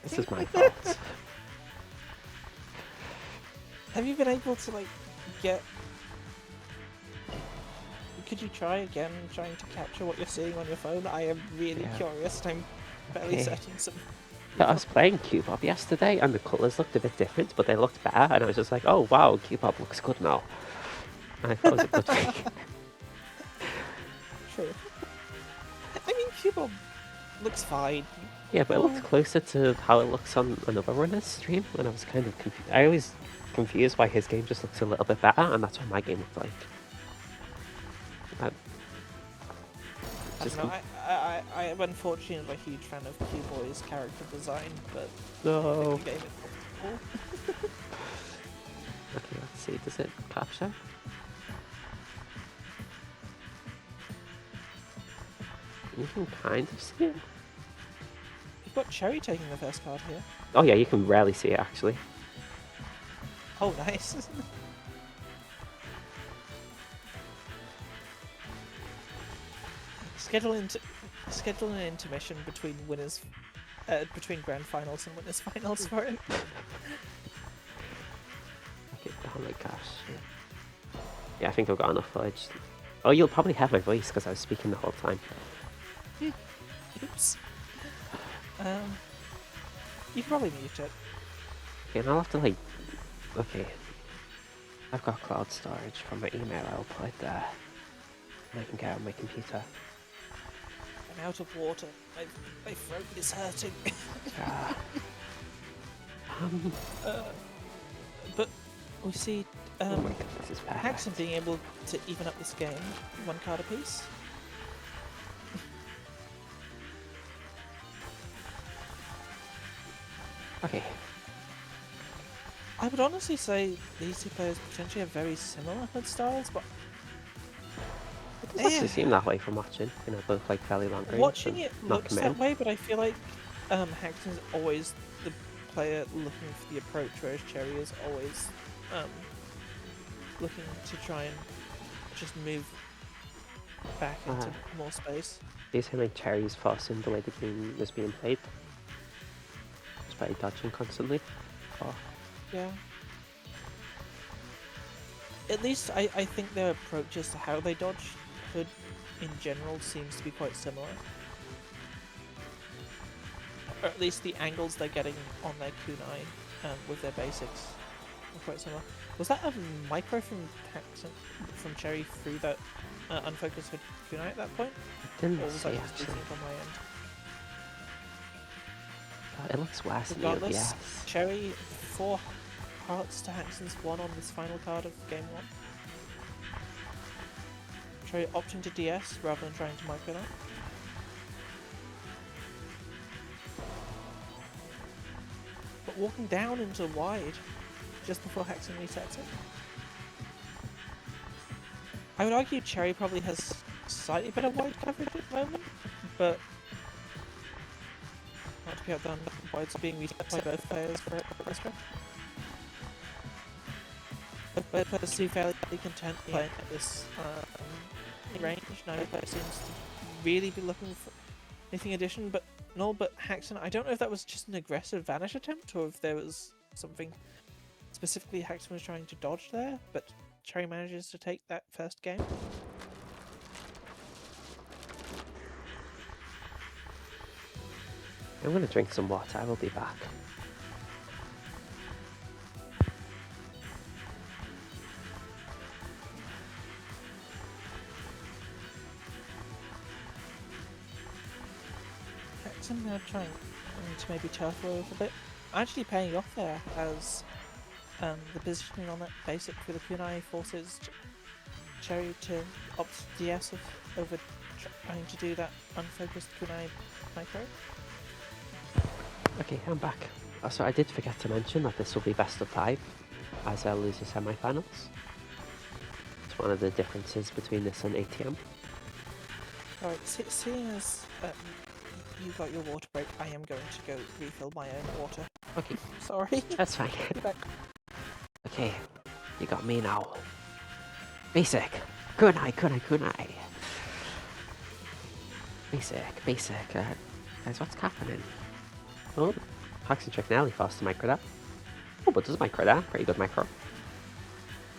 This is my fault. Have you been able to like get? Could you try again, trying to capture what you're seeing on your phone? I am really Yeah. curious, and I'm barely Okay. setting some. Yeah, I was playing Cubop yesterday and the colours looked a bit different, but they looked better, and I was just like, oh wow, Cubop looks good now. And I thought it was a good thing. True. I mean, Cubo looks fine. Yeah, but it looked closer to how it looks on another runner's stream, and I was kind of confused. I always confused why his game just looks a little bit better, and that's what my game looked like. I don't know. I am unfortunately a huge fan of Q-Boy's character design, but I No. think the game is cool. Okay, let's see. Does it capture? You can kind of see it. You've got Cherry taking the first card here. Oh yeah, you can rarely see it actually. Oh, nice. Schedule an intermission between winners, between grand finals and winners finals for it. Okay, oh my gosh. Yeah, I think I've got enough footage. Oh, you'll probably have my voice because I was speaking the whole time. Oops. You can probably mute it. Okay, and I'll have to like... Okay. I've got cloud storage from my email, I'll put it there. And I can get it on my computer. I'm out of water. My throat is hurting. Yeah. But we see Oh my god, this is perfect. Haxen being able to even up this game, one card apiece. Okay. I would honestly say these two players potentially have very similar HUD styles, but It does actually seem that way from watching. You know, both like fairly long range. watching and it not looks committing. that way, but I feel like Haxen's always the player looking for the approach, whereas Cherry is always looking to try and just move back into more space. These are like Cherry's forcing the way the game is being played. Just by dodging constantly. Oh. Yeah. At least I think their approaches to how they dodge HUD in general seems to be quite similar. Or at least the angles they're getting on their kunai with their basics are quite similar. Was that a micro from Cherry through that unfocused HUD kunai at that point? Didn't Or was see that just actually. on my end? It looks worse than the Regardless, OBS. Cherry 4 hearts to Haxen's 1 on this final card of game 1. Cherry opting to DS rather than trying to micro that. But walking down into wide just before Haxen resets it. I would argue Cherry probably has slightly better wide coverage at the moment, but not to be outdone, wide's being reset by both players for this round. Both players seem fairly content playing at this range. Neither player seems to really be looking for anything addition, but Haxen, I don't know if that was just an aggressive vanish attempt or if there was something specifically Haxen was trying to dodge there, but Cherry manages to take that first game. I'm gonna drink some water, I will be back. Haxen now trying to maybe turtle a little bit. Actually paying off there as the positioning on that basic for the kunai forces Cherry to opt DS over trying to do that unfocused kunai micro. Okay, I'm back. So I did forget to mention that this will be best of 5 as a loser semi-finals. It's one of the differences between this and ATM. Alright, seeing as you got your water break, I am going to go refill my own water. Okay, Sorry. that's fine. Be back. Okay, you got me now. Basic. Kunai. Basic. Guys, what's happening? Oh, Haxentrick nearly fast to micro that. Oh, but does micro that. Pretty good micro.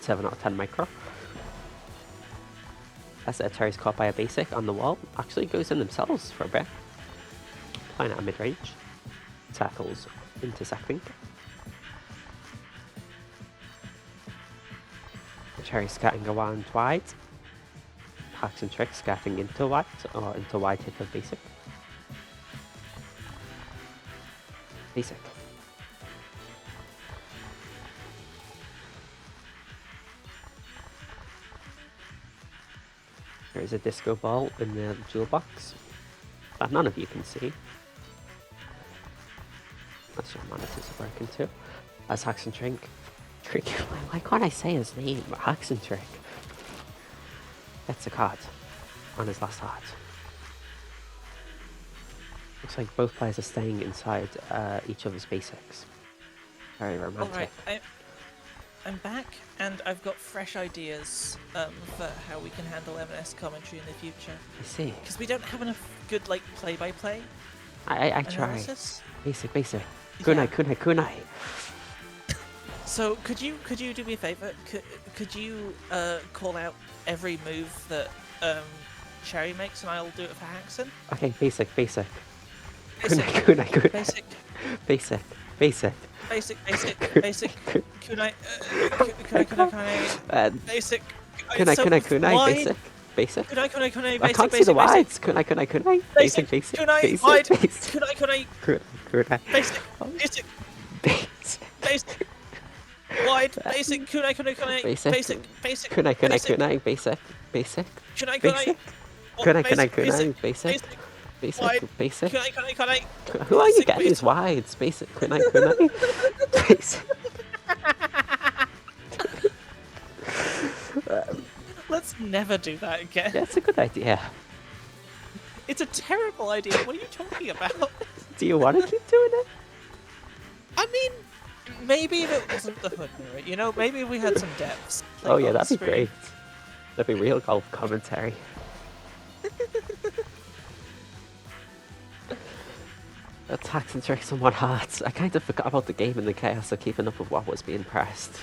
7 out of 10 micro. As Terry's caught by a basic on the wall, actually goes in themselves for a bit. Playing at a mid-range. Tackles intersecting. Terry scatting around wide. Haxentrick scatting into wide, or into wide hit of basic. Basic. There is a disco ball in the jewel box that none of you can see. That's your monitors are broken too. As Haxentrick. Why can't I say his name? Haxentrick. Gets a card on his last heart. Looks like both players are staying inside each other's basics. Very romantic. Alright, I'm back, and I've got fresh ideas for how we can handle M&S commentary in the future. I see. Because we don't have enough good, like, play-by-play I try. analysis. Basic. Yeah. Kunai. So, could you do me a favour? Could you call out every move that Cherry makes, and I'll do it for Haxen? Okay, basic. Kunai. Basic. Kunai. Basic. Kunai. Basic. Kunai. I can't see the wides. Kunai. Basic. Kunai. Wide. Basic. Kunai. Kunai. Basic. Wide. Basic. Kunai. Basic. Basic. Kunai. Basic. Kunai. Basic. Basic. Kunai. Who are you getting these wides? Basic. Kunai. Basic. Let's never do that again. Yeah, it's a good idea. It's a terrible idea. What are you talking about? Do you want to keep doing it? I mean, maybe if it wasn't the hood mirror, you know, maybe we had some depths. Like, Oh yeah, on that'd be screen. great. That'd be real golf commentary. Attacks and tricks on one heart. I kind of forgot about the game and the chaos of keeping up with what was being pressed.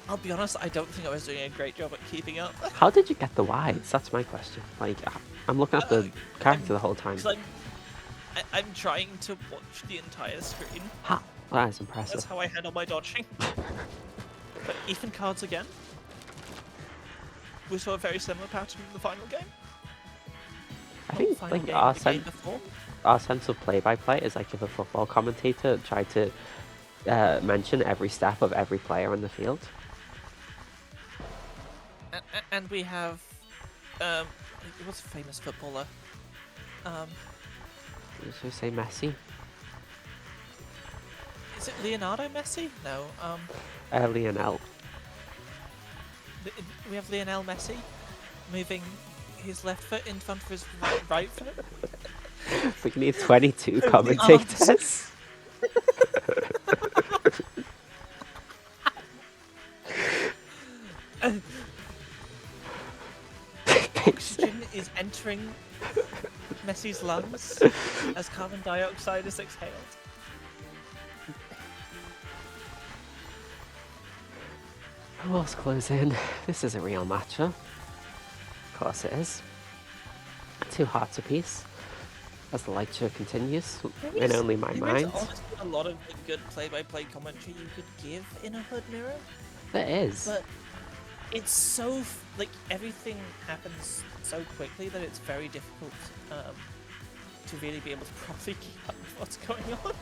I'll be honest, I don't think I was doing a great job at keeping up. How did you get the wides? That's my question. Like, I'm looking at the character the whole time. 'Cause I'm trying to watch the entire screen. Ha! That is impressive. That's how I handle my dodging. But even cards again. We saw a very similar pattern in the final game. I think Final like game, our the game before. our sense of play-by-play is like if a football commentator tried to mention every step of every player on the field. And we have, what's a famous footballer? Should we say Messi? Is it Leonardo Messi? No. Lionel. We have Lionel Messi moving his left foot in front of his right foot. We need 22 commentators. Oxygen is entering Messi's lungs as carbon dioxide is exhaled. Walls close in. This is a real matchup. Of course it is. 2 hearts apiece. As the light show continues, in only my mind. There's honestly a lot of good play-by-play commentary you could give in a hood mirror, There is. but it's so like everything happens so quickly that it's very difficult to really be able to properly keep up with what's going on.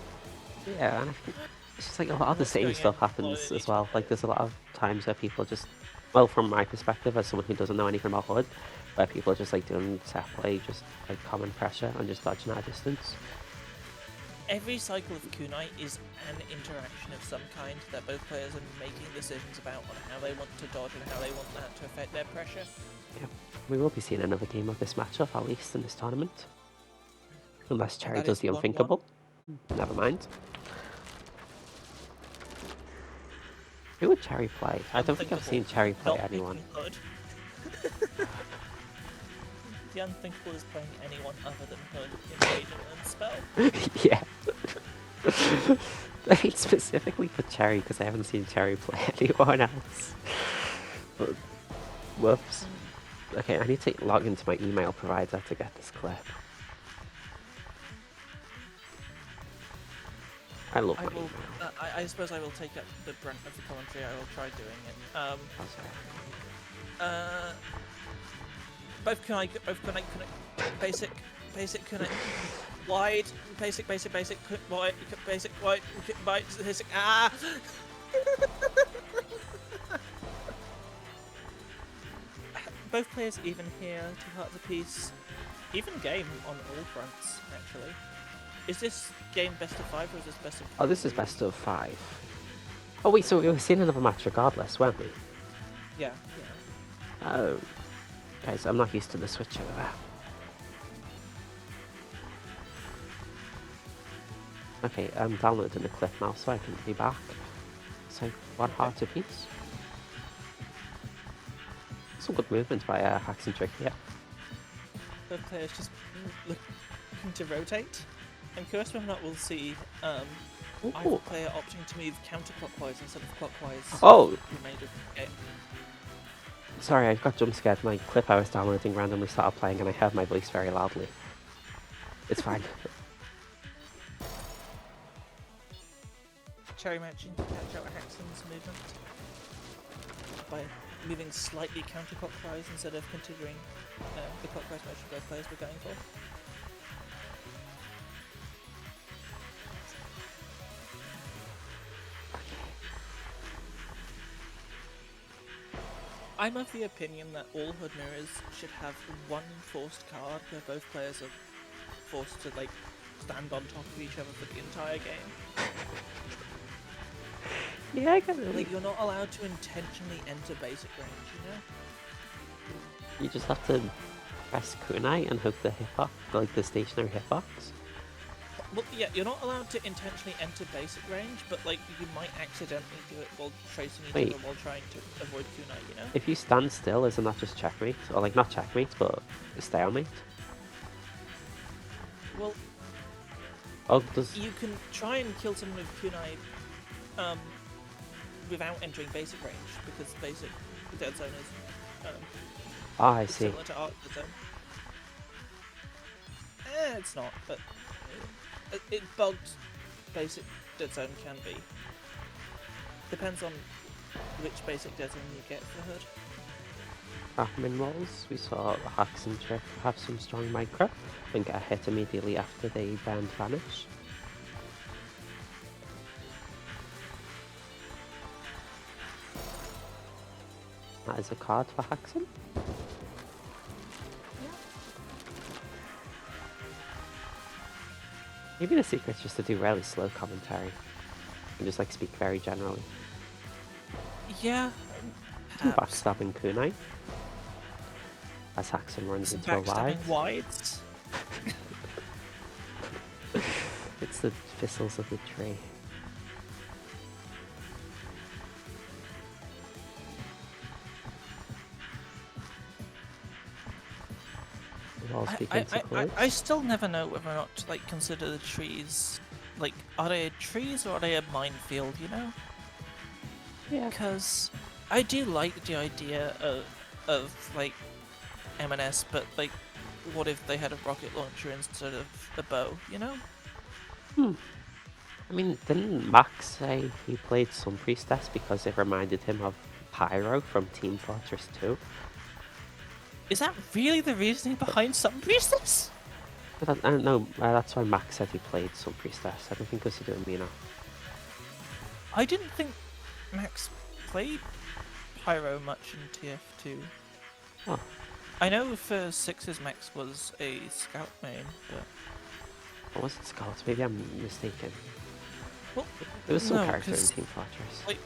Yeah, and I think it's just like a lot of the What's same going stuff on? happens as well. Like there's a lot of times where people just, well, from my perspective as someone who doesn't know anything about Hood, where people are just like doing set play, just like common pressure and just dodging out of distance. Every cycle of kunai is an interaction of some kind that both players are making decisions about on how they want to dodge and how they want that to affect their pressure. Yeah, we will be seeing another game of this matchup at least in this tournament. Unless Cherry That does is the 1-1. unthinkable. Never mind. Who would Cherry play? I don't think I've seen Cherry play Not anyone. Hood. The unthinkable is playing anyone other than Hood in Radiant and Spell. Yeah. I mean, specifically for Cherry, because I haven't seen Cherry play anyone else. But, whoops. Okay, I need to log into my email provider to get this clip. I love my email. I suppose I will take up the brunt of the commentary. I will try doing it. Oh, sorry. Both kunai, basic kunai, wide, basic, wide, basic, ah! Both players even here, 2 hearts apiece. Even game on all fronts, actually. Is this game best of 5 or is this best of 3? Oh, this is best of 5. Oh wait, so we were seeing another match regardless, weren't we? Yeah. Oh. Okay, so I'm not used to the switch over. Okay, I'm downloading the clip now so I can be back. So, 1 heart apiece. Some good movement by Haxentrick here. Both players just looking to rotate. I'm curious whether or not we'll see either player opting to move counterclockwise instead of clockwise. Oh! Okay. Sorry, I got jump scared. My clip I was downloading randomly started playing and I heard my voice very loudly. It's fine. Cherry managing to catch out Haxen's movement by moving slightly counterclockwise instead of continuing the clockwise motion both players were going for. I'm of the opinion that all Hood mirrors should have one forced card where both players are forced to like stand on top of each other for the entire game. Yeah, I get it. Like, you're not allowed to intentionally enter basic range, you know? You just have to press kunai and hook the hitbox, like the stationary hitbox. Well, yeah, you're not allowed to intentionally enter basic range, but like you might accidentally do it while tracing each other while trying to avoid kunai, you know? If you stand still, isn't that just checkmate? Or like, not checkmate, but stalemate? Well, does... you can try and kill someone with kunai without entering basic range, because basic dead zone is I see. similar to arc dead zone. It's not, but it bugged basic dead zone can be. Depends on which basic dead zone you get for Hood. Admin rolls, we saw Haxentrick have some strong micro and get a hit immediately after they burned vanish. That is a card for Haxen. Maybe the secret's just to do really slow commentary and just like speak very generally. Yeah. Backstabbing kunai as Haxen runs into a wide. Wides. It's the thistles of the tree. I still never know whether or not to like consider the trees, like, are they trees or are they a minefield, you know? Yeah. Because I do like the idea of like M&S, but like, what if they had a rocket launcher instead of a bow, you know? I mean, didn't Max say he played Sun Priestess because it reminded him of Pyro from Team Fortress 2? Is that really the reasoning behind Sun Priestess? I don't know, that's why Max said he played Sun Priestess. I don't think it was to do with Mina. I didn't think Max played Pyro much in TF2. Oh. I know for 6's max was a scout main, but Or was it Scouts? Maybe I'm mistaken. well, There was some no, character in 'cause, Team Fortress. like,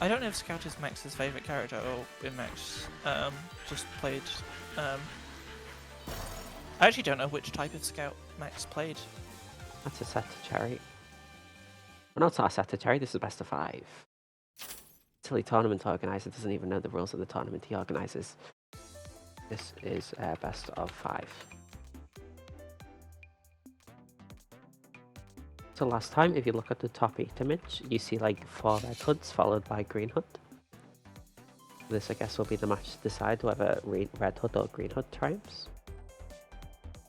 I don't know if Scout is Max's favorite character or in Max just played. I actually don't know which type of Scout Max played. That's a set to cherry. Well, no, it's not a set to cherry. This is best of 5. Silly tournament organizer doesn't even know the rules of the tournament he organizes. This is best of 5. So last time, if you look at the top 8 image, you see like 4 red hoods followed by green hood. This, I guess, will be the match to decide whether red hood or green hood triumphs.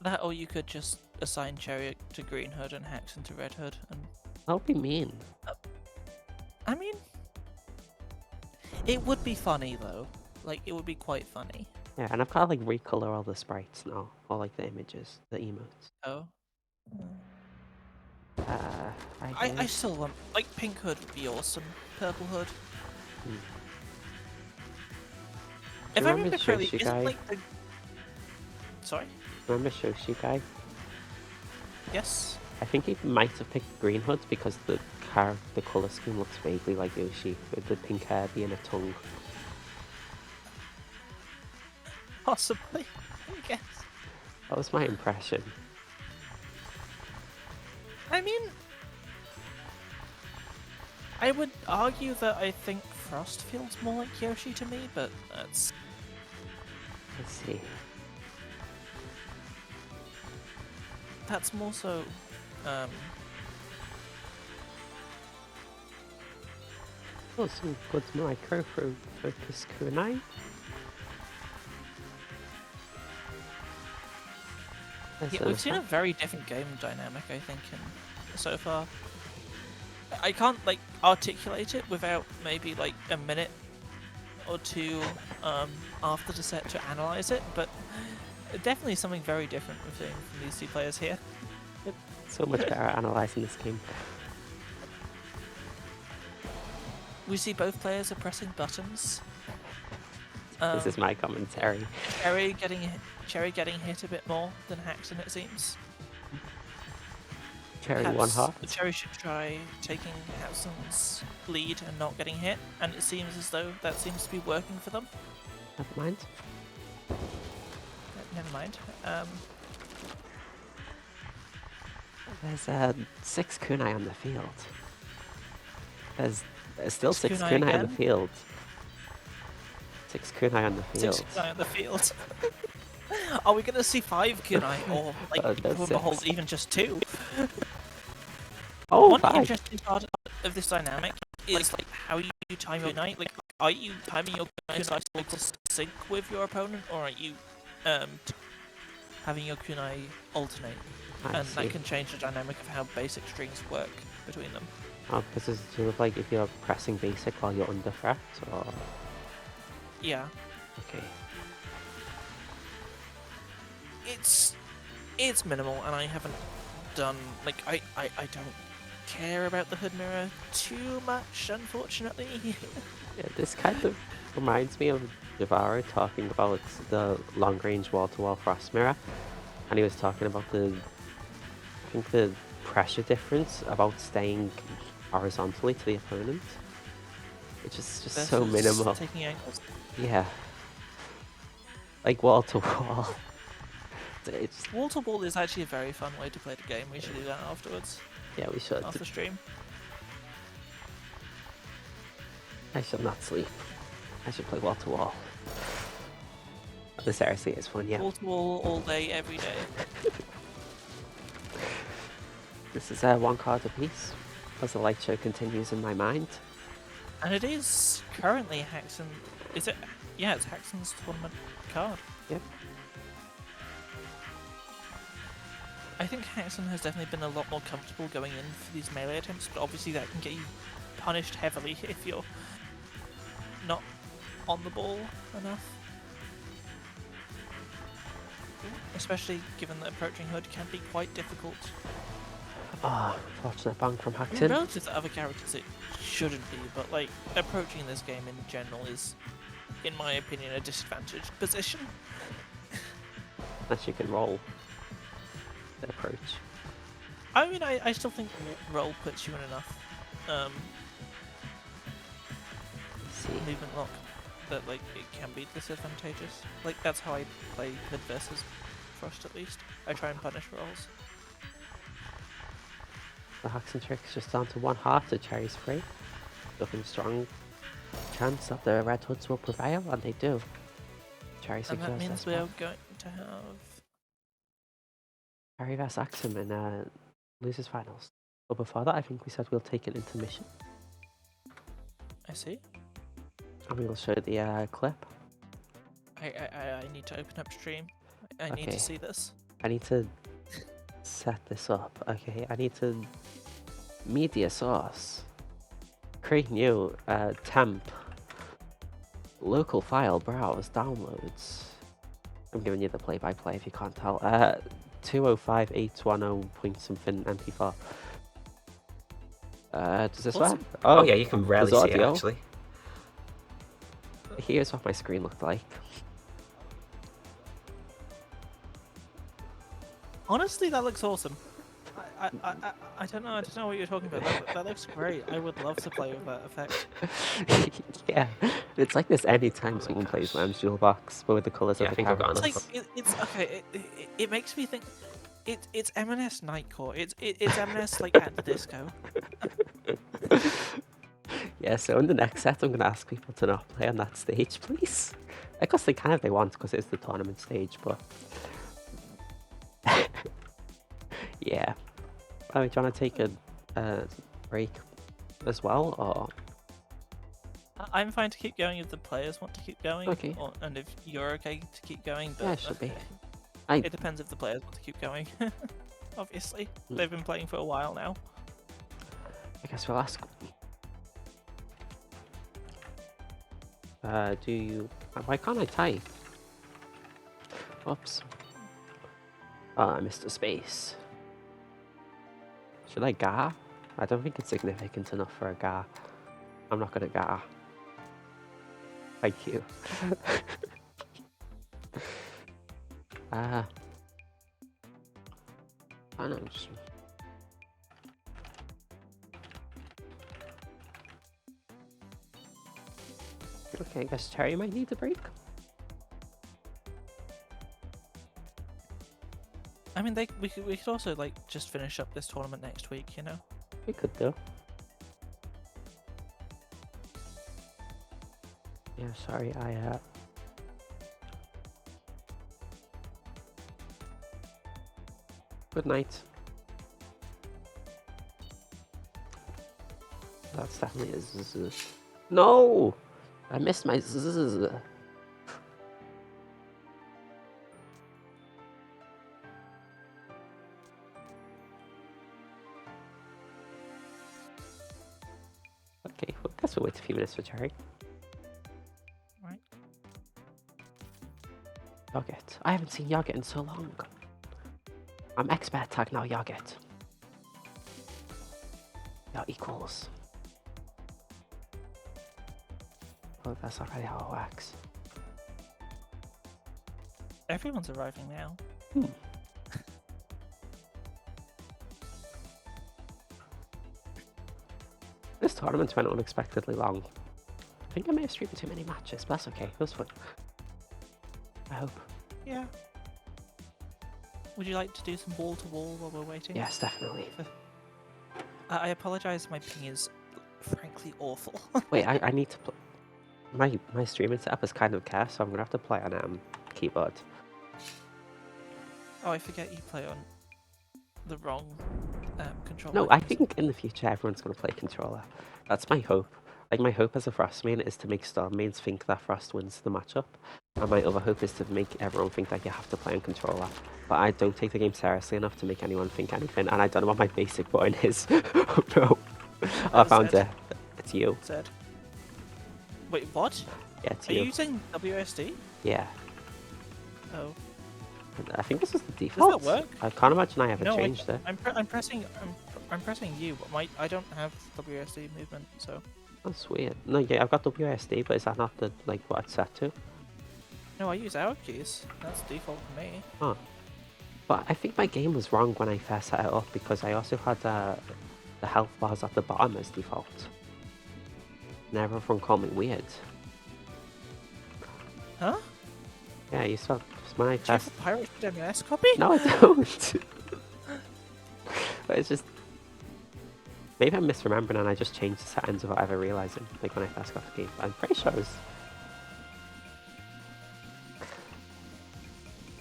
That, or you could just assign Cherry to Green Hood and Haxen to Red Hood, and That would be mean. I mean, it would be funny though. Like, it would be quite funny. Yeah, and I've got to like recolor all the sprites now, or like the images, the emotes. Oh. I I still want, like, Pink Hood would be awesome. Purple Hood. Hmm. If I remember remember correctly, Shoshi isn't guy? like the... Sorry? Remember Shoshi guy? Yes? I think he might have picked green hood because the color scheme looks vaguely like Yoshi, with the pink hair being a tongue. Possibly, I guess. That was my impression. I mean, I would argue that I think Frost feels more like Yoshi to me, but that's... Let's see. That's more so, Oh, some good micro from Focus Kunai. yeah, we've seen a very different game dynamic, I think, so far. I can't, like, articulate it without maybe, like, a minute or two after the set to analyze it, but definitely something very different we're seeing from these two players here. So much better at analysing this game. We see both players are pressing buttons. This is my commentary. Cherry getting hit a bit more than Haxen, it seems. Cherry Perhaps one heart. Cherry should try taking Haxen's lead and not getting hit, and it seems as though that seems to be working for them. Never mind. Never mind. There's 6 kunai on the field. There's still 6 kunai kunai on again? the field. 6 kunai on the field. 6 kunai on the field. Are we gonna see 5 kunai, or like, no, behold, 6. even just 2? Oh, One 5. interesting part of this dynamic is like how you time your kunai. Like, are you timing your kunai to sync with your opponent, or are you having your kunai alternate? I And see. that can change the dynamic of how basic strings work between them. Oh, because it's sort of like if you're pressing basic while you're under threat, or... Yeah, Okay. it's minimal, and I haven't done, like, I don't care about the hood mirror too much, unfortunately. Yeah, this kind of reminds me of Javaro talking about the long-range wall-to-wall frost mirror, and he was talking about I think the pressure difference about staying horizontally to the opponent, which is just so Versus minimal. taking angles. Yeah, like wall-to-wall. It's Wall to wall is actually a very fun way to play the game. We should do that afterwards, yeah, we should. after stream. I should not sleep. I should play wall-to-wall. This seriously is fun, yeah. Wall to wall all day, every day. This is one card apiece, as the light show continues in my mind. And it is currently Haxen. Is it? Yeah, it's Haxen's tournament card. Yep. I think Haxen has definitely been a lot more comfortable going in for these melee attempts, but obviously that can get you punished heavily if you're not on the ball enough. Especially given that approaching hood can be quite difficult. Ah, fortunate bang from I mean, Haxen. relative to other characters it shouldn't be, but like approaching this game in general is in my opinion, a disadvantaged position. Unless you can roll the approach. I mean, I still think roll puts you in enough Let's see. movement lock that like it can be disadvantageous. Like that's how I play mid versus Frost at least. I try and punish rolls. The Haxentrick's just down to 1 heart, the cherry's free. Looking strong chance that the red hoods will prevail, and they do. Cherry And secures that means this we are one. going to have... Cherry vs Axem in losers finals. But before that, I think we said we'll take an intermission, I see. and we will show the clip. I need to open up stream. I need Okay. to see this. I need to set this up. Okay, I need to media source. Create new temp. Local file, browse, downloads. I'm giving you the play-by-play if you can't tell. 205.810 point something MP4. Does this work? Awesome. Oh yeah, you can rarely there's see it audio. actually. Here's what my screen looked like. Honestly, that looks awesome. I don't know what you're talking about. That looks great. I would love to play with that effect. Yeah, it's like this anytime someone plays Lamb's Jewel Box, but with the colours Yeah, of I the think I've got characters. It's like it's okay. It makes me think. It's M&S Nightcore. It's M&S like at the disco. Yeah, so in the next set, I'm going to ask people to not play on that stage, please. Of course, they can if they want, because it's the tournament stage, but... yeah. Do you want to take a break as well, or...? I'm fine to keep going if the players want to keep going. Okay. And if you're okay to keep going. But Yeah, it should be. It depends if the players want to keep going. Obviously. Mm. They've been playing for a while now. I guess we'll ask. Do you... Why can't I type? Oops. Oh, I missed a space. Should I gar? I don't think it's significant enough for a gar. I'm not gonna gar. Thank you. I don't know, just... Okay, I guess Terry might need a break. I mean, we could also like just finish up this tournament next week, you know? We could do. Yeah, sorry, Good night. That's definitely a zzz. No! I missed my zzz. Okay, well, I guess we'll wait a few minutes for Cherry. Right. Yogurt. I haven't seen Yogurt in so long. I'm expert tag now, Yogurt. Yeah, equals. Oh, that's not really how it works. Everyone's arriving now. This tournament went unexpectedly long. I think I may have streamed too many matches, but that's okay. It was fun. I hope. Yeah. Would you like to do some wall to wall while we're waiting? Yes, definitely. I apologize. My ping is frankly awful. Wait, I need to play. My streaming setup is kind of cursed, so I'm gonna have to play on keyboard. Oh, I forget you play on the wrong controller. No, I think in the future everyone's gonna play controller. That's my hope. Like, my hope as a Frost main is to make Storm mains think that Frost wins the matchup. And my other hope is to make everyone think that you have to play on controller. But I don't take the game seriously enough to make anyone think anything, and I don't know what my basic button is. Oh no. I found it. It's you. Said. Wait, what? Yeah, it's Are you you. using WSD? Yeah. Oh. I think this is the default. Does that work? I can't imagine I ever No, changed it. I'm pressing you, but I don't have WSD movement, so That's weird. No, yeah, I've got WASD, but is that not the like what it's set to? No, I use arrow keys. That's default for me. Oh. But I think my game was wrong when I first set it up because I also had the health bars at the bottom as default. And everyone called me weird. Huh? Yeah, you saw when I Do you have first. a pirate MS copy? No, I don't. But it's just maybe I'm misremembering and I just changed the settings without ever realizing. Like when I first got the game, I'm pretty sure it was.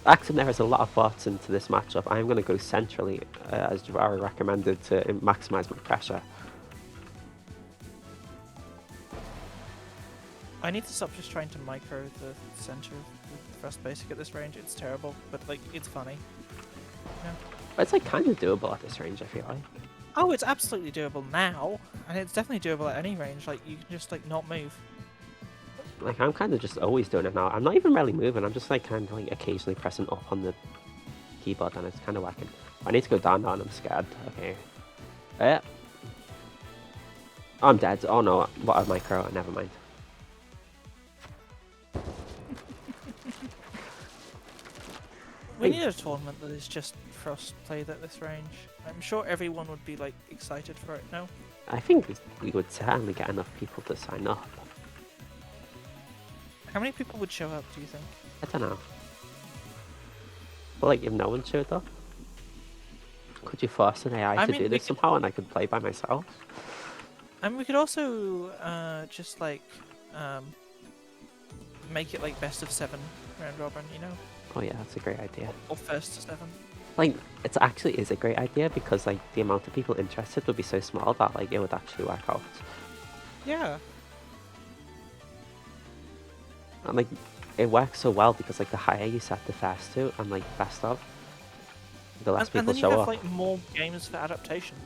Axem, there is a lot of bots into this matchup. I am going to go centrally, as Javara recommended, to maximize my pressure. I need to stop just trying to micro the center of the first basic at this range. It's terrible, but like it's funny. Yeah. But it's like kind of doable at this range, I feel like. Oh, it's absolutely doable now, and it's definitely doable at any range. Like you can just like not move. Like I'm kind of just always doing it now. I'm not even really moving. I'm just like kind of like occasionally pressing up on the keyboard, and it's kind of whacking. I need to go down now, and I'm scared. Okay. I'm dead. Oh no! What a micro. Never mind. We need a tournament that is just for us to play at this range. I'm sure everyone would be like excited for it now. I think we would certainly get enough people to sign up. How many people would show up, do you think? I don't know. But like, if no one showed up, could you force an AI to do this somehow, and I could play by myself? And we could also just like make it like best of 7 round robin, you know? Oh yeah, that's a great idea. Or first to 7. Like, it actually is a great idea because like the amount of people interested would be so small that like it would actually work out. Yeah. And like, it works so well because like the higher you set the first to and like best of, the less people and then you show have up. like more games for adaptation.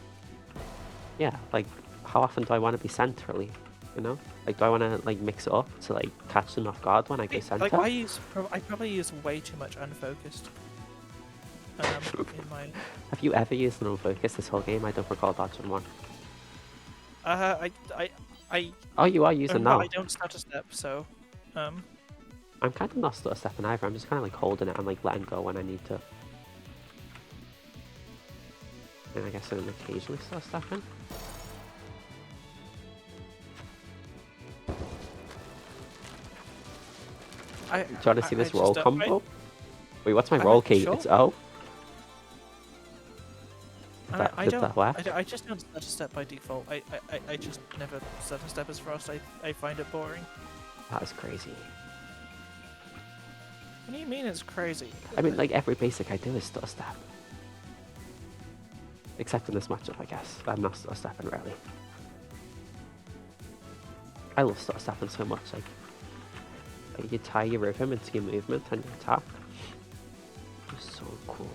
Yeah, like how often do I want to be centrally? You know, like do I want to like mix it up to like catch them off guard when I go center? Like I probably use way too much unfocused. In my. Have you ever used an unfocus this whole game? I don't recall dodging one. I. Oh, you are using now. I don't start a step, so. I'm kind of not stutter stepping either. I'm just kind of like holding it and like letting go when I need to. And I guess I'm occasionally stutter stepping. Do you want to see this roll combo? Wait, what's my roll key? Sure. It's O? I just don't stutter step by default. I just never stutter step as fast. I find it boring. That is crazy. What do you mean it's crazy? I mean, like every basic I do is stutter step. Except in this matchup, I guess. I'm not stutter stepping really. I love stutter stepping so much. Like you tie your rhythm into your movement and your attack. It's so cool.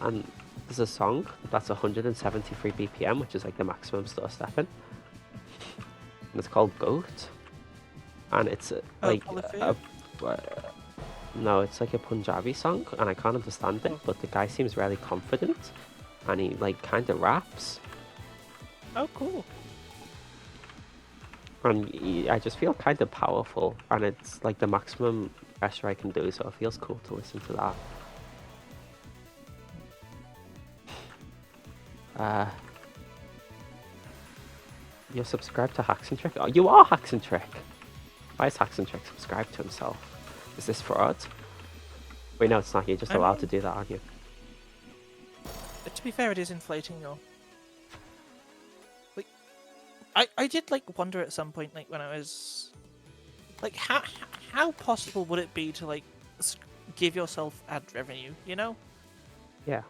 And there's a song that's 173 BPM, which is like the maximum stutter stepping. And it's called Goat. And it's like no, it's like a Punjabi song, and I can't understand it. But the guy seems really confident, and he like kind of raps. Oh, cool. And I just feel kind of powerful, and it's like the maximum pressure I can do, so it feels cool to listen to that. You're subscribed to Haxentrick? Oh, you are Haxentrick! Why is Haxentrick subscribed to himself? Is this fraud? Wait, no, it's not. You're just allowed to do that, aren't you? To be fair, it is inflating your... Like, I did like wonder at some point, like when I was... Like, how possible would it be to like give yourself ad revenue, you know? Yeah.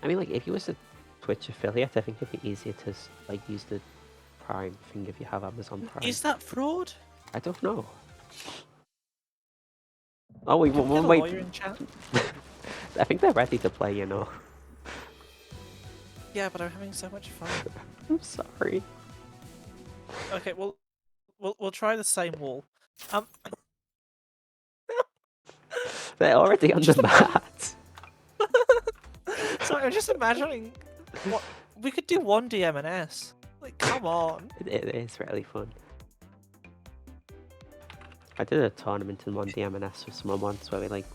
I mean, like, if you was a Twitch affiliate, I think it'd be easier to like use the Prime thing if you have Amazon Prime. Is that fraud? I don't know. Oh, wait, Can we get a wait. lawyer in chat? I think they're ready to play, you know. Yeah, but I'm having so much fun. I'm sorry. Okay, well, we'll try the same wall. They're already on the mat. Sorry, I'm just imagining what we could do one DM and S. Like, come on. It is really fun. I did a tournament in 1D M&S with someone once where we like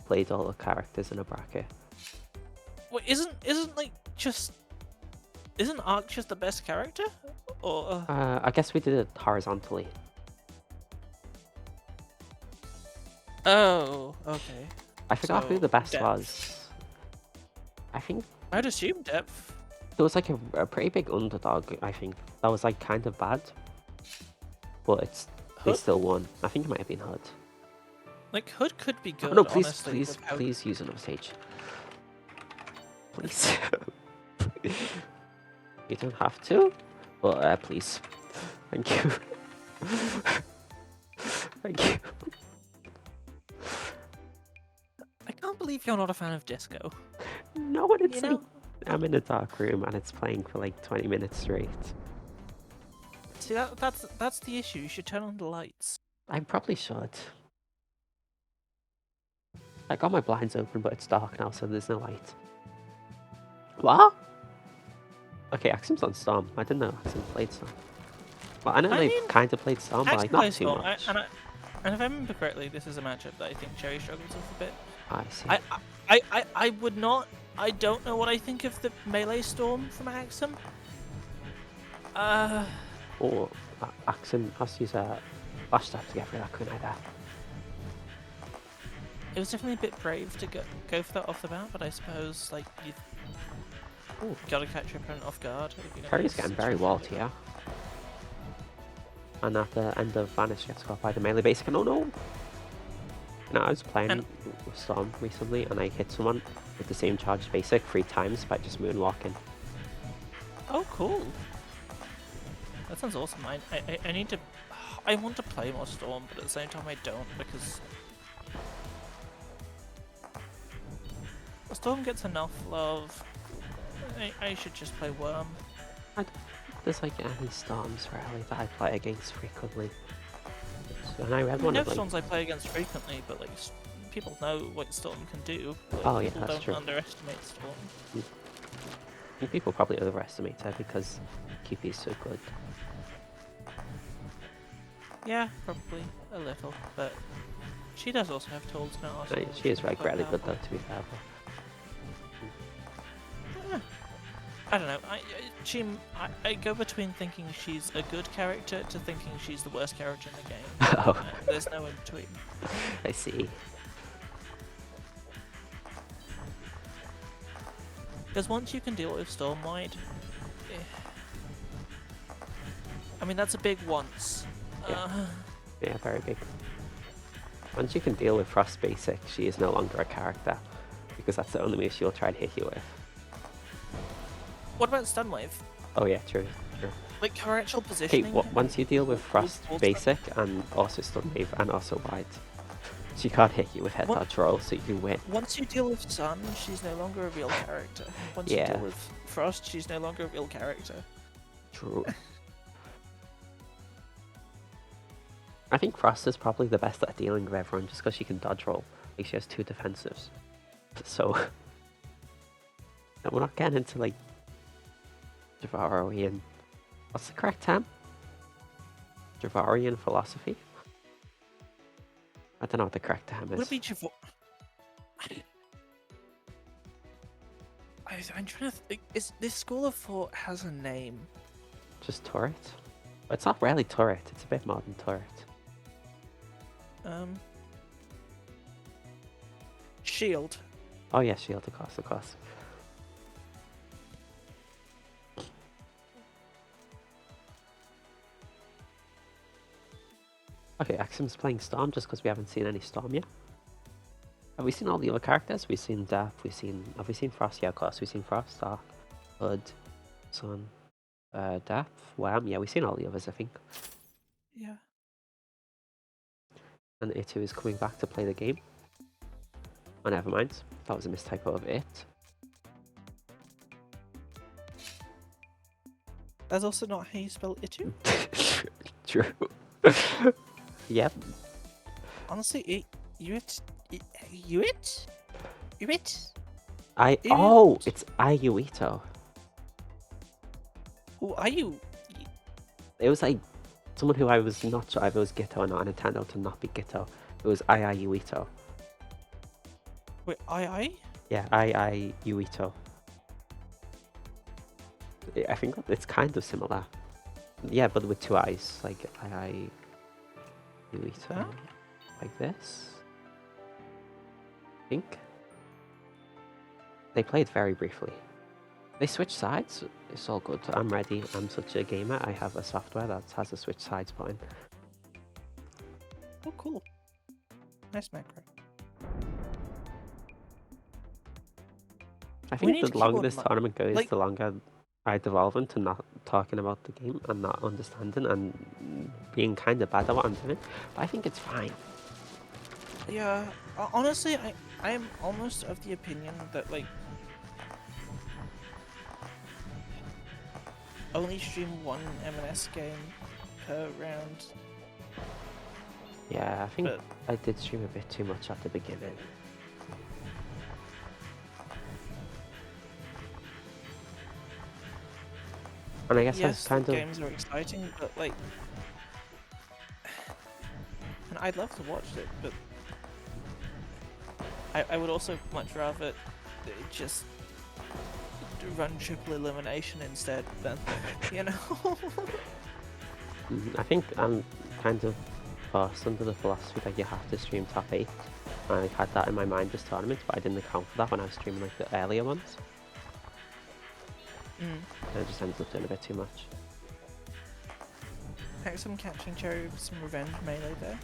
played all the characters in a bracket. Wait, isn't like just isn't Ark just the best character? Or I guess we did it horizontally. oh, okay. I forgot who So, the best depth. was. I think I'd assume depth. there was like a pretty big underdog, I think. That was like kind of bad. But they Hood? still won. I think it might have been Hood. Like Hood could be good. Oh, no, please, honestly, please, with how- please use another stage. Please. You don't have to, but please. Thank you. Thank you. I can't believe you're not a fan of disco. No, but it's You like know? I'm in a dark room and it's playing for like 20 minutes straight. See that's the issue. You should turn on the lights. I probably should. I got my blinds open, but it's dark now, so there's no light. What? Okay, Axem's on Storm. I didn't know Axem played Storm. Well, I know I they've mean, kind of played Storm, but like not too much. And if I remember correctly, this is a matchup that I think Cherry struggles with a bit. I see. I would not. I don't know what I think of the melee storm from Axem. Oh, Axem has to use a flash tap to get rid of that Queen Eye there. It was definitely a bit brave to go for that off the bat, but I suppose like you've got to catch your opponent off guard. Cherry's getting very walled here. And at the end of Vanish gets caught by the melee basic, and oh no! You know, I was playing with Storm recently and I hit someone with the same charged basic 3 times by just moonwalking. Oh, cool. That sounds awesome. I need to. I want to play more Storm, but at the same time I don't because Storm gets enough love. I should just play Worm. I don't think there's like any Storms really that I play against frequently. And I read one know of like... Storms I play against frequently, but like people know what Storm can do. Like, Oh yeah, people that's don't true. underestimate Storm. I think people probably overestimate her because QP is so good. Yeah, probably a little, but she does also have tools in her arsenal. She is like quite really good though, powerful. to be fair. I don't know. Chime, I go between thinking she's a good character to thinking she's the worst character in the game. Oh. There's no in between. I see. Because once you can deal with Stormwide, I mean that's a big once. Yeah, very big. Once you can deal with Frost basic, she is no longer a character, because that's the only move she'll try to hit you with. What about Stun Wave? Oh yeah, true. Like her actual Okay, positioning. once you deal with Frost basic and also Stun Wave and also Wide, she can't hit you with head dodge roll, so you can win. Once you deal with Sun, she's no longer a real character. Once you deal with Frost, she's no longer a real character. True. I think Frost is probably the best at dealing with everyone just because she can dodge roll. Like she has 2 defensives. So we're not getting into like Javarian. What's the correct term? Javarian philosophy? I don't know what the correct term is. Would it be I'm trying to think. Is this School of Thought has a name? Just turret? It's not really turret, it's a bit more than turret. Shield. Oh yeah, shield, of course. Okay, Axem's playing Storm just because we haven't seen any Storm yet. Have we seen all the other characters? We've seen Death, have we seen Frost? Yeah, of course, we've seen Frost, Dark, Hood, Sun, Death, Wham, yeah, we've seen all the others, I think. Yeah. And Itu is coming back to play the game. Oh, never mind. That was a mistypo of it. That's also not how you spell Itu. True. Yep. Honestly, Uit? Uit? Oh, it's Ayuito. Who are you? It was like someone who I was not sure if it was Gito or not, and it turned out to not be Gito. It was II Yuito. Wait, I? Yeah, II Yuito. I think it's kind of similar. Yeah, but with two eyes, like II Yuito. Huh? Like this. I think. They played very briefly. They switched sides. It's all good. I'm ready. I'm such a gamer. I have a software that has a switch sides button. Oh, cool. Nice macro. I We think need the to keep on, longer this tournament goes, like- the longer I devolve into not talking about the game and not understanding and being kind of bad at what I'm doing. But I think it's fine. Yeah, honestly, I am almost of the opinion that, like, only stream one M&S game per round. Yeah, I think But- I did stream a bit too much at the beginning. And I guess I was Yes, kind of... games are exciting, but, like... And I'd love to watch it, but... I would also much rather just run triple elimination instead than, you know? I think I'm kind of forced under the philosophy that you have to stream top 8. And I had that in my mind this tournament, but I didn't account for that when I was streaming like the earlier ones. And I just ended up doing a bit too much. Axem catching Cherry with some revenge melee there.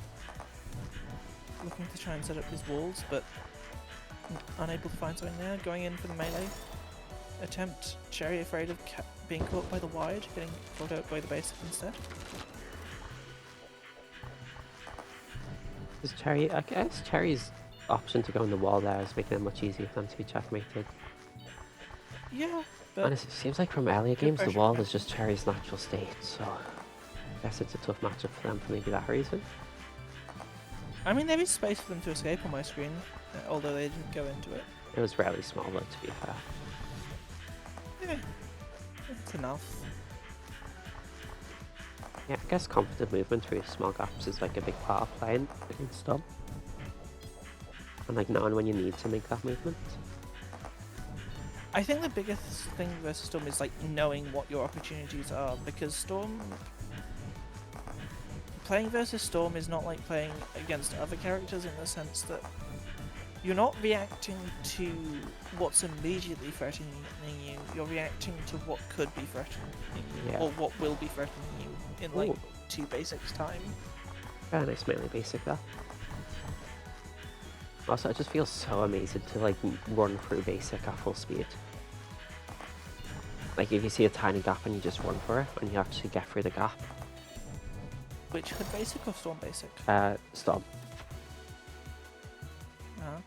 Looking to try and set up his walls, but unable to find something there. Going in for the melee attempt. Cherry afraid of being caught by the wide, getting caught out by the basic instead. Is Cherry, I guess Cherry's option to go on the wall there is making it much easier for them to be checkmated. Yeah, but And it seems like from earlier games the pressure wall catch. is just Cherry's natural state, so I guess it's a tough matchup for them for maybe that reason. I mean there is space for them to escape on my screen, although they didn't go into it. It was fairly small though, to be fair. Yeah, it's enough. Yeah, I guess confident movement through small gaps is like a big part of playing against Storm. And like knowing when you need to make that movement. I think the biggest thing versus Storm is like knowing what your opportunities are, because playing versus Storm is not like playing against other characters in the sense that you're not reacting to what's immediately threatening you, you're reacting to what could be threatening you, Yeah. or what will be threatening you in like Ooh. 2 basics time. Very nice melee basic there. Also, it just feels so amazing to like run through basic at full speed. Like if you see a tiny gap and you just run for it, and you actually get through the gap. Which could basic or Storm basic? Storm. Uh,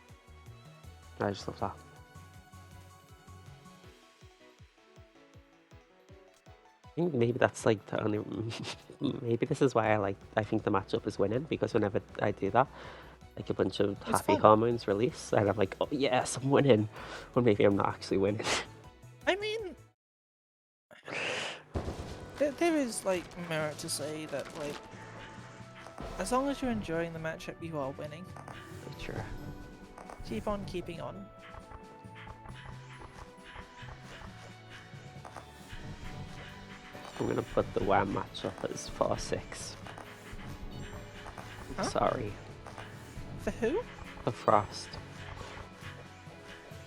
I just love that. I think maybe that's like the only... maybe this is why I think the matchup is winning, because whenever I do that, like a bunch of It's happy fun. hormones release, and I'm like, oh yes, I'm winning. Or maybe I'm not actually winning. I mean, there is like merit to say that like, as long as you're enjoying the matchup, you are winning. Sure. Keep on keeping on. I'm gonna put the WAM matchup as 4-6. Huh? Sorry. For who? The Frost.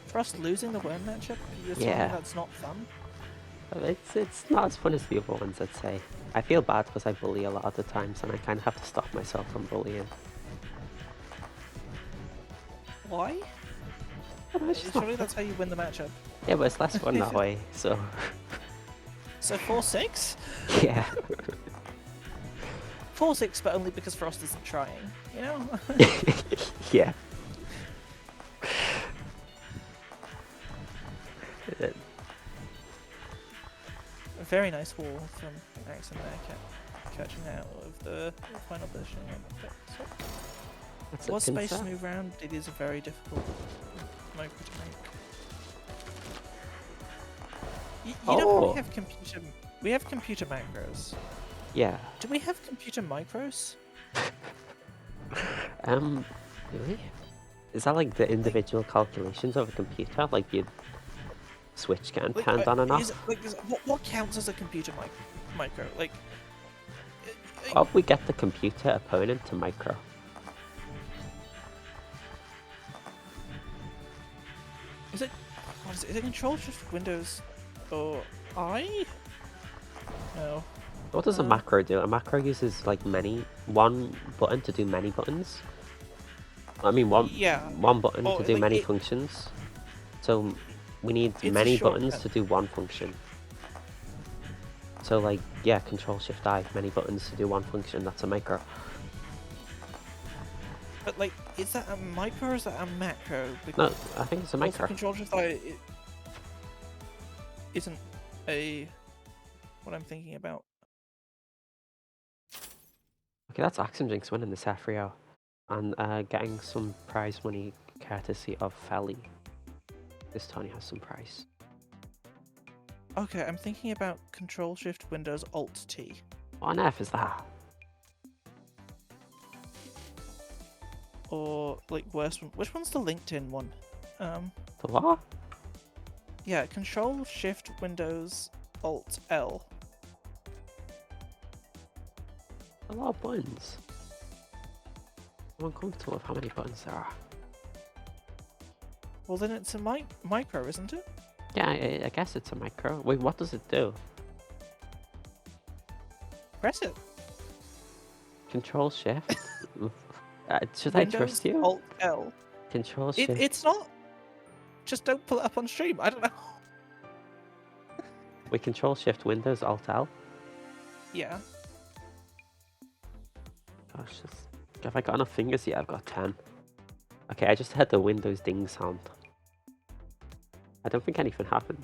Frost losing the worm matchup? You're telling Yeah. me that's not fun? It's not as fun as the other ones, I'd say. I feel bad because I bully a lot of the times, and I kind of have to stop myself from bullying. Why? It's just not Surely fun. that's how you win the matchup. Yeah, but it's less fun that way, so... So 4-6? yeah. 4-6, but only because Frost isn't trying, you know? yeah. A very nice wall from Axem there, catching out of the final position. So, That's was a space pincer. to move around? It is a very difficult micro to make. You don't Oh. really have computer We have computer macros. Yeah. Do we have computer micros? Really? Is that like the individual calculations of a computer? Like you switch getting turned on and off? What counts as a computer micro? Like, Or we get the computer opponent to micro. is it? What is it? Is it Control Shift Windows or I? No. What does a macro do? A macro uses like one button to do many buttons. I mean one button to do many functions. So we need many buttons to do one function. So like, yeah, Control Shift I, many buttons to do one function, that's a micro. But like, is that a micro or is that a macro? No, I think it's a micro. Control Shift I isn't what I'm thinking about. Okay, that's AxemJinx winning the Safrio and getting some prize money courtesy of Fally. This Tony has some prize. Okay, I'm thinking about Control Shift Windows Alt T. What on earth is that? Or like worse one. Which one's the LinkedIn one? The what? Yeah, Control Shift Windows Alt L. A lot of buttons. I'm uncomfortable with how many buttons there are. Well, then it's a micro, isn't it? Yeah, I guess it's a micro. Wait, what does it do? Press it. Control Shift. Should Windows I trust you? Alt L. Control Shift. It's not. Just don't pull it up on stream. I don't know. We Control Shift Windows Alt L. Yeah. Gosh, have I got enough fingers? Yeah, I've got 10. Okay, I just heard the Windows ding sound. I don't think anything happened.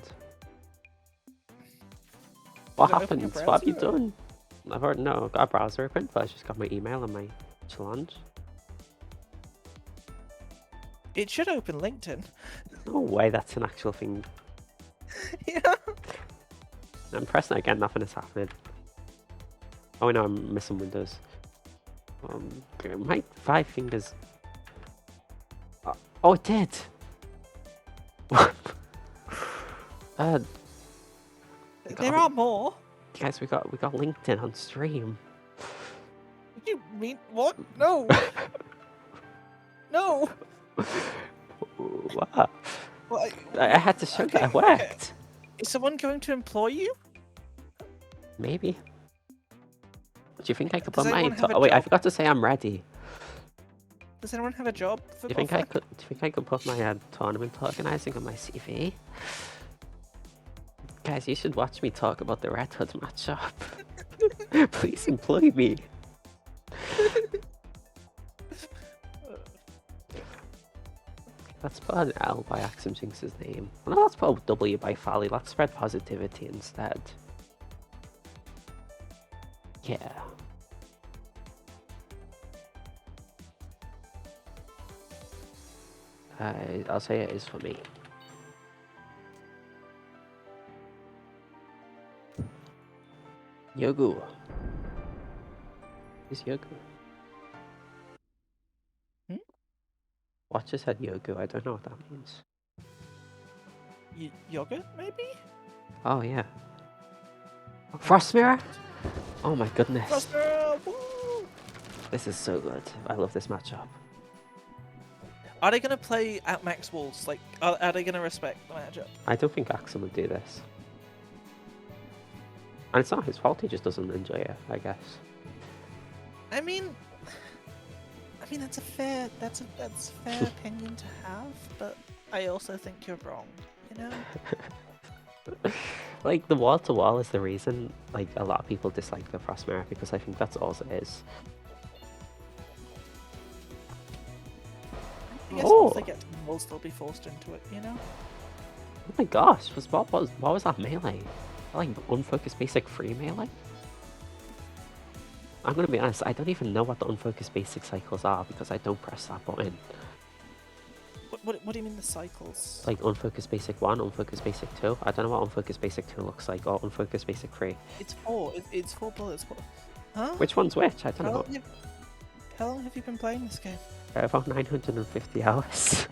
What happened? What have you done? I've already I've got a browser open, but I just got my email and my challenge. It should open LinkedIn. No way, that's an actual thing. Yeah. I'm pressing it again, nothing is happening. Oh no, I'm missing Windows. My 5 fingers. Oh, it did. There are more. Guys, we got LinkedIn on stream. What do you mean? What? No. No. What? Well, I had to show that it worked. Is someone going to employ you? Maybe. Do you think I could Does put my... anyone have a Oh wait, I job? forgot to say I'm ready. Does anyone have a job for Do you think I could put my tournament organising on my CV? Guys, you should watch me talk about the Red Hood matchup. Please employ me. Let's put an L by AxemJinx's name. No, let's put a W by Fally. Let's spread positivity instead. Yeah. I'll say it is for me. Yogu. Who's Yogu? Watcher said Yogu. I don't know what that means. Yogurt, maybe? Oh, yeah. Frost Mirror? Oh my goodness. Frost Mirror! Woo! This is so good. I love this matchup. Are they going to play at max walls? Like, are they going to respect the matchup? I don't think Axem would do this. And it's not his fault, he just doesn't enjoy it, I guess. I mean that's a fair opinion to have, but I also think you're wrong, you know? Like, the wall-to-wall is the reason, like, a lot of people dislike the Frost Mirror, because I think that's all it is. I guess once they get to the walls, they'll be forced into it, you know? Oh my gosh, what was that melee? Like, unfocused basic free melee? I'm gonna be honest, I don't even know what the unfocused basic cycles are because I don't press that button. What do you mean the cycles? Like Unfocused Basic 1, Unfocused Basic 2. I don't know what Unfocused Basic 2 looks like, or Unfocused Basic 3. It's 4. It's 4 bullets. Huh? Which one's which? I don't How know. how long have you been playing this game? About 950 hours.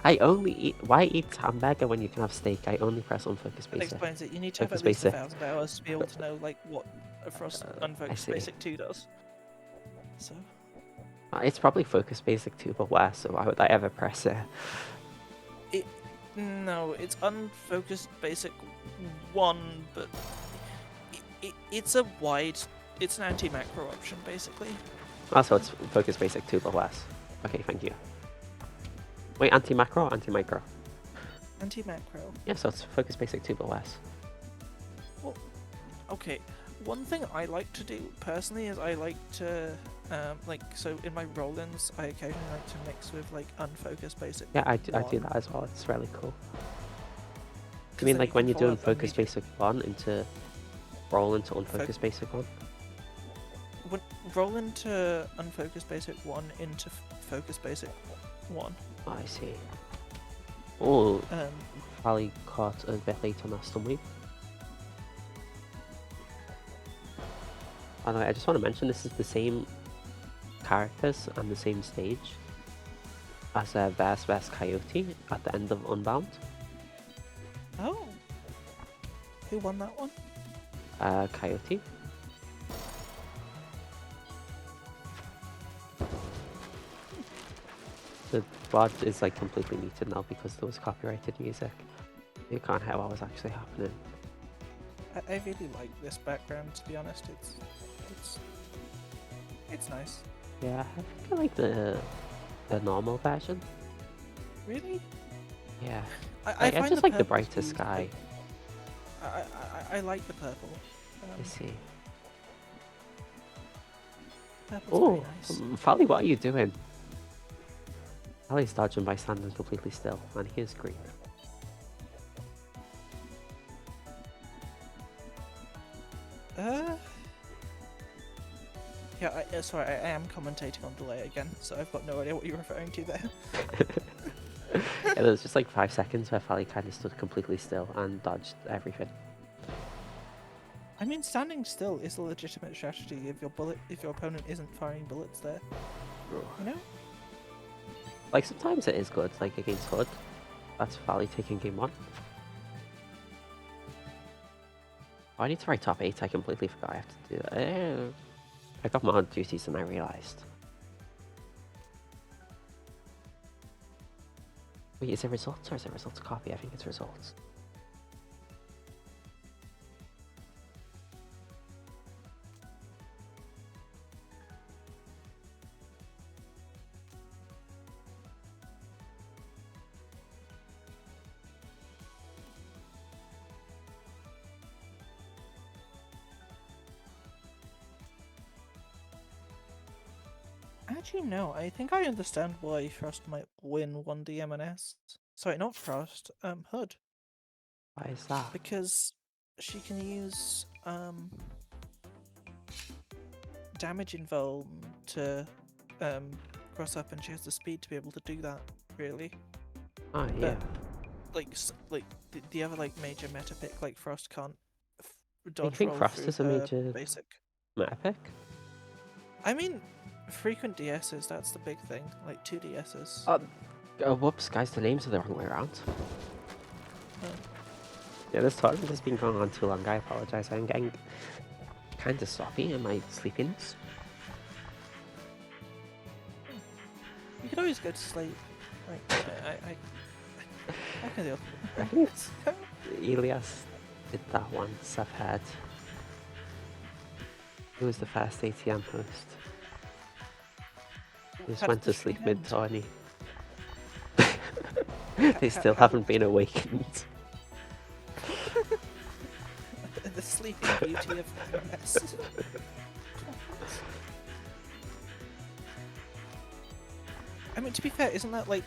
I only eat. Why eat hamburger when you can have steak? I only press Unfocused That Basic. explains it. You need to have Focus at least Basic. 1,000 hours to be able to know like what a Frost I Unfocused see. Basic 2 does. So It's probably Focus Basic 2, but worse, so why would I ever press it? no, it's Unfocused Basic 1, but it's a wide. It's an anti-macro option basically. Also, it's Focus Basic 2, but worse. Okay, thank you. Wait, anti-macro or anti-micro? Anti-macro. Yeah, so it's Focus Basic 2, but worse. Well, okay. One thing I like to do personally is I like to so in my roll-ins I occasionally like to mix with like Unfocused Basic. Yeah, I do 1, that as well. It's really cool. I 'cause mean, then like you when can you're follow doing up Focus immediate- Basic 1 into roll into Unfocused Basic 1. when roll into Unfocused Basic 1 into Focus Basic 1. Oh, I see. Oh, Um, Fally caught a bit late on that stun weave. By the way, I just want to mention this is the same characters and the same stage as Vs Coyote at the end of Unbound. oh, who won that one? Coyote. The VOD is like completely muted now because there was copyrighted music. You can't hear what was actually happening. I really like this background. To be honest, it's nice. Yeah, I think I like the normal version. Really? Yeah, I I find just like the purple brighter to be, sky. I like the purple. I see. Purple's Oh, very nice. Fally, what are you doing? Fally's dodging by standing completely still, and he is green. Yeah, sorry, I am commentating on delay again, so I've got no idea what you're referring to there. Yeah, there was just like 5 seconds where Fally kind of stood completely still and dodged everything. I mean, standing still is a legitimate strategy if your opponent isn't firing bullets there. You know? Like sometimes it is good, like against Hood. That's Fally taking game 1. Oh, I need to write top 8, I completely forgot I have to do that. I got more duties than I realised. Wait, is it results or is it results copy? I think it's results. Actually, no. I think I understand why Frost might win 1D M&S. Sorry, not Frost. Hood. Why is that? Because she can use damage invuln to cross up, and she has the speed to be able to do that. Really. Oh yeah. Like the other like major meta pick like Frost can't I dodge think roll Frost through is a her major basic. meta pick. I mean, frequent DSs, that's the big thing. Like 2 DSs. Whoops, guys, the names are the wrong way around. Oh. Yeah, this tournament has been going on too long. I apologize. I'm getting kind of sloppy in my sleepiness. You could always go to sleep. Like, I can deal. I think it's Elias did that once. I've heard. Who was the first ATM host? He just went to sleep mid-tourney. They still haven't been awakened. The sleeping beauty of MS. I mean, to be fair, isn't that like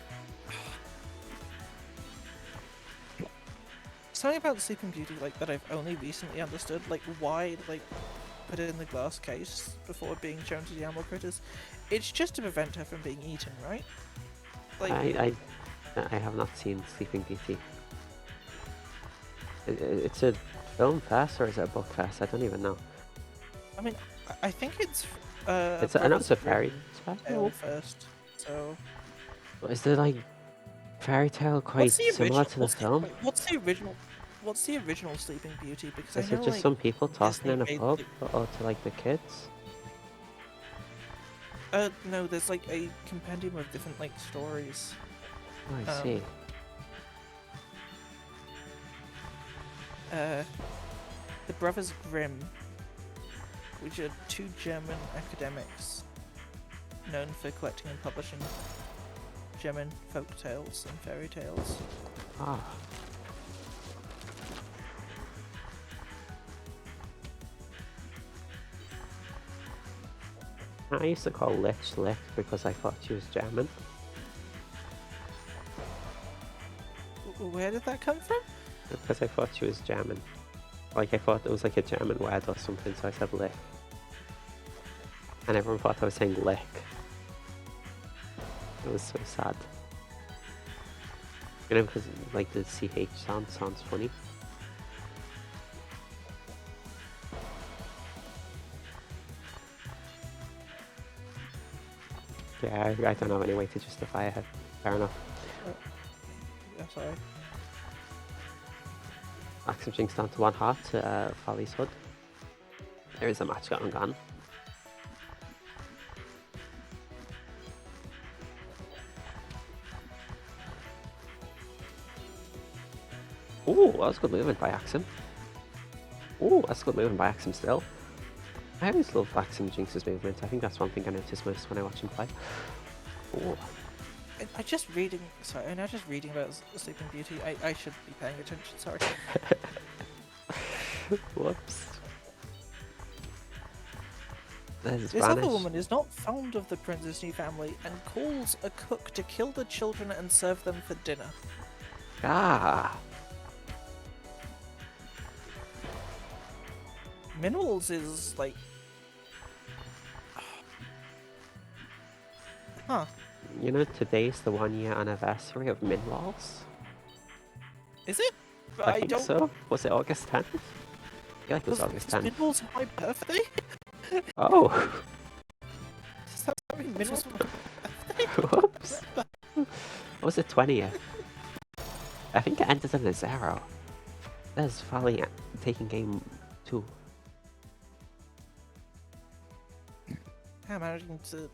something about the Sleeping Beauty like that I've only recently understood? Like, why like put it in the glass case before being shown to the animal critters? It's just to prevent her from being eaten, right? Like, I have not seen Sleeping Beauty. It's a film fest or is it a book fest? I don't even know. I mean, I think it's It's I know it's a fairy tale tale. first. So Is the like fairy tale quite similar to the film? What's the original Sleeping Beauty? Because I Is know it just like some people talking Disney in a made pub or to like the kids? no, there's like a compendium of different like stories. Oh, I see. The Brothers Grimm, which are two German academics known for collecting and publishing German folk tales and fairy tales. Ah. I used to call Lich Lick because I thought she was German. Where did that come from? Because I thought she was German. Like I thought it was like a German word or something, so I said lick. And everyone thought I was saying lick. It was so sad. You know, because like the CH sound sounds funny. Yeah, I don't have any way to justify it. Fair enough. Yeah, sorry. AxemJinx down to 1 heart to Fally's hood. There is a match going on. Ooh, that was good movement by Axem. Ooh, that's good movement by Axem still. I always love AxemJinx's movement. I think that's one thing I notice most when I watch him play. Ooh. I'm just reading about Sleeping Beauty. I should be paying attention, sorry. Whoops. There's This Vanish. other woman is not fond of the Princess New family and calls a cook to kill the children and serve them for dinner. Ah. Minerals is like... Huh. You know, today's the 1-year anniversary of Minwalls. Is it? I think don't... so. Was it August 10th? I feel like it was August 10th. Minerals my birthday? Oh! Does that mean Minerals my birthday? Whoops! What was it, 20th? I think it ended in a 0. There's Fally taking game 2. I'm managing to...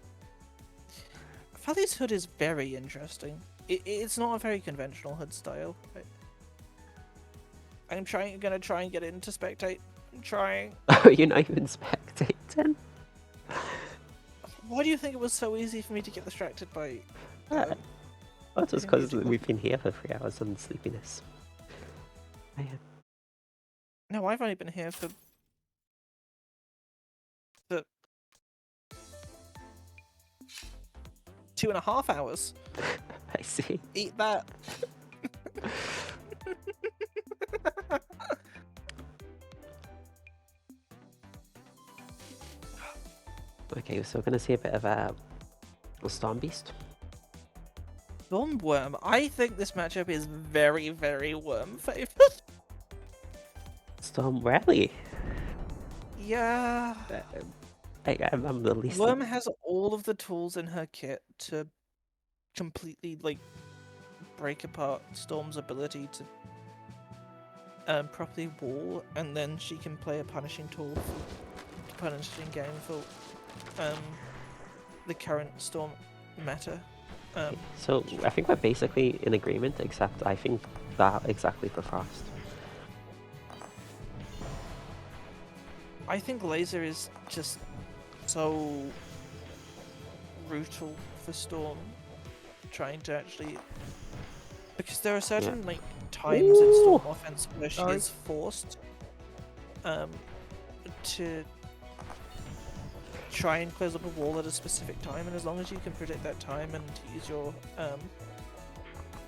Fally's hood is very interesting. It's not a very conventional hood style. I'm gonna try and get it into spectate. I'm trying. Oh, you're not even spectating? Why do you think it was so easy for me to get distracted by... Well, just because we've been here for 3 hours on sleepiness. No, I've only been here for... 2.5 hours. I see. Eat that. Okay, so we're gonna see a bit of a Storm Beast. Storm Worm. I think this matchup is very, very Worm favored. Storm, really? Yeah. I'm the least. Worm has all of the tools in her kit to completely, like, break apart Storm's ability to properly wall, and then she can play a punishing tool to punish in game for the current Storm meta. So I think we're basically in agreement, except I think that exactly for Frost. I think Laser is just so brutal for Storm, trying to actually... Because there are certain like times in Storm offense where she is forced to try and close up a wall at a specific time, and as long as you can predict that time and use your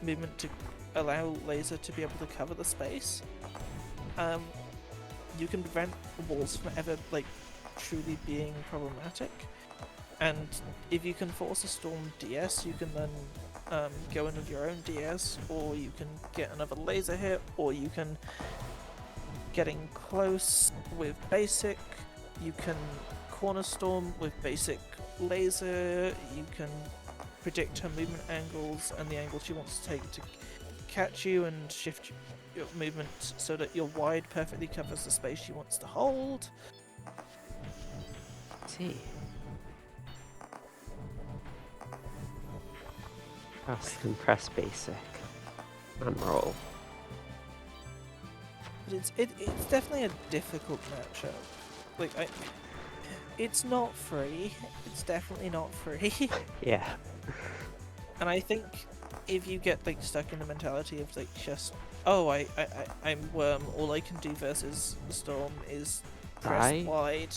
movement to allow Laser to be able to cover the space, you can prevent the walls from ever like truly being problematic. And if you can force a Storm DS, you can then go in with your own DS, or you can get another laser hit, or you can getting close with basic, you can corner storm with basic laser, you can predict her movement angles and the angle she wants to take to catch you and shift your movement so that your wide perfectly covers the space she wants to hold. Let's see. Press basic and roll. But it's definitely a difficult matchup. Like it's not free. It's definitely not free. Yeah. And I think if you get like stuck in the mentality of like just, oh, I'm Worm, all I can do versus the Storm is press wide,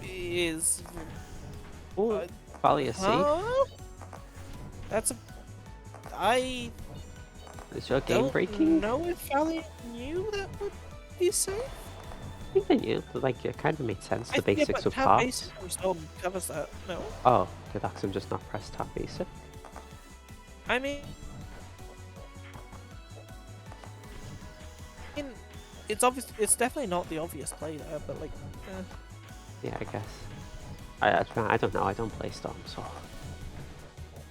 is Fally a C. That's a Is your game breaking? know if Fally knew that would be safe. I think I knew, but like it kind of made sense. The basics of tap parts. basic from Storm covers that. No. Oh, did Axem just not press tap basic? I mean, it's obvious. It's definitely not the obvious play there, but like, yeah, I guess. I don't know. I don't play Storm, so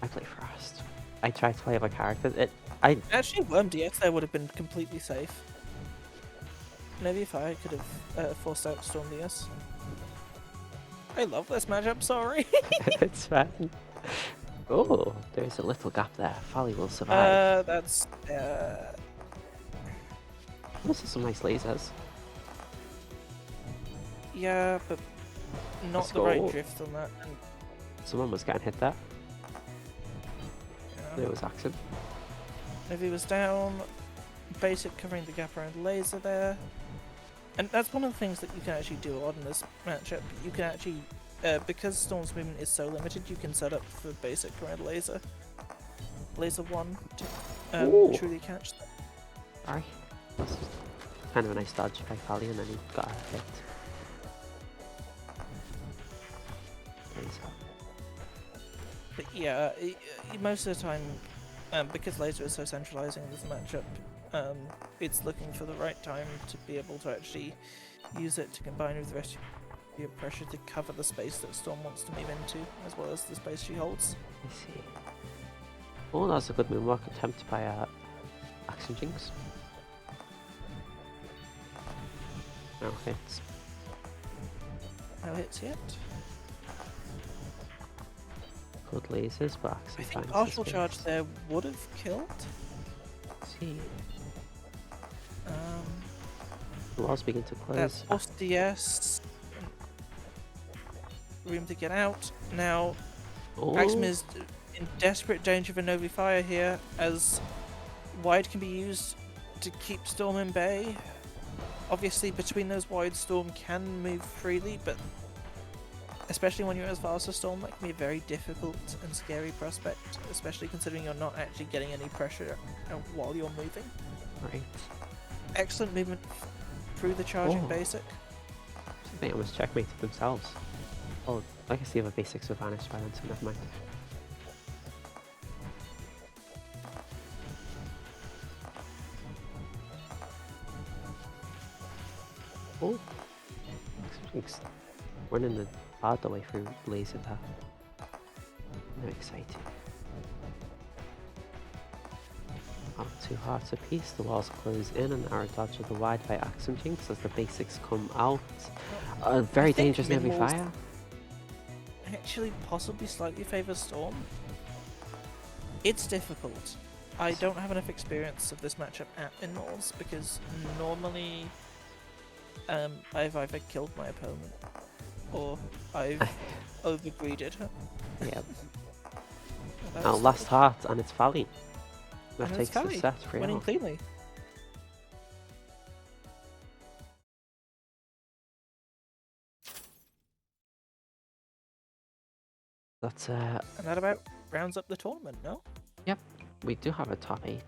I play Frost. I try to play other characters. Actually, Worm DS there would have been completely safe. Maybe if I could have forced out Storm DS. I love this matchup. Sorry. It's fine. Oh, there's a little gap there. Fally will survive. That's This is some nice lasers. yeah, but not Let's the right go. drift on that. And, Someone was getting hit there. yeah. There was Axem. If he was down, basic covering the gap around laser there. And that's one of the things that you can actually do a lot in this matchup. You can actually, because Storm's movement is so limited, you can set up for basic around laser. Laser 1 to truly catch them. Sorry. That's kind of a nice dodge by Fally, and then he got a hit. Laser. But yeah, most of the time, because laser is so centralizing in this matchup, it's looking for the right time to be able to actually use it to combine with the rest of your pressure to cover the space that Storm wants to move into, as well as the space she holds. Let's see. Oh, that's a good moonwalk attempt by AxemJinx. No hits. No hits yet. Good lasers, but Axem I think finds the partial space. charge there would have killed. Let's see. The walls begin to That's close. post DS. Room to get out. Now, Axem is in desperate danger of a Novi Fire here, as wide can be used to keep Storm in bay. Obviously, between those wide, Storm can move freely, but especially when you're as fast as Storm, that can be a very difficult and scary prospect, especially considering you're not actually getting any pressure while you're moving. Right. Excellent movement through the charging Oh. basic. They almost checkmated themselves. Oh, I guess the other basics were vanished by then, so never mind. Oh, AxemJinx running the hard way through laser there. Very exciting. Not 2 hearts apiece, the walls close in and arrow dodge of the wide by AxemJinx as the basics come out. Very I think dangerous Novi minimals Fire. Actually, possibly slightly favours Storm. It's difficult. I don't have enough experience of this matchup at Minimals because normally I've either killed my opponent or I've overgreeded. Yeah. That's Now last heart, and it's Fally. That And takes it's the Fally, set 3 winning off. cleanly. That's And that about rounds up the tournament, no? we do have a top 8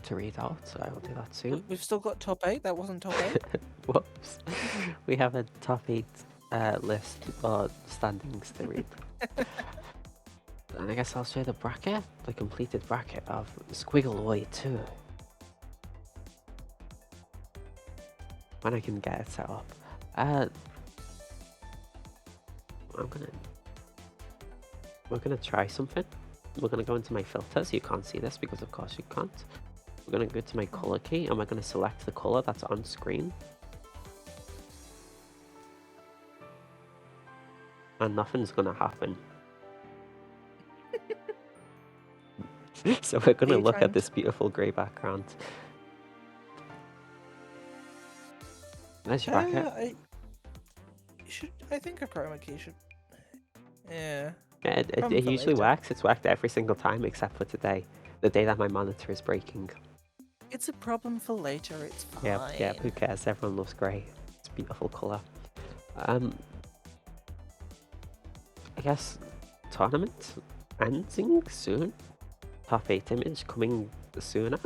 to read out, so I will do that soon. We've still got top 8, that wasn't top 8. Whoops. We have a top 8 list or standings to read. And I guess I'll show the bracket, the completed bracket of Squiggle 2. When I can get it set up. We're gonna try something. We're gonna go into my filters. You can't see this because of course you can't. We're gonna go to my color key and we're gonna select the color that's on screen. And nothing's gonna happen. So we're gonna look at this beautiful grey background. Nice bracket. I think a chroma key should. Yeah. It usually works. It's worked every single time except for today. The day that my monitor is breaking. It's a problem for later, it's fine. Yeah, who cares? Everyone loves grey. It's a beautiful colour. I guess tournament ending soon. Top 8 image coming sooner.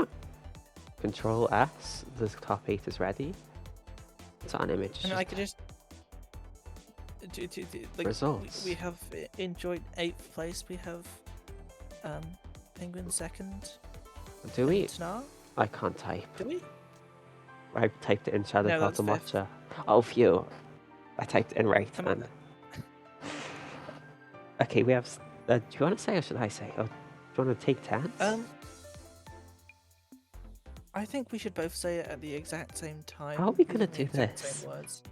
Control S, the top 8 is ready. It's on image. And I could just... like, results. We have enjoyed 8th place, we have Penguin 2nd. Do we? Tonnar? I can't type. Do we? I typed it in Shadow No, Cloud that's Watcher. Oh, phew. I typed it in right then. Okay, we have... do you want to say or should I say? Or do you want to take turns? I think we should both say it at the exact same time. How are we going to using do the exact this? same words.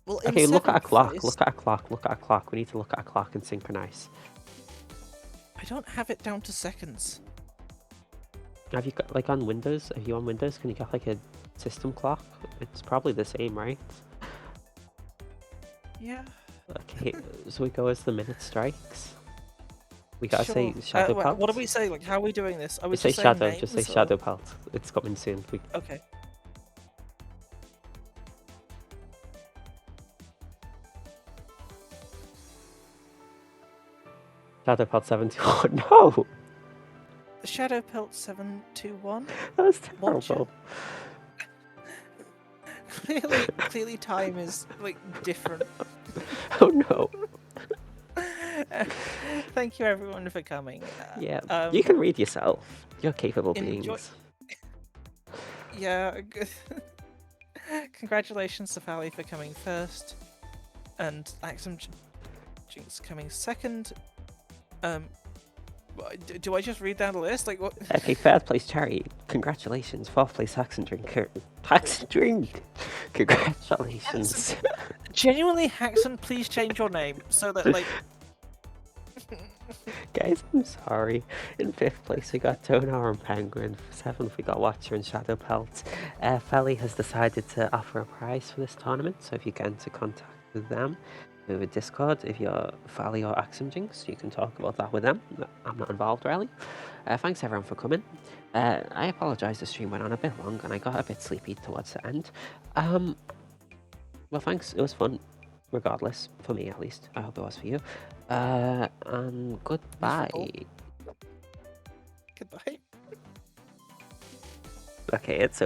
Well, Okay, look at a 7th clock, place- look at a clock, look at a clock. We need to look at a clock and synchronize. I don't have it down to seconds. Have you got, like, on Windows? Are you on Windows? Can you get, like, a system clock? It's probably the same, right? Yeah. Okay, so we go as the minute strikes. We gotta Sure. say Shadow Pelt. What do we say? Like, how are we doing this? Are we We say just saying Shadow, just say names, or- Shadow Pelt. It's coming soon. Okay. Shadow Pelt 71. No! Shadow Pelt 721. That was Watch terrible. Clearly, time is like different. Oh no. Thank you, everyone, for coming. Yeah, you can read yourself. You're capable enjoy- beings. Yeah. Congratulations to Fally for coming first, and AxemJinx coming second. Do I just read down the list? Like what? Okay, third place Cherry. Congratulations. Fourth place Haxentrick. Haxentrick. Congratulations. Genuinely, Haxen, please change your name so that like. Guys, I'm sorry. In fifth place we got Tonnar and Penguin. Seventh we got Watcher and Shadow Pelt. Fally has decided to offer a prize for this tournament, so if you get into contact with them over Discord, if you're Fally or AxemJinx, you can talk about that with them. I'm not involved really. Thanks everyone for coming. I apologise, the stream went on a bit long and I got a bit sleepy towards the end. Well, thanks. It was fun. Regardless, for me at least. I hope it was for you. And goodbye. Goodbye. Okay, it's over.